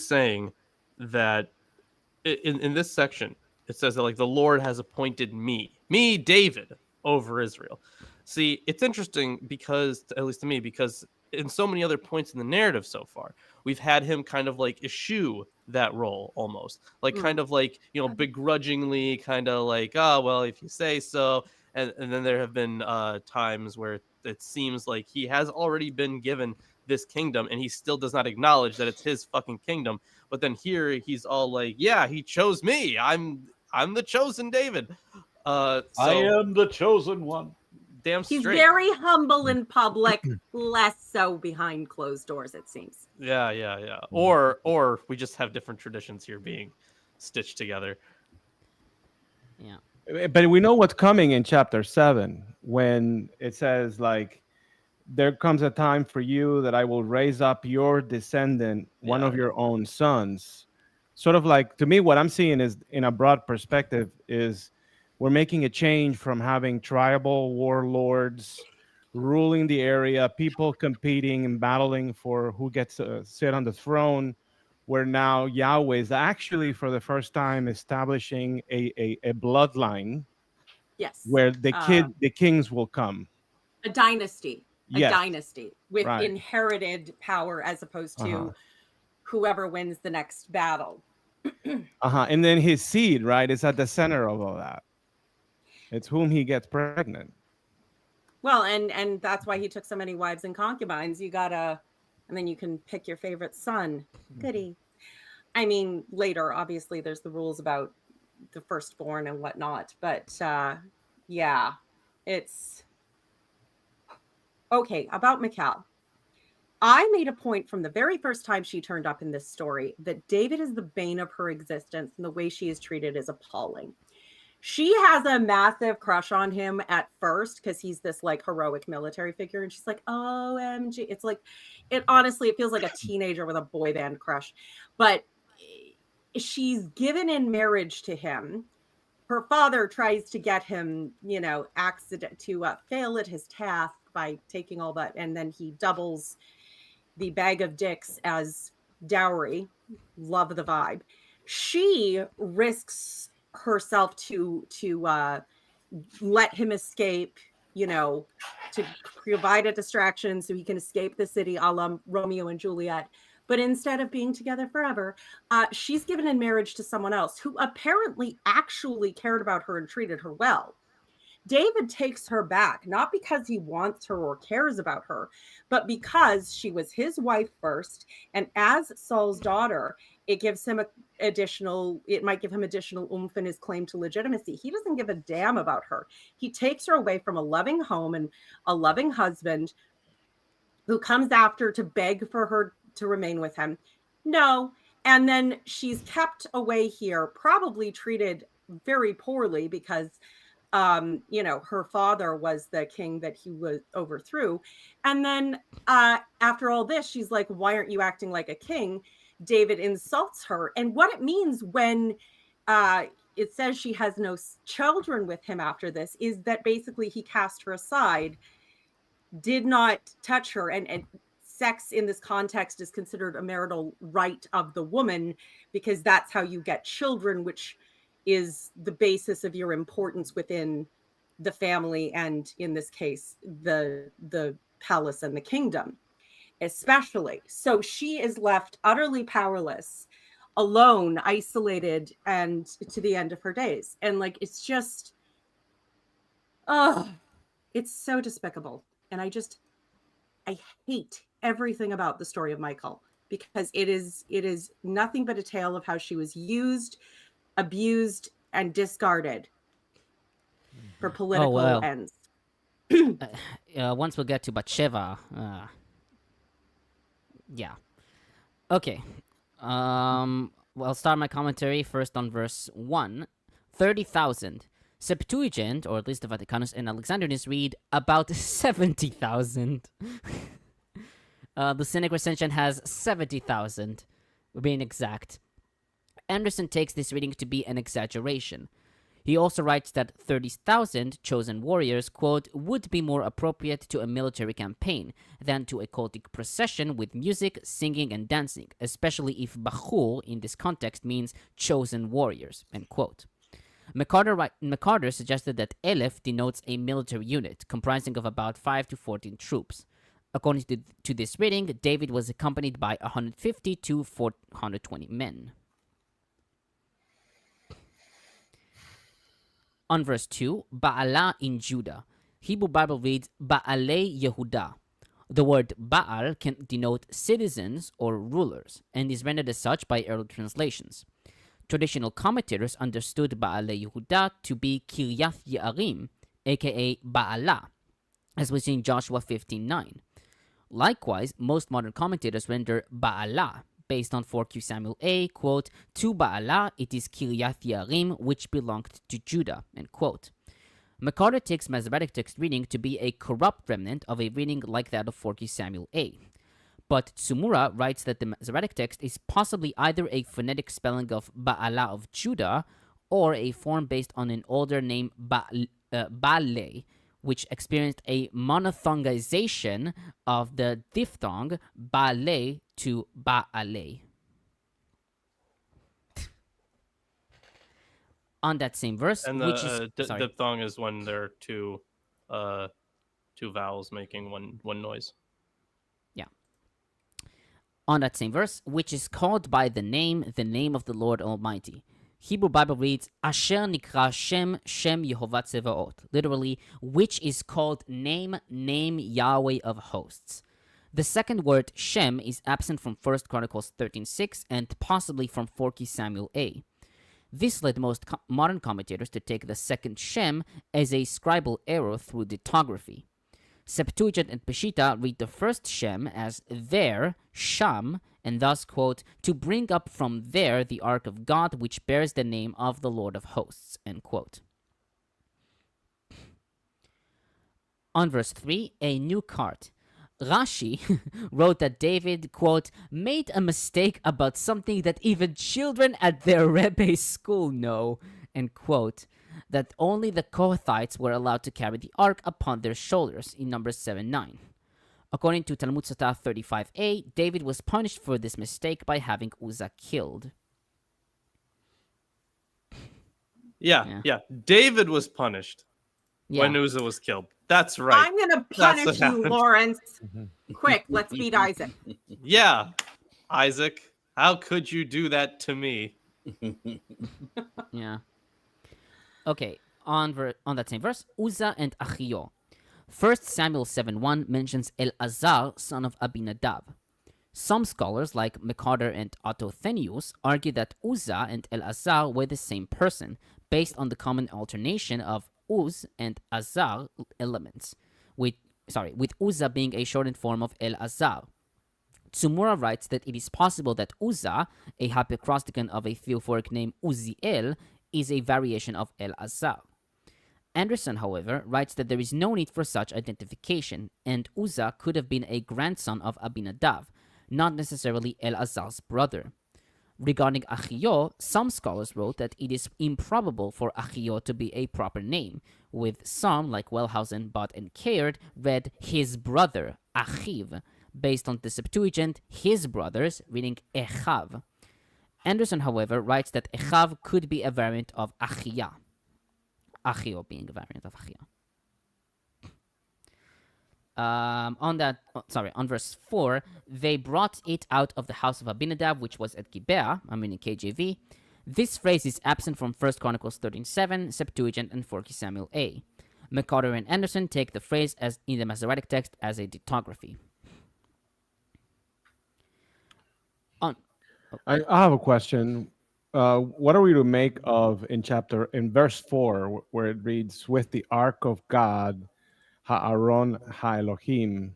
saying that in this section, it says that like the Lord has appointed me David over Israel. See, it's interesting because, at least to me, because in so many other points in the narrative so far, we've had him kind of like eschew that role almost, like kind of like begrudgingly, kind of like, oh well, if you say so. And then there have been times where it seems like he has already been given this kingdom and he still does not acknowledge that it's his fucking kingdom. But then here he's all like, yeah, he chose me. I'm the chosen David. So, I am the chosen one. Damn straight. He's very humble in public, less so behind closed doors, it seems. Yeah. Or we just have different traditions here being stitched together. Yeah. But we know what's coming in chapter 7 when it says like, there comes a time for you that I will raise up your descendant, one of your own sons. Sort of like, to me, what I'm seeing is, in a broad perspective, is we're making a change from having tribal warlords ruling the area, people competing and battling for who gets to sit on the throne, where now Yahweh is actually, for the first time, establishing a bloodline. Yes. Where the kings will come. A dynasty. Yes. A dynasty with Right. inherited power as opposed to Uh-huh. whoever wins the next battle. And then his seed, right, is at the center of all that. It's whom he gets pregnant. Well, and that's why he took so many wives and concubines. And then you can pick your favorite son. Goody. I mean, later, obviously, there's the rules about the firstborn and whatnot. But yeah, it's okay. About Michal. I made a point from the very first time she turned up in this story that David is the bane of her existence, and the way she is treated is appalling. She has a massive crush on him at first because he's this like heroic military figure, and she's like, OMG. It's like, it feels like a teenager with a boy band crush. But she's given in marriage to him. Her father tries to get him, to fail at his task by taking all that, and then he doubles the bag of dicks as dowry. Love the vibe. She risks herself to let him escape, to provide a distraction so he can escape the city, a la Romeo and Juliet. But instead of being together forever, she's given in marriage to someone else who apparently actually cared about her and treated her well. David takes her back, not because he wants her or cares about her, but because she was his wife first. And as Saul's daughter, it might give him additional oomph in his claim to legitimacy. He doesn't give a damn about her. He takes her away from a loving home and a loving husband who comes after to beg for her to remain with him. No. And then she's kept away here, probably treated very poorly because her father was the king that he was overthrew. And then after all this, she's like, why aren't you acting like a king? David insults her. And what it means when it says she has no children with him after this is that basically he cast her aside, did not touch her. And sex in this context is considered a marital right of the woman because that's how you get children, which is the basis of your importance within the family, and in this case, the palace and the kingdom, especially. So she is left utterly powerless, alone, isolated, and to the end of her days. And like, it's just, it's so despicable. And I hate everything about the story of Michal because it is nothing but a tale of how she was used, abused, and discarded for political ends. Once we get to Bathsheba, yeah. Okay. I'll start my commentary first on verse 1. 30,000. Septuagint, or at least the Vaticanus and Alexandrinus, read about 70,000. The Cynic Recension has 70,000, being exact. Anderson takes this reading to be an exaggeration. He also writes that 30,000 chosen warriors, quote, would be more appropriate to a military campaign than to a cultic procession with music, singing, and dancing, especially if Bachur in this context means chosen warriors, end quote. McCarter suggested that Elef denotes a military unit comprising of about 5 to 14 troops. According to this reading, David was accompanied by 150 to 420 men. On verse 2, Ba'alah in Judah. Hebrew Bible reads Ba'alei Yehudah. The word Baal can denote citizens or rulers, and is rendered as such by early translations. Traditional commentators understood Ba'alei Yehudah to be Kiryath Ye'arim, aka Ba'alah, as we see in Joshua 15:9. Likewise, most modern commentators render Ba'alah, based on 4Q Samuel A, quote, to Ba'alah it is Kiryath Ye'arim, which belonged to Judah, end quote. McCarter takes Masoretic text reading to be a corrupt remnant of a reading like that of 4Q Samuel A. But Tsumura writes that the Masoretic text is possibly either a phonetic spelling of Ba'alah of Judah or a form based on an older name Ba'aleh, which experienced a monophthongization of the diphthong Ba'aleh to Ba'aleh. On that same verse, and which is the diphthong is when there are two two vowels making one noise. On that same verse, which is called by the name of the Lord Almighty. Hebrew Bible reads, Asher nikra Shem Yehovah Tzevaot, literally, which is called name Yahweh of hosts. The second word Shem is absent from 1 Chronicles 13:6 and possibly from 4 Samuel A. This led most modern commentators to take the second Shem as a scribal error through lithography. Septuagint and Peshitta read the first Shem as there, Sham, and thus, quote, to bring up from there the ark of God which bears the name of the Lord of hosts, end quote. On verse 3, a new cart. Rashi wrote that David, quote, made a mistake about something that even children at their Rebbe school know, end quote, that only the Kohathites were allowed to carry the ark upon their shoulders in Numbers 7:9. According to Talmud Sotah 35a, David was punished for this mistake by having Uzzah killed. Yeah. David was punished when Uzzah was killed. That's right. I'm going to punish you, happened. Lawrence. Quick, let's beat Isaac. Yeah, Isaac, how could you do that to me? Yeah. Okay, on that same verse, Uzzah and Achio. 1 Samuel 7:1 mentions Elazar, son of Abinadab. Some scholars, like McCarter and Otto-Thenius, argue that Uzzah and Elazar were the same person, based on the common alternation of Uz and Azar elements, with Uzzah being a shortened form of Elazar. Tsumura writes that it is possible that Uzzah, a hyperacrosticon of a theophoric name Uziel, is a variation of Elazar. Anderson, however, writes that there is no need for such identification, and Uzzah could have been a grandson of Abinadab, not necessarily Elazar's brother. Regarding Achio, some scholars wrote that it is improbable for Achio to be a proper name, with some, like Wellhausen, Bott, and Caird, read his brother, Achiv, based on the Septuagint, his brothers, reading Echav. Anderson, however, writes that Echav could be a variant of Achia. Achio being a variant of Achia. On verse 4, they brought it out of the house of Abinadab, which was at Gibeah, I'm reading KJV. This phrase is absent from 1 Chronicles 13:7, Septuagint, and 4 Samuel A. McCarter and Anderson take the phrase as in the Masoretic text as a lithography. I have a question. What are we to make of in verse 4, where it reads, with the ark of God, Ha'aron Ha'Elohim?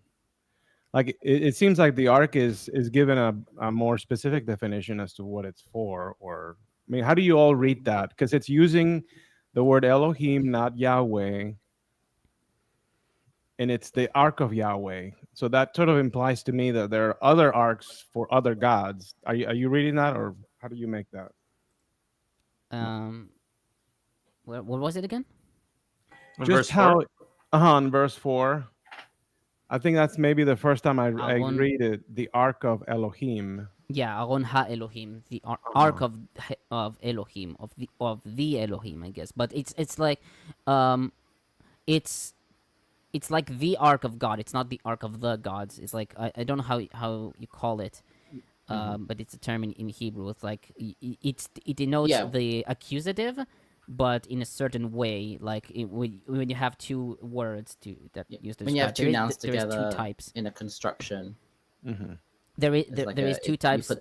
Like, it seems like the ark is given a more specific definition as to what it's for. Or, I mean, how do you all read that? Because it's using the word Elohim, not Yahweh. And it's the ark of Yahweh. So that sort of implies to me that there are other arks for other gods. Are you reading that, or how do you make that? What was it again? Just how, on verse 4. I think that's maybe the first time I read it. The ark of Elohim. Yeah, Aron Ha-Elohim, the ark of Elohim, of the Elohim, I guess. But it's like, it's like the ark of God. It's not the ark of the gods. It's like I don't know how you call it, but it's a term in Hebrew. It's like it denotes the accusative, but in a certain way. Like when you have two words that use the when you have two nouns there together is two types in a construction. There is two types.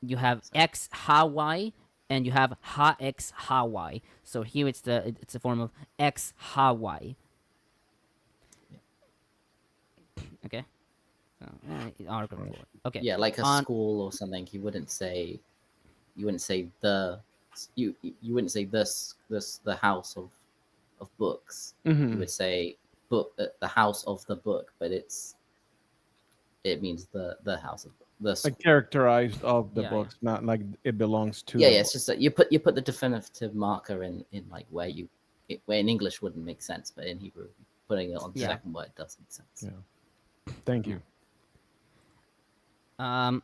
You have X Ha-Y and you have Ha-X Ha-Y. So here it's a form of X Ha-Y. Okay. So, okay. Yeah, like a school or something. You wouldn't say the house of books. You would say the house of the book, but it means the house of the like characterized of the books, not like it belongs to. Yeah, it's just that you put the definitive marker in like where in English wouldn't make sense, but in Hebrew putting it on the second word does make sense. Yeah. Thank you. I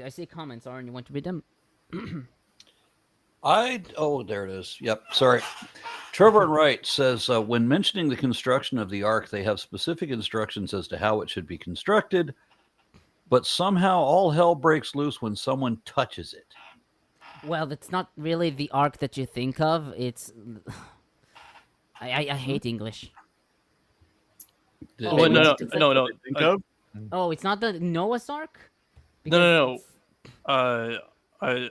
see comments. Aaron, you want to read them? there it is. Yep. Sorry. Trevor and Wright says, when mentioning the construction of the ark, they have specific instructions as to how it should be constructed, but somehow all hell breaks loose when someone touches it. Well, it's not really the ark that you think of. It's I hate English. Did Oh, no, anyone no. think of? Oh, it's not the Noah's Ark? No. I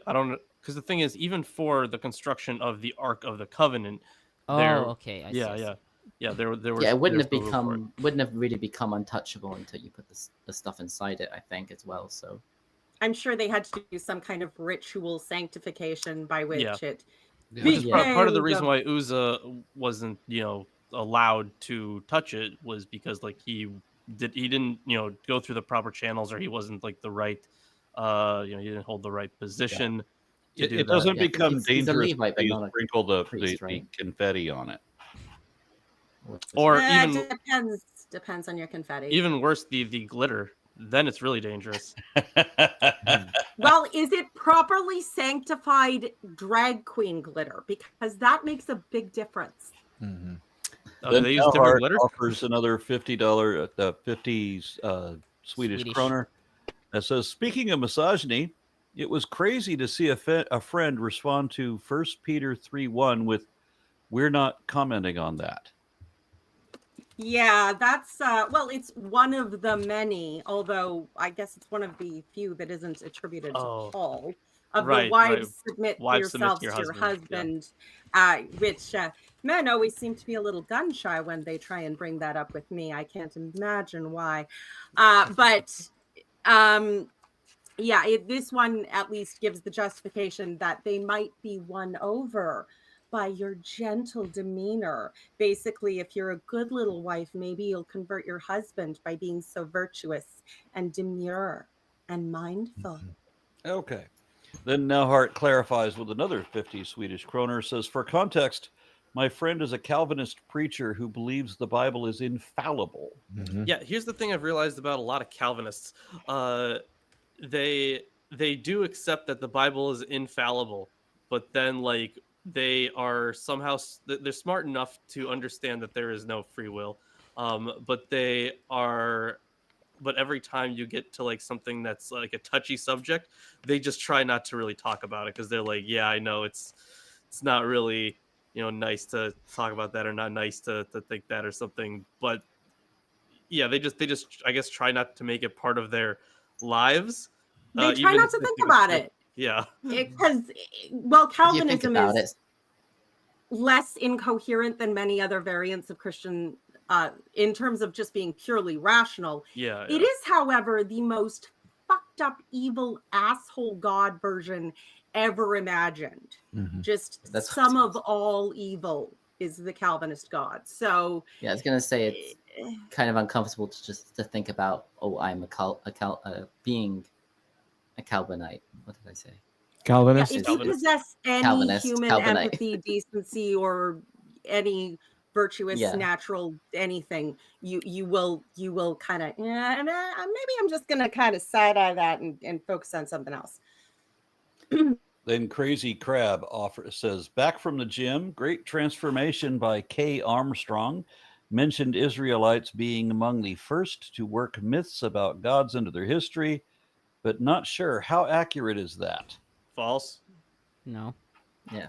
don't, because the thing is, even for the construction of the Ark of the Covenant, Oh, there, okay. I see. there was. Yeah, it wouldn't have there's no room for it. wouldn't have really become untouchable until you put the stuff inside it, I think, as well. So I'm sure they had to do some kind of ritual sanctification by which it Yeah. Which is part of the became reason why Uzzah wasn't, allowed to touch it, was because like he didn't go through the proper channels, or he wasn't like the right, he didn't hold the right position. To do It that. doesn't Yeah, become he's a dangerous Levite, but if you not a sprinkle the priest, right? confetti on it. Or it even depends on your confetti. even worse, the glitter. Then it's really dangerous. Well, is it properly sanctified drag queen glitter? Because that makes a big difference. Oh, do they use different Hart glitter? offers another $50, 50 Swedish kroner. That says, speaking of misogyny, it was crazy to see a friend respond to 1 Peter 3:1 with, "We're not commenting on that." Yeah, that's well, it's one of the many, although I guess it's one of the few that isn't attributed to Paul. Of the Right. wives submit Wives submit yourselves to to your your husband, husband, which men always seem to be a little gun shy when they try and bring that up with me. I can't imagine why. This one at least gives the justification that they might be won over by your gentle demeanor. Basically, if you're a good little wife, maybe you'll convert your husband by being so virtuous and demure and mindful. Okay. Then Hart clarifies with another 50 Swedish kroner, says, for context, my friend is a Calvinist preacher who believes the Bible is infallible. Yeah, here's the thing I've realized about a lot of Calvinists. They do accept that the Bible is infallible, but then like they are somehow they're smart enough to understand that there is no free will. But every time you get to like something that's like a touchy subject, they just try not to really talk about it, because they're like, yeah, I know it's not really nice to talk about that, or not nice to think that or something. But yeah, they just I guess try not to make it part of their lives. They try not to think about it. Yeah, because You think Calvinism about is less incoherent than many other variants of Christian in terms of just being purely rational. It is, however, the most fucked up, evil, asshole God version ever imagined. Just some of all evil is the Calvinist God. So yeah, I was gonna say it's kind of uncomfortable to think about. Oh, I'm being a Calvinite. What did I say? Calvinist. If you possess any human empathy, decency, or any virtuous, natural anything, you will kind of maybe I'm just gonna kind of side eye that and focus on something else. Then Crazy Crab says, back from the gym, great transformation by K. Armstrong. Mentioned Israelites being among the first to work myths about gods into their history, but not sure. How accurate is that? False. No. Yeah.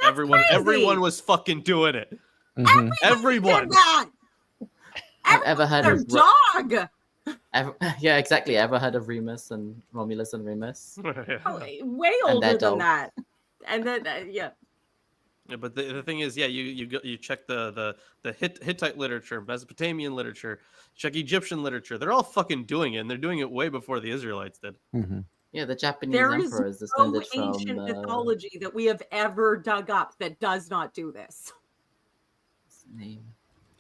Everyone was fucking doing it. Everyone. Ever heard of dog? Yeah, exactly. Ever heard of Remus and Romulus and Remus? Way older than that. And then Yeah, but the thing is, you check the Hittite literature, Mesopotamian literature, check Egyptian literature. They're all fucking doing it, and they're doing it way before the Israelites did. Yeah, the Japanese there emperor is is no descended ancient from mythology that we have ever dug up that does not do this. Name.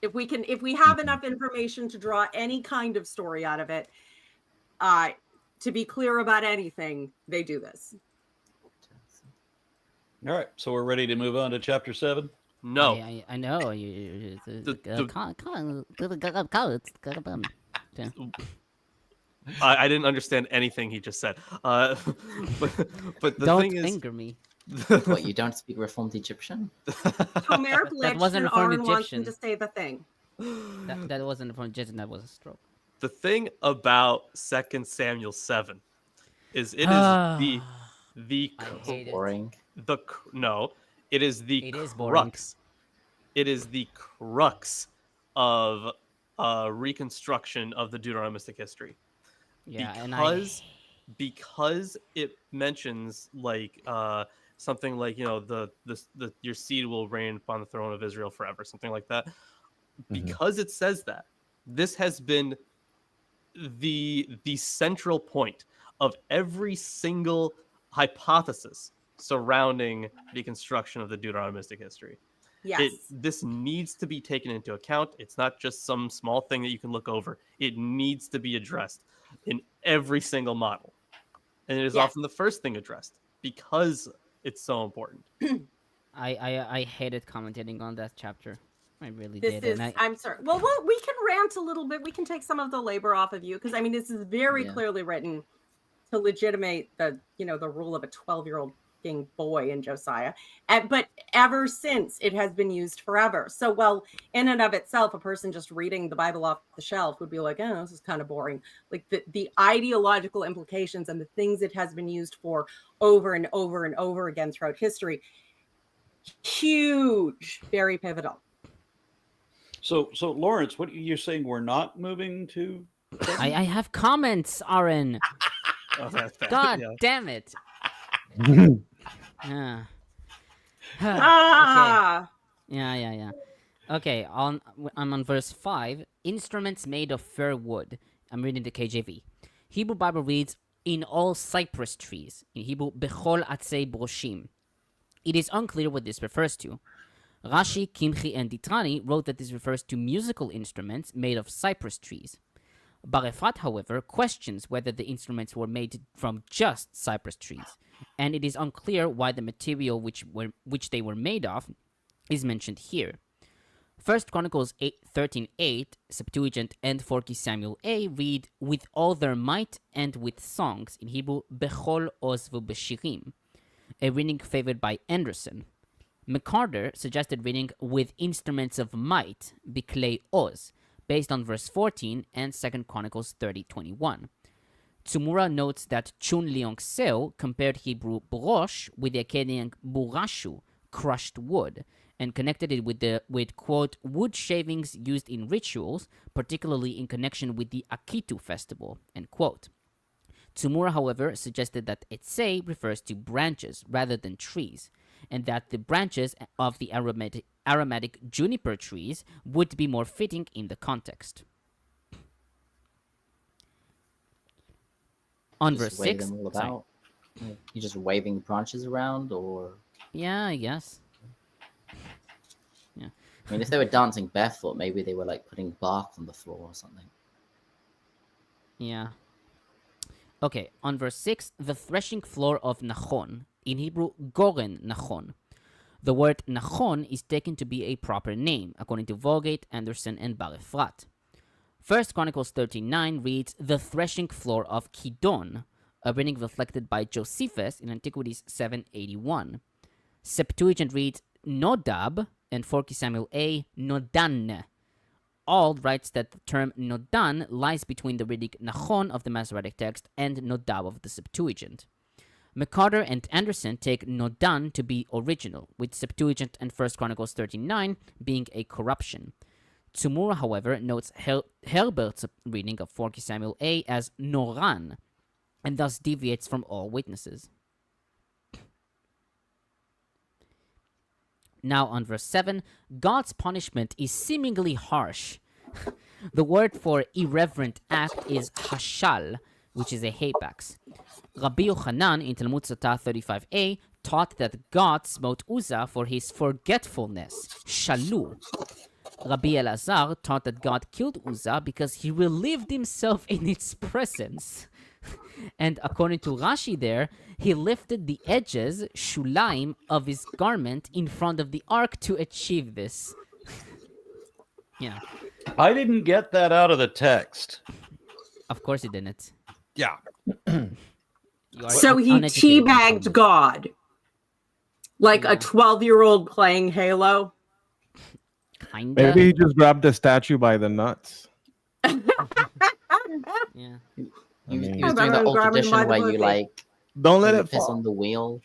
If we have enough information to draw any kind of story out of it, to be clear about anything, they do this. All right, so we're ready to move on to chapter 7. No, I know. I didn't understand anything he just said. But the Don't thing is, anger me. What, you don't speak Reformed Egyptian? Homer That glitched wasn't and from Aaron wants him Egyptian. to say the thing. That wasn't from Egyptian. That was a stroke. The thing about 2 Samuel 7 is it is the I hate it. Boring. no, it is the It is boring. crux. It is the crux of reconstruction of the Deuteronomistic history. Yeah, Because it mentions like something like, you know, the your seed will reign upon the throne of Israel forever, something like that. Because it says that, this has been the central point of every single hypothesis surrounding the construction of the Deuteronomistic history. Yes. This needs to be taken into account. It's not just some small thing that you can look over. It needs to be addressed in every single model. And it is often the first thing addressed because it's so important. I hated commentating on that chapter. I really This did. is, And I'm sorry. Well, we can rant a little bit. We can take some of the labor off of you because I mean, this is very clearly written to legitimate the, you know, the rule of a 12-year-old boy in Josiah. But ever since, it has been used forever. So, well, in and of itself, a person just reading the Bible off the shelf would be like, oh, this is kind of boring. Like the ideological implications and the things it has been used for over and over and over again throughout history, huge, very pivotal. So Lawrence, what you're saying? We're not moving to. I have comments, Aaron. Oh, that's bad. God damn it. Yeah. Ah. Yeah. Okay, I'm on verse 5. Instruments made of fir wood. I'm reading the KJV. Hebrew Bible reads, in all cypress trees. In Hebrew, bechol atzei broshim. It is unclear what this refers to. Rashi, Kimchi, and Ditrani wrote that this refers to musical instruments made of cypress trees. Bar-Efrat, however, questions whether the instruments were made from just cypress trees, and it is unclear why the material which they were made of is mentioned here. 1 Chronicles 13:8, Septuagint, and 4 Samuel A read, with all their might and with songs, in Hebrew, bechol oz v'beshirim, a reading favored by Anderson. McCarter suggested reading with instruments of might, biklei oz, based on verse 14 and 2 Chronicles 30:21. Tsumura notes that Chun Leong Seo compared Hebrew brosh with the Akkadian burashu, crushed wood, and connected it with quote, wood shavings used in rituals, particularly in connection with the Akitu festival, end quote. Tsumura, however, suggested that etsei refers to branches rather than trees, and that the branches of the aromatic juniper trees would be more fitting in the context. On verse 6, them all about. You're just waving branches around, or yeah, I guess. Yeah. I mean, if they were dancing barefoot, maybe they were like putting bark on the floor or something. Yeah. Okay, on verse 6, the threshing floor of Nachon, in Hebrew, Goren Nachon. The word Nachon is taken to be a proper name, according to Vulgate, Anderson, and Bar-Efrat. 1 Chronicles 13:9 reads, the threshing floor of Kidon, a reading reflected by Josephus in Antiquities 781. Septuagint reads, Nodab, and 4 Samuel A, Nodan. Auld writes that the term Nodan lies between the reading Nachon of the Masoretic text and Nodab of the Septuagint. McCarter and Anderson take Nodan to be original, with Septuagint and 1 Chronicles 13:9 being a corruption. Tsumura, however, notes Herbert's reading of 4 Samuel A as Noran, and thus deviates from all witnesses. Now on verse 7, God's punishment is seemingly harsh. The word for irreverent act is hashal, which is a hapax. Rabbi Yochanan in Talmud Sotah 35a taught that God smote Uzzah for his forgetfulness, shalu. Rabbi Elazar taught that God killed Uzzah because he relived himself in its presence. And according to Rashi there, he lifted the edges, shulaim, of his garment in front of the ark to achieve this. Yeah. I didn't get that out of the text. Of course he didn't. Yeah. So he teabagged God. Like a 12-year-old playing Halo. Kinda. Maybe he just grabbed the statue by the nuts. Yeah. He was mean- doing the Grabbing old him by tradition the where you pussy. like Don't let you it piss fall. on the wheel.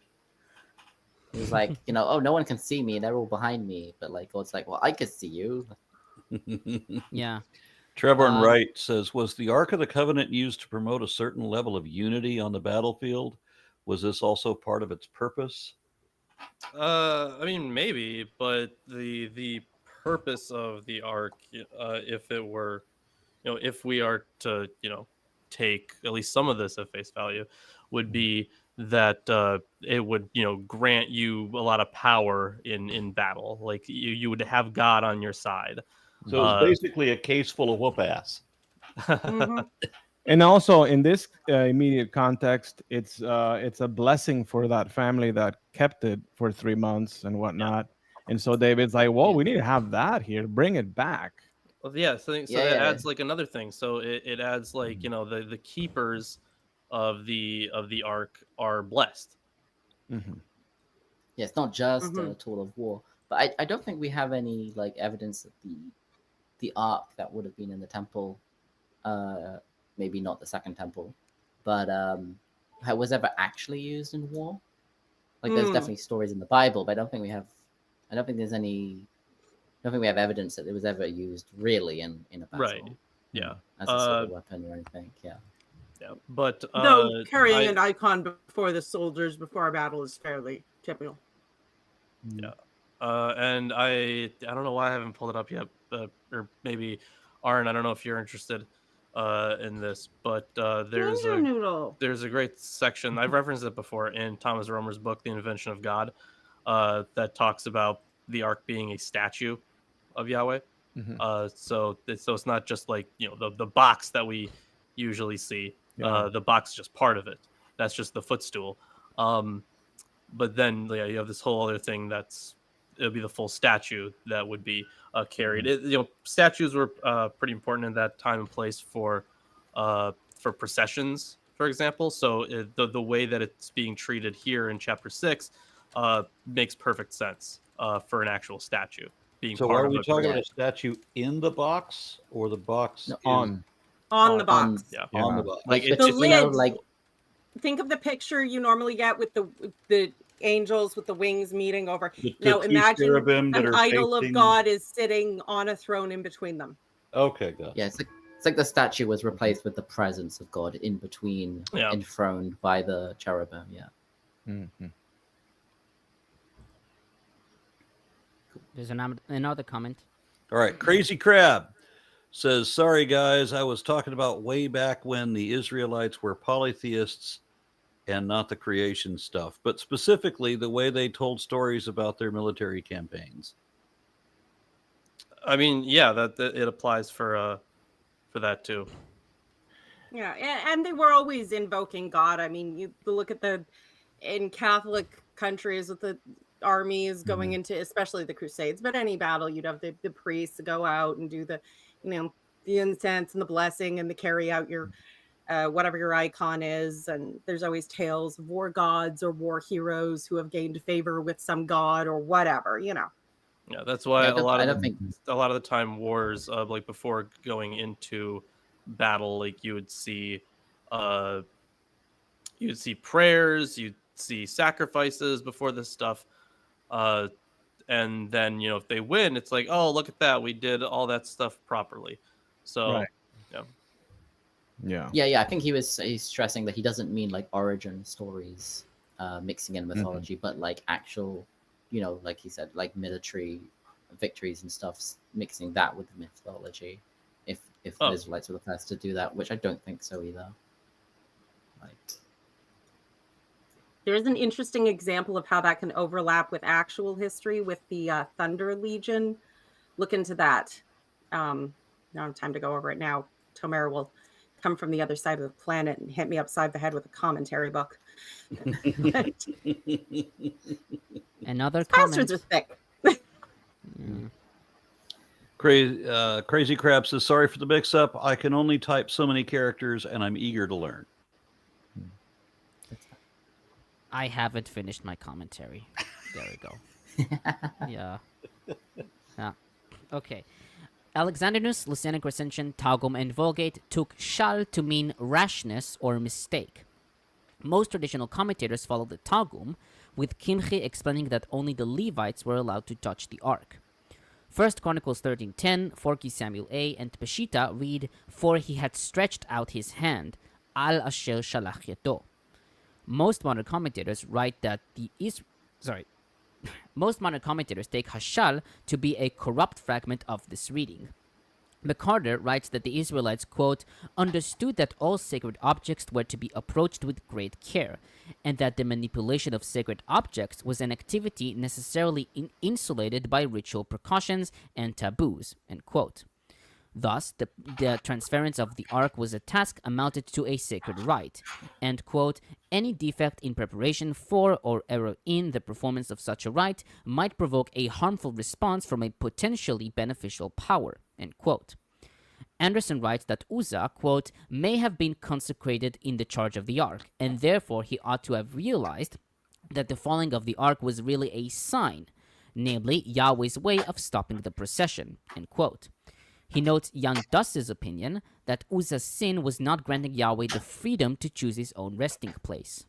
He was like, oh, no one can see me. They're all behind me. But like, God's like, well, I could see you. Yeah. Trevor and Wright says, was the Ark of the Covenant used to promote a certain level of unity on the battlefield? Was this also part of its purpose? I mean, maybe, but the purpose of the ark, if it were, if we are to, take at least some of this at face value, would be that it would, grant you a lot of power in battle. Like you would have God on your side. So it's basically a case full of whoop ass. Mhm. And also in this immediate context, it's a blessing for that family that kept it for 3 months and whatnot. And so David's like, well, we need to have that here. Bring it back. Well, yeah, so Yeah, that yeah. adds like another thing. So it adds like the keepers of the ark are blessed. Mhm. Yeah, it's not just Mhm. a tool of war. But I don't think we have any like evidence that the ark that would have been in the temple, maybe not the second temple, but was ever actually used in war. Like there's definitely stories in the Bible, but I don't think we have evidence that it was ever used really in a battle. Right. Yeah. As a sort of weapon or anything. Yeah. Yeah. But Though carrying an icon before the soldiers before a battle is fairly typical. Yeah. And I don't know why I haven't pulled it up yet, or maybe Aaron, I don't know if you're interested in this, but there's a great section, I've referenced it before, in Thomas Romer's book, The Invention of God, that talks about the ark being a statue of Yahweh. Mhm. So it's not just like the box that we usually see. Yeah. The box is just part of it. That's just the footstool. But then you have this whole other thing it'll be the full statue that would be carried. Statues were pretty important in that time and place for processions, for example. So the way that it's being treated here in chapter 6 makes perfect sense for an actual statue being So part are of we a talking group. about a statue in the box or the box No, is On the box. on the box? Like It's The you know, lid. like Think of the picture you normally get with the angels with the wings meeting over. The Now two imagine cherubim that an are idol facing- of God is sitting on a throne in between them. Okay, good. yeah, it's like the statue was replaced with the presence of God in between, enthroned by the cherubim. Yeah. Mhm. There's another comment. All right, Crazy Crab says, sorry guys, I was talking about way back when the Israelites were polytheists and not the creation stuff, but specifically the way they told stories about their military campaigns. I mean, yeah, that it applies for that too. Yeah, and they were always invoking God. I mean, you look at in Catholic countries with the armies going into, especially the Crusades, but any battle, you'd have the priests go out and do the incense and the blessing and the carry out your whatever your icon is. And there's always tales of war gods or war heroes who have gained favor with some god or whatever, Yeah, that's why Yeah, a lot of the time wars, like before going into battle, like you would see prayers, you'd see sacrifices before this stuff, and then if they win, it's like, oh, look at that, we did all that stuff properly. So Right. Yeah. I think he's stressing that he doesn't mean like origin stories, mixing in mythology, but like actual, like he said, like military victories and stuff, mixing that with the mythology. If the Israelites were the first to do that, which I don't think so either. Like, There's an interesting example of how that can overlap with actual history with the Thunder Legion. Look into that. I don't have time to go over it now. Tomer will come from the other side of the planet and hit me upside the head with a commentary book. Another comment. Bastards are thick. Crazy Crab says, sorry for the mix-up. I can only type so many characters, and I'm eager to learn. I haven't finished my commentary. There we go. Yeah. Yeah. Okay. Alexandrinus, Lucanic Recension, Targum, and Vulgate took shal to mean rashness or mistake. Most traditional commentators follow the Targum, with Kimchi explaining that only the Levites were allowed to touch the ark. 1 Chronicles 13:10, 4 Samuel A, and Peshita read, "For he had stretched out his hand, al asher shalach yato." Most modern commentators write that most modern commentators take hashal to be a corrupt fragment of this reading. McCarter writes that the Israelites, quote, understood that all sacred objects were to be approached with great care, and that the manipulation of sacred objects was an activity necessarily insulated by ritual precautions and taboos, end quote. Thus, the transference of the ark was a task amounted to a sacred rite, and, quote, any defect in preparation for or error in the performance of such a rite might provoke a harmful response from a potentially beneficial power, end quote. Anderson writes that Uzzah, quote, may have been consecrated in the charge of the ark, and therefore he ought to have realized that the falling of the ark was really a sign, namely Yahweh's way of stopping the procession, end quote. He notes Jan Duss's opinion that Uzzah's sin was not granting Yahweh the freedom to choose his own resting place.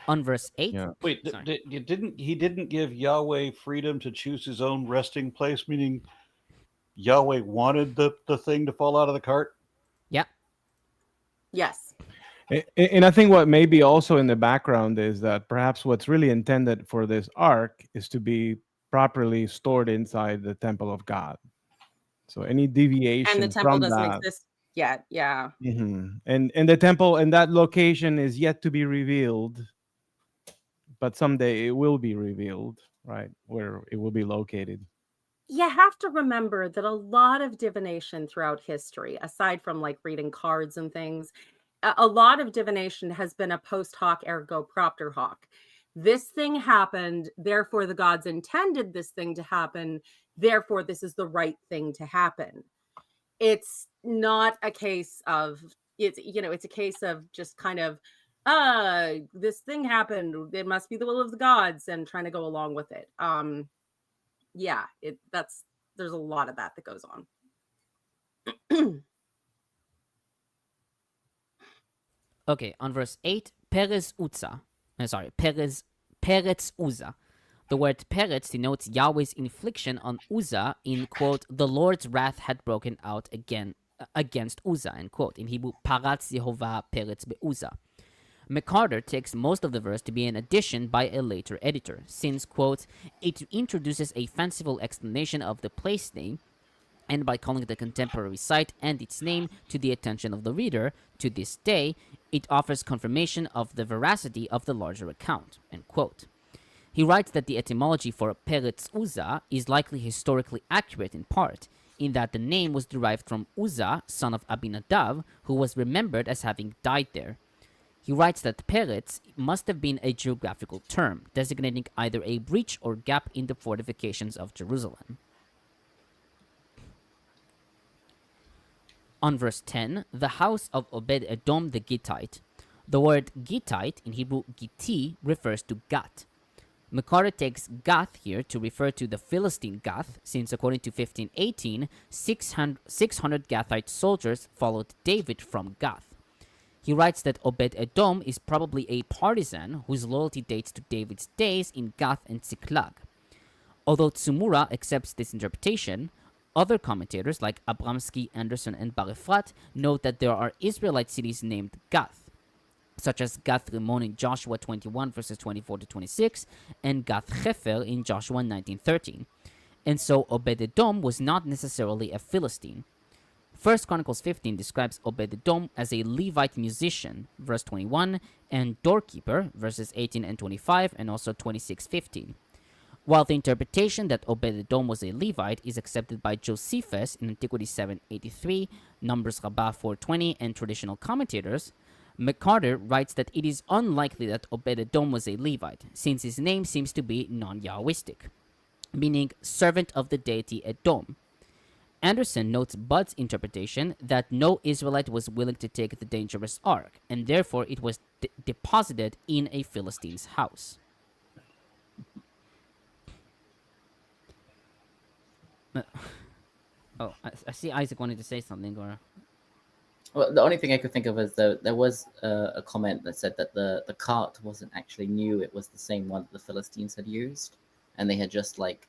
On verse 8... Yeah. Wait, he didn't give Yahweh freedom to choose his own resting place, meaning Yahweh wanted the thing to fall out of the cart? Yeah. Yes. And I think what may be also in the background is that perhaps what's really intended for this ark is to be properly stored inside the temple of God. So any deviation And the temple from doesn't that, exist yet. Yeah. mm-hmm. and the temple and that location is yet to be revealed, but someday it will be revealed, right? Where it will be located. You have to remember that a lot of divination throughout history, aside from like reading cards and things, a lot of divination has been a post hoc ergo propter hoc. This thing happened, therefore the gods intended this thing to happen, therefore this is the right thing to happen. It's not a case of it's a case of just kind of this thing happened, it must be the will of the gods, and trying to go along with it. There's a lot of that goes on. Okay, on verse 8, Peretz Uzzah. The word Peretz denotes Yahweh's infliction on Uzzah in, quote, the Lord's wrath had broken out against Uzzah, end quote. In Hebrew, Paratz Yehovah Peretz be'Uzzah. McCarter takes most of the verse to be an addition by a later editor, since, quote, it introduces a fanciful explanation of the place name, and by calling the contemporary site and its name to the attention of the reader, to this day, it offers confirmation of the veracity of the larger account, end quote. He writes that the etymology for Peretz Uzzah is likely historically accurate in part, in that the name was derived from Uzzah, son of Abinadab, who was remembered as having died there. He writes that Peretz must have been a geographical term, designating either a breach or gap in the fortifications of Jerusalem. On verse 10, the house of Obed Edom the Gittite. The word Gittite, in Hebrew Gitti, refers to Gath. McCarter takes Gath here to refer to the Philistine Gath, since according to 1518, 600 Gathite soldiers followed David from Gath. He writes that Obed Edom is probably a partisan whose loyalty dates to David's days in Gath and Ziklag. Although Tsumura accepts this interpretation, other commentators like Abramski, Anderson, and Bar-Efrat note that there are Israelite cities named Gath, such as Gath Rimon in Joshua 21 verses 24 to 26, and Gath Hefer in Joshua 19:13. And so Obed Edom was not necessarily a Philistine. 1 Chronicles 15 describes Obed Edom as a Levite musician, verse 21, and doorkeeper, verses 18 and 25, and also 26:15. While the interpretation that Obed Edom was a Levite is accepted by Josephus in Antiquity 783, Numbers Rabbah 420, and traditional commentators, McCarter writes that it is unlikely that Obed Edom was a Levite, since his name seems to be non-Yahwistic, meaning servant of the deity Edom. Anderson notes Bud's interpretation that no Israelite was willing to take the dangerous ark, and therefore it was deposited in a Philistine's house. Oh, I see Isaac wanted to say something, or... Well, the only thing I could think of is there was a comment that said that the cart wasn't actually new; it was the same one that the Philistines had used, and they had just like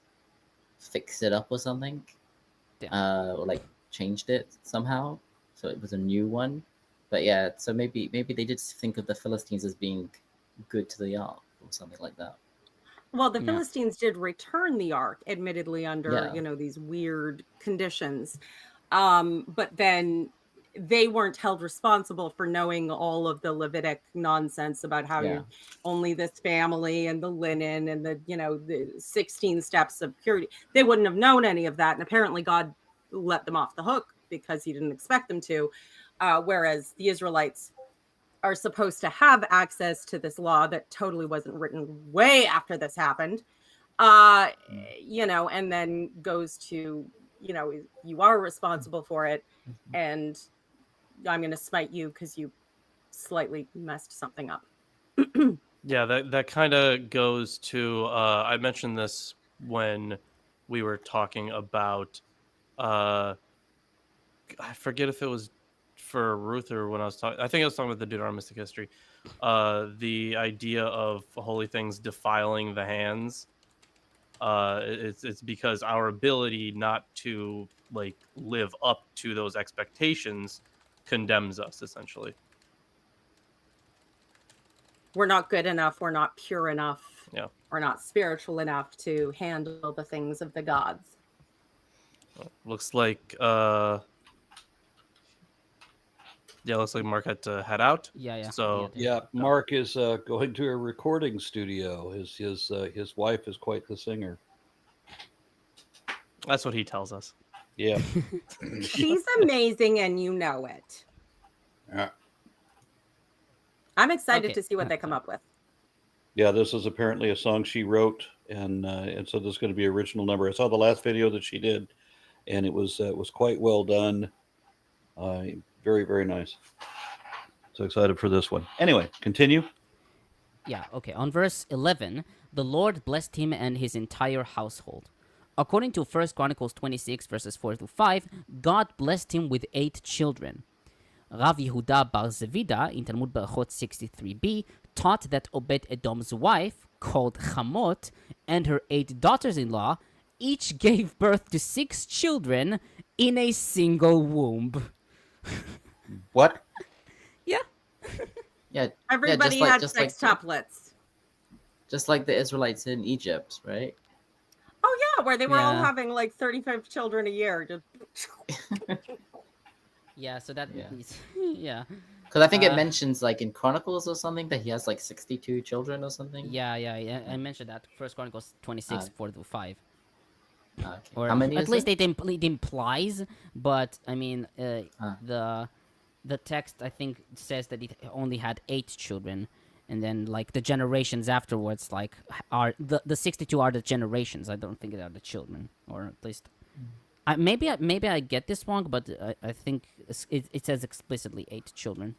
fixed it up or something, or like changed it somehow, so it was a new one. But yeah, so maybe they did think of the Philistines as being good to the ark or something like that. Well, the Philistines did return the ark, admittedly under Yeah. these weird conditions, but then they weren't held responsible for knowing all of the Levitic nonsense about how Yeah. you only this family and the linen and the 16 steps of purity. They wouldn't have known any of that, and apparently God let them off the hook because he didn't expect them to, whereas the Israelites are supposed to have access to this law that totally wasn't written way after this happened, and then goes to, you are responsible for it, and I'm going to smite you because you slightly messed something up. Yeah, that kind of goes to, I mentioned this when we were talking about, I forget if it was for Ruth or when I was talking, I think I was talking about the Deuteronomistic history, the idea of holy things defiling the hands. It's because our ability not to like live up to those expectations condemns us, essentially. We're not good enough. We're not pure enough. Yeah. We're not spiritual enough to handle the things of the gods. Looks like looks like Mark had to head out. Yeah. So Yeah, Mark is going to a recording studio. His wife is quite the singer. that's what he tells us. Yeah. She's amazing, and you know it. Yeah. I'm excited Okay. to see what they come up with. Yeah, this is apparently a song she wrote, and so there's going to be an original number. I saw the last video that she did, and it was quite well done. Very, very nice. So excited for this one. Anyway, continue. Yeah, okay. On verse 11, the Lord blessed him and his entire household. According to 1 Chronicles 26, verses 4-5, God blessed him with 8 children. Rav Yehuda Bar Zevida, in Talmud Berachot 63b, taught that Obed Edom's wife, called Chamot, and her 8 daughters-in-law each gave birth to 6 children in a single womb. What? Yeah. Yeah, Everybody just like- had just 6 like- tuplets. just like the Israelites in Egypt, right? Oh yeah, where they were all Yeah. having like 35 children a year. Just Yeah, so that... Yeah. Yeah. Because I think it Uh, mentions like in Chronicles or something that he has like 62 children or something. Yeah, I mentioned that. 1 Chronicles 26, 4-5. Okay. Or How many at is least it? it implies, but I mean, Ah. the text I think says that it only had 8 children, and then like the generations afterwards, like are the 62 are the generations. I don't think they are the children, or at least maybe I get this wrong, but I think it says explicitly 8 children.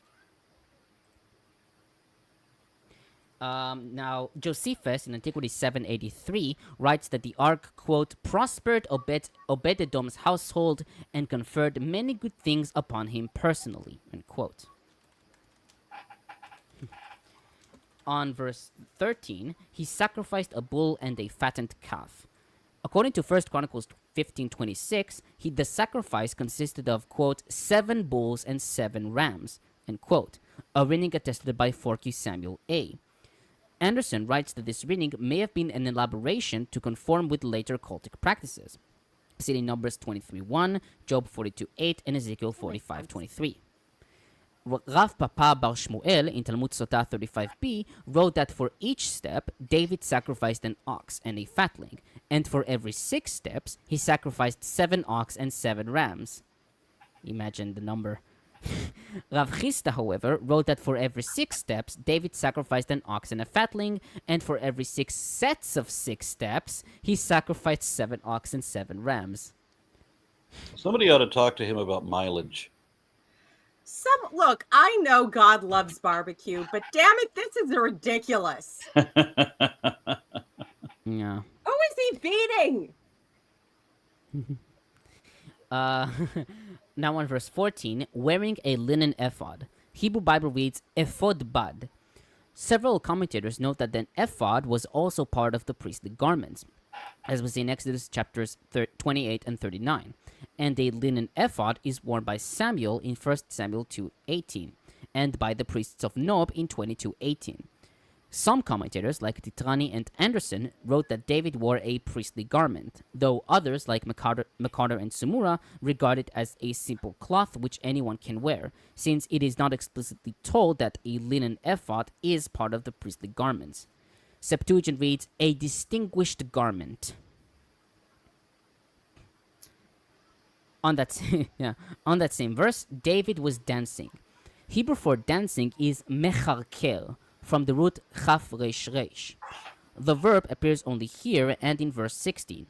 Now, Josephus in Antiquity 783 writes that the ark, quote, prospered Obed-Edom's household and conferred many good things upon him personally, end quote. On verse 13, he sacrificed a bull and a fattened calf. According to 1 Chronicles 15:26, the sacrifice consisted of, quote, 7 bulls and 7 rams, end quote, a reading attested by Forky Samuel A. Anderson writes that this reading may have been an elaboration to conform with later cultic practices, citing Numbers 23:1, Job 42:8, and Ezekiel 45:23. Rav Papa Bar Shmuel in Talmud Sotah 35b wrote that for each step, David sacrificed an ox and a fatling, and for every 6 steps, he sacrificed 7 ox and 7 rams. Imagine the number. Rav Chisda, however, wrote that for every 6 steps, David sacrificed an ox and a fatling, and for every 6 sets of 6 steps, he sacrificed 7 ox and 7 rams. Somebody ought to talk to him about mileage. Look, I know God loves barbecue, but damn it, this is ridiculous. Yeah. Who is he beating? Now on verse 14, wearing a linen ephod. Hebrew Bible reads ephod bad. Several commentators note that the ephod was also part of the priestly garments, as we see in Exodus chapters 28 and 39. And a linen ephod is worn by Samuel in 1 Samuel 2:18, and by the priests of Nob in 22:18. Some commentators, like Titrani and Anderson, wrote that David wore a priestly garment, though others, like McCarter and Tsumura, regard it as a simple cloth which anyone can wear, since it is not explicitly told that a linen ephod is part of the priestly garments. Septuagint reads, a distinguished garment. On that same verse, David was dancing. Hebrew for dancing is mecharkel, from the root chaf resh resh. The verb appears only here and in verse 16.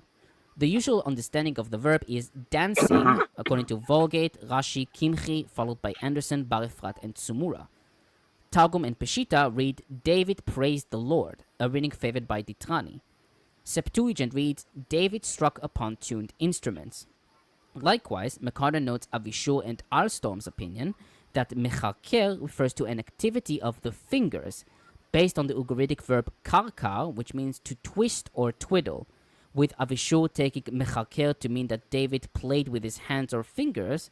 The usual understanding of the verb is dancing, according to Vulgate, Rashi, Kimchi, followed by Anderson, Bar-Efrat, and Tsumura. Targum and Peshitta read, David praised the Lord, a reading favored by Ditrani. Septuagint reads, David struck upon tuned instruments. Likewise, McCarter notes Avishur and Alstom's opinion that mecharker refers to an activity of the fingers, based on the Ugaritic verb karkar, which means to twist or twiddle, with Avishur taking mecharker to mean that David played with his hands or fingers,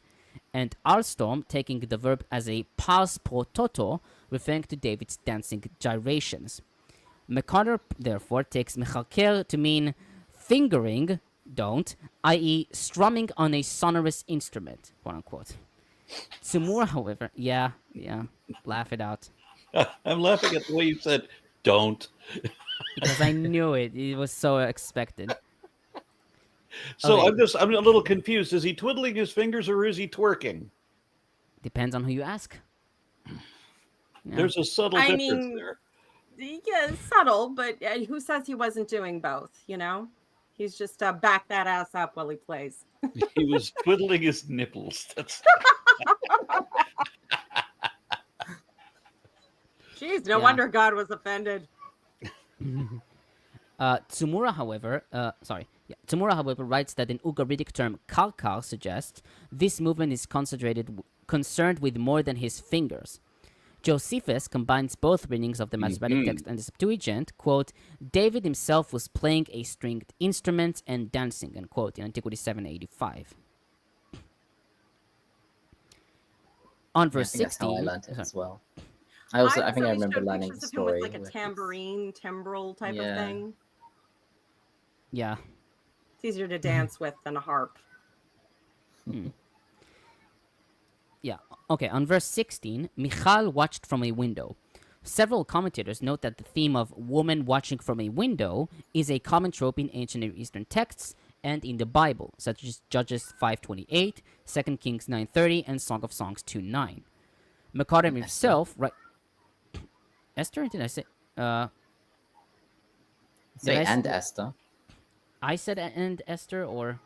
and Alstom taking the verb as a pas pro toto, referring to David's dancing gyrations. McCarter, therefore, takes mecharker to mean fingering, i.e. strumming on a sonorous instrument, quote unquote. Tsumura, however, yeah, laugh it out. I'm laughing at the way you said don't. Because I knew it. It was so expected. So Okay. I'm a little confused. Is he twiddling his fingers or is he twerking? Depends on who you ask. Yeah. There's a subtle I difference mean- there. Yeah, subtle, but who says he wasn't doing both, you know? He's just back that ass up while he plays. He was twiddling his nipples. That's Jeez, no Yeah. wonder God was offended. Tsumura, however, writes that an Ugaritic term kalkal suggests this movement is concerned with more than his fingers. Josephus combines both readings of the Masoretic text and the Septuagint, quote, David himself was playing a stringed instrument and dancing, unquote, in Antiquity 785. On verse I think that's how I 16... learned it sorry. as well. I think I somebody remember showed learning the pictures of him with, story. like a with- tambourine, timbrel type of Yeah. thing. Yeah. It's easier to dance with than a harp. Yeah. Okay, on verse 16, Michal watched from a window. Several commentators note that the theme of woman watching from a window is a common trope in ancient Near Eastern texts and in the Bible, such as Judges 5:28, 2 Kings 9:30, and Song of Songs 2:9. McCarter himself, right? Esther? Did I say? Say Did I and s- Esther. I said and Esther, or?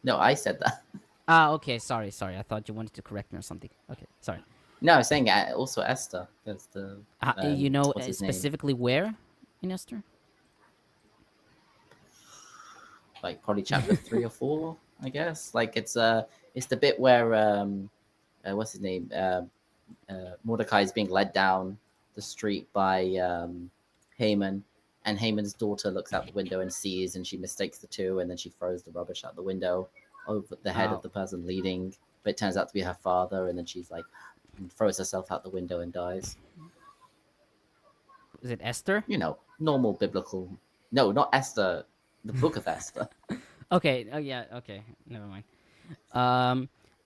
No, I said that. Okay. Sorry. I thought you wanted to correct me or something. Okay, sorry. No, I was saying also Esther. That's the. You know what's his name? specifically where in Esther? Like probably chapter 3 or 4, I guess. Like it's the bit where what's his name? Mordecai is being led down the street by Haman, and Haman's daughter looks out the window and sees, and she mistakes the two, and then she throws the rubbish out the window over the head Oh. of the person leading, but it turns out to be her father, and then she's like throws herself out the window and dies. Is it Esther? You know, normal biblical. No, not Esther. The Book of Esther. Okay. Oh yeah. Okay. Never mind.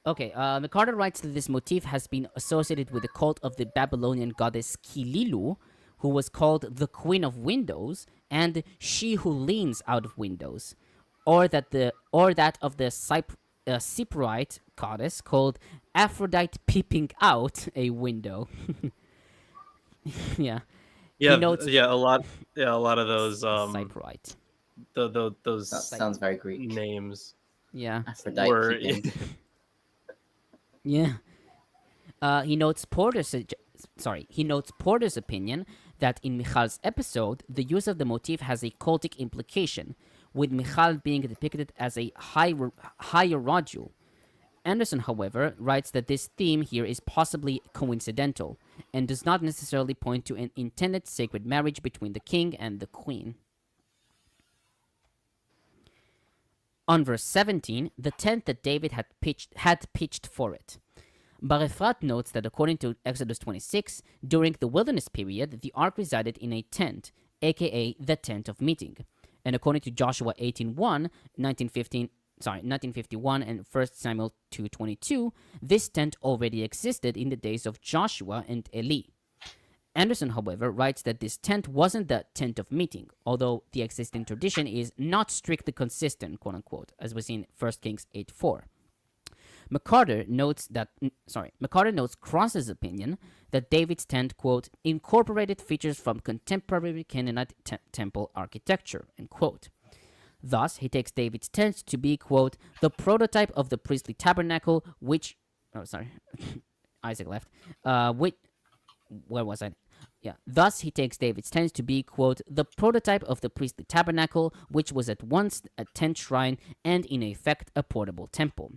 McCarter writes that this motif has been associated with the cult of the Babylonian goddess Kililu, who was called the Queen of Windows and she who leans out of windows, or that of the Cypriote goddess called Aphrodite peeping out a window. Yeah. Yeah, notes- a lot of those Cypriote. those That sounds very Greek. names. Yeah. Aphrodite Were keeping. Yeah. He notes Porter's opinion that in Michal's episode, the use of the motif has a cultic implication, with Michal being depicted as a hierodule. Anderson, however, writes that this theme here is possibly coincidental and does not necessarily point to an intended sacred marriage between the king and the queen. On verse 17, the tent that David had pitched for it. Bar-Efrat notes that according to Exodus 26, during the wilderness period, the ark resided in a tent, aka the tent of meeting. And according to Joshua 18:1, 1951 and 1 Samuel 2:22, this tent already existed in the days of Joshua and Eli. Anderson, however, writes that this tent wasn't the tent of meeting, although the existing tradition is not strictly consistent, quote unquote, as we see in 1 Kings 8:4. McCarter notes Cross's opinion that David's tent, quote, incorporated features from contemporary Canaanite temple architecture, end quote. Thus, he takes David's tent to be, quote, the prototype of the priestly tabernacle, which, Isaac left, where was I? Yeah. Thus, he takes David's tent to be, quote, the prototype of the priestly tabernacle, which was at once a tent shrine and, in effect, a portable temple,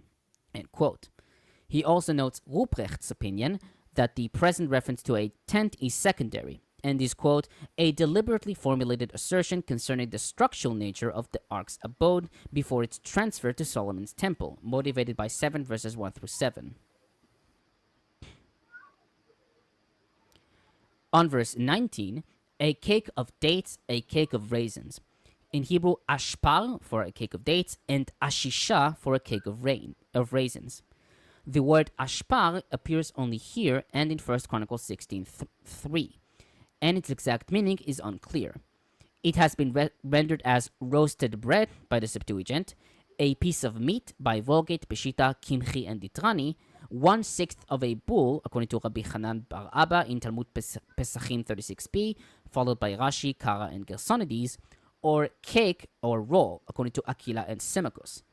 end quote. He also notes Ruprecht's opinion that the present reference to a tent is secondary and is, quote, a deliberately formulated assertion concerning the structural nature of the ark's abode before its transfer to Solomon's temple, motivated by 7 verses 1 through 7. On verse 19, a cake of dates, a cake of raisins. In Hebrew, ashpar for a cake of dates and ashisha for a cake of raisins. The word ashpar appears only here and in 1 Chronicles 16:3, and its exact meaning is unclear. It has been rendered as roasted bread by the Septuagint, a piece of meat by Vulgate, Peshitta, Kimchi, and Ditrani, 1/6 of a bull, according to Rabbi Hanan bar Abba in Talmud Pesachim 36b, followed by Rashi, Kara, and Gersonides, or cake or roll, according to Aquila and Symmachus.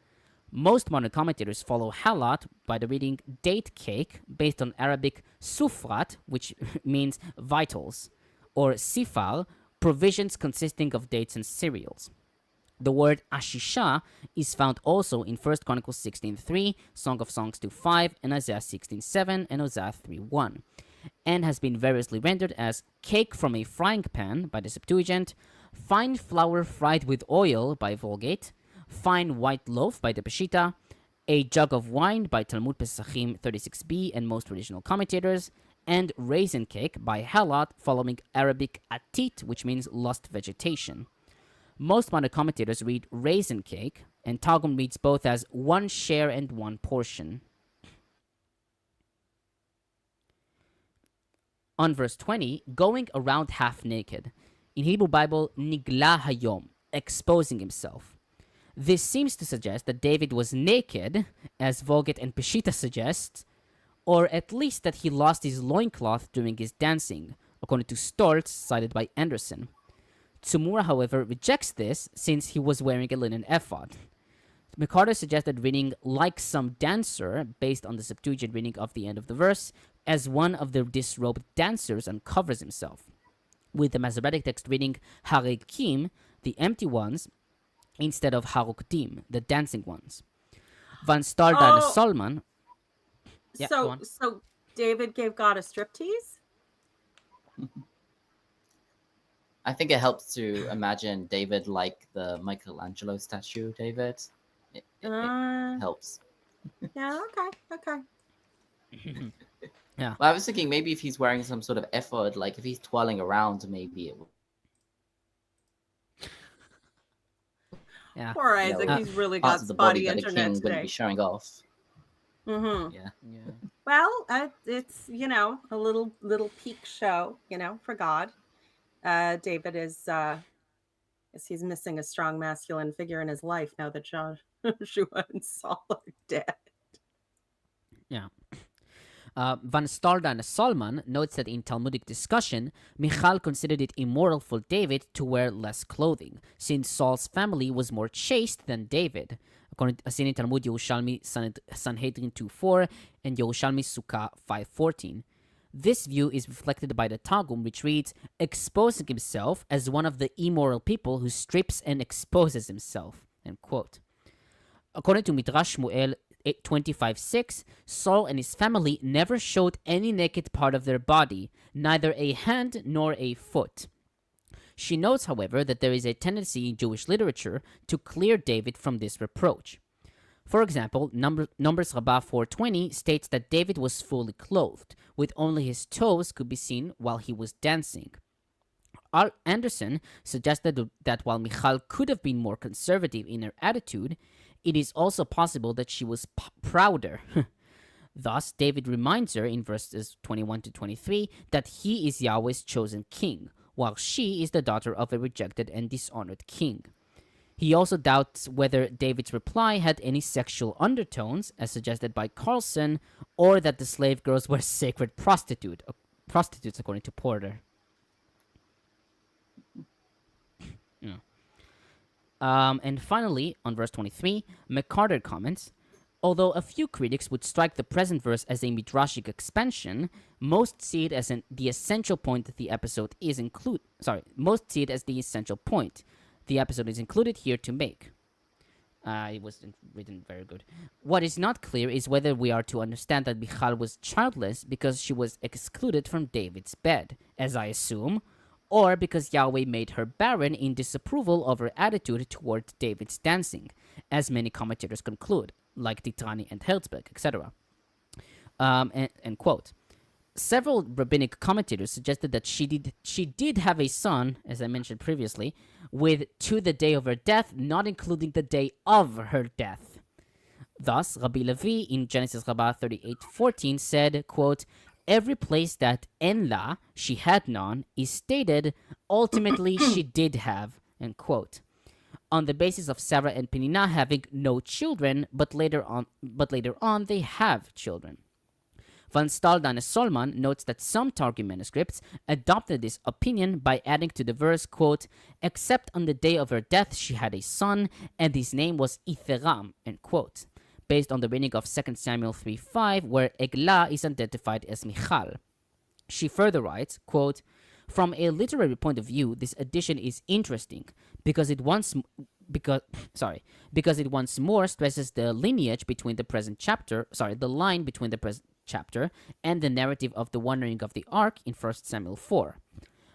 Most modern commentators follow halat by the reading date cake, based on Arabic sufrat, which means vitals, or sifal, provisions consisting of dates and cereals. The word ashisha is found also in 1 Chronicles 16:3, Song of Songs 2:5, and Isaiah 16:7, and Hosea 3:1, and has been variously rendered as cake from a frying pan by the Septuagint, fine flour fried with oil by Vulgate, fine white loaf by the Peshitta, a jug of wine by Talmud Pesachim 36b and most traditional commentators, and raisin cake by Halat, following Arabic atit, which means lost vegetation. Most modern commentators read raisin cake, and Targum reads both as one share and one portion. On verse 20, going around half naked. In Hebrew Bible, nigla hayom, exposing himself. This seems to suggest that David was naked, as Vulgate and Peshitta suggests, or at least that he lost his loincloth during his dancing, according to Storz, cited by Anderson. Tsumura, however, rejects this since he was wearing a linen ephod. McCarter suggested reading like some dancer, based on the Septuagint reading of the end of the verse, as one of the disrobed dancers uncovers himself, with the Masoretic text reading harikim, the empty ones, instead of harukdim, the dancing ones. Van Starda and Solman. Yeah, so David gave God a striptease? I think it helps to imagine David like the Michelangelo statue, David. It helps. Yeah, okay. Yeah. Well, I was thinking maybe if he's wearing some sort of ephod, like if he's twirling around, maybe it would. Yeah. Poor Isaac, he's really got spotty internet today. Wouldn't be showing off. Mm-hmm. Yeah. Well, it's a little peak show, for God. David is he's missing a strong masculine figure in his life now that Joshua and Saul are dead. Yeah. Van Stardan Solman notes that in Talmudic discussion, Michal considered it immoral for David to wear less clothing, since Saul's family was more chaste than David, according to Asini Talmud Yerushalmi Sanhedrin 2:4 and Yerushalmi Sukkah 5:14. This view is reflected by the Targum, which reads, exposing himself as one of the immoral people who strips and exposes himself. End quote. According to Midrash Shmuel 25:6, Saul and his family never showed any naked part of their body, neither a hand nor a foot. She notes, however, that there is a tendency in Jewish literature to clear David from this reproach. For example, Numbers Rabbah 4:20 states that David was fully clothed, with only his toes could be seen while he was dancing. Anderson suggested that while Michal could have been more conservative in her attitude, it is also possible that she was prouder. Thus, David reminds her in verses 21 to 23 that he is Yahweh's chosen king, while she is the daughter of a rejected and dishonored king. He also doubts whether David's reply had any sexual undertones, as suggested by Carlson, or that the slave girls were sacred prostitutes, according to Porter. And finally, on verse 23, McCarter comments, although a few critics would strike the present verse as a midrashic expansion, most see it as the essential point that the episode is most see it as the essential point the episode is included here to make. It wasn't written very good. What is not clear is whether we are to understand that Michal was childless because she was excluded from David's bed, as I assume, or because Yahweh made her barren in disapproval of her attitude toward David's dancing, as many commentators conclude, like Titrani and Herzberg, etc. End quote. Several rabbinic commentators suggested that she did have a son, as I mentioned previously, with to the day of her death, not including the day of her death. Thus, Rabbi Levi in Genesis Rabbah 38:14 said, quote, every place that en la, she had none, is stated, ultimately she did have, end quote. On the basis of Sarah and Penina having no children, but later on they have children. Van Staldan Solman notes that some Targum manuscripts adopted this opinion by adding to the verse, quote, except on the day of her death she had a son, and his name was Itheram, end quote, based on the reading of 2 Samuel 3:5, where Eglah is identified as Michal. She further writes, quote, from a literary point of view, this addition is interesting because it once more stresses the lineage between the present chapter, the line between the present chapter and the narrative of the wandering of the ark in 1 Samuel 4.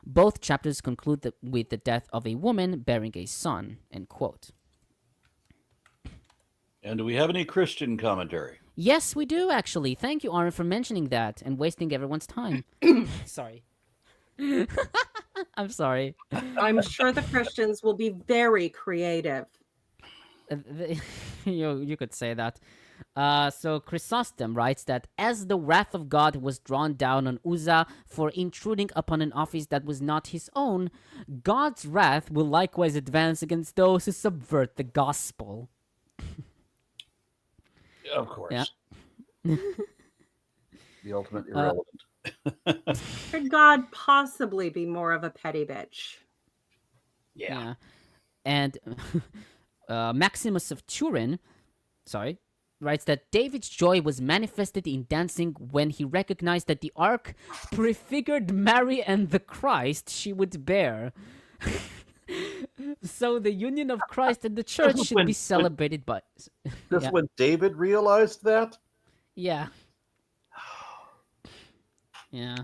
Both chapters conclude with the death of a woman bearing a son, end quote. And do we have any Christian commentary? Yes, we do, actually. Thank you, Aaron, for mentioning that and wasting everyone's time. Sorry. I'm sorry. I'm sure the Christians will be very creative. You could say that. So Chrysostom writes that as the wrath of God was drawn down on Uzzah for intruding upon an office that was not his own, God's wrath will likewise advance against those who subvert the gospel. Of course. Yeah. The ultimate irrelevant. Could God possibly be more of a petty bitch? Yeah. And Maximus of Turin, writes that David's joy was manifested in dancing when he recognized that the ark prefigured Mary and the Christ she would bear. So the union of Christ and the church should be celebrated by... Just when David realized that? Yeah. Yeah.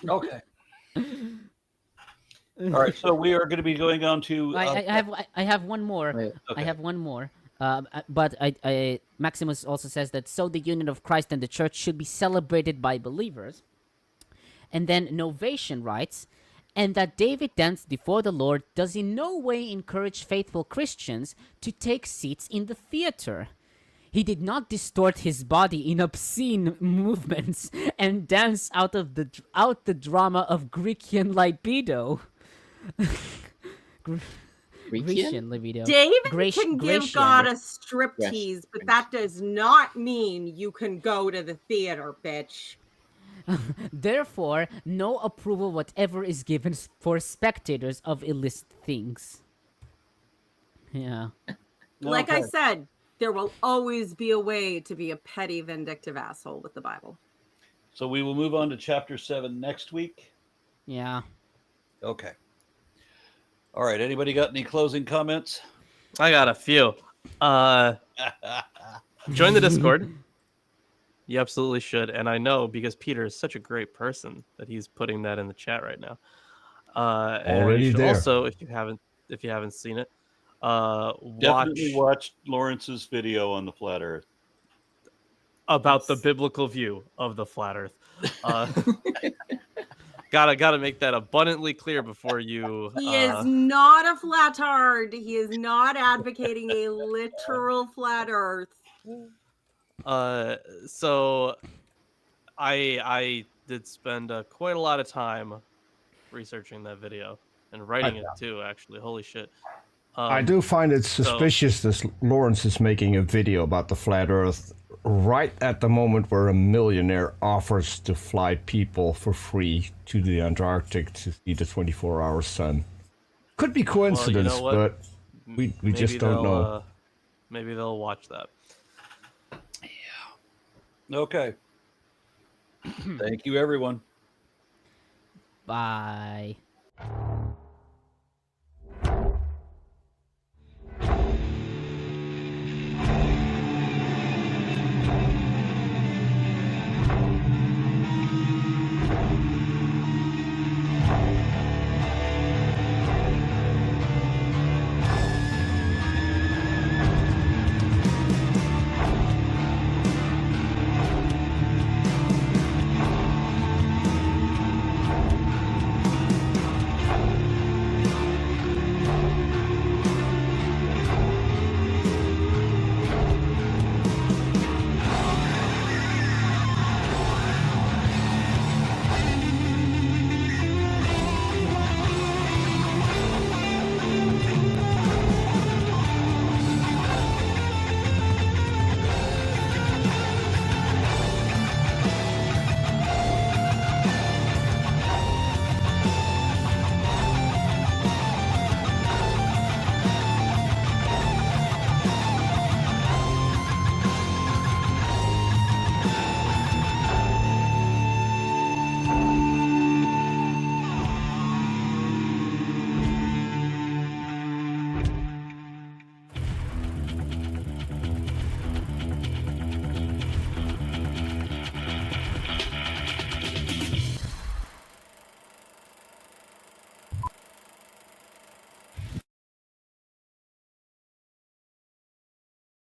Okay. All right, so we are going to be going on to... I have one more. Wait, I have one more. But Maximus also says that so the union of Christ and the church should be celebrated by believers. And then Novation writes, and that David danced before the Lord does in no way encourage faithful Christians to take seats in the theater. He did not distort his body in obscene movements and dance out the drama of Grecian libido. Grecian libido. David Grace- can give Grecian. God a striptease, but that does not mean you can go to the theater, bitch. Therefore, no approval whatever is given for spectators of illicit things. Yeah. Like I Okay. said, there will always be a way to be a petty, vindictive asshole with the Bible. So we will move on to chapter 7 next week. Yeah. Okay. All right. Anybody got any closing comments? I got a few. Join the Discord. You absolutely should, and I know because Peter is such a great person that he's putting that in the chat right now. And Already you should there. also, if you haven't seen it, Definitely watch watch Lawrence's video on the flat Earth. about the biblical view of the flat Earth. Gotta make that abundantly clear before you. He is not a flatard. He is not advocating a literal flat Earth. So I did spend quite a lot of time researching that video and writing it too. Actually, holy shit! I do find it suspicious that Lawrence is making a video about the flat Earth right at the moment where a millionaire offers to fly people for free to the Antarctic to see the 24-hour sun. Could be coincidence, Well, you know but we just don't know. Maybe they'll watch that. Okay. Thank you, everyone. Bye.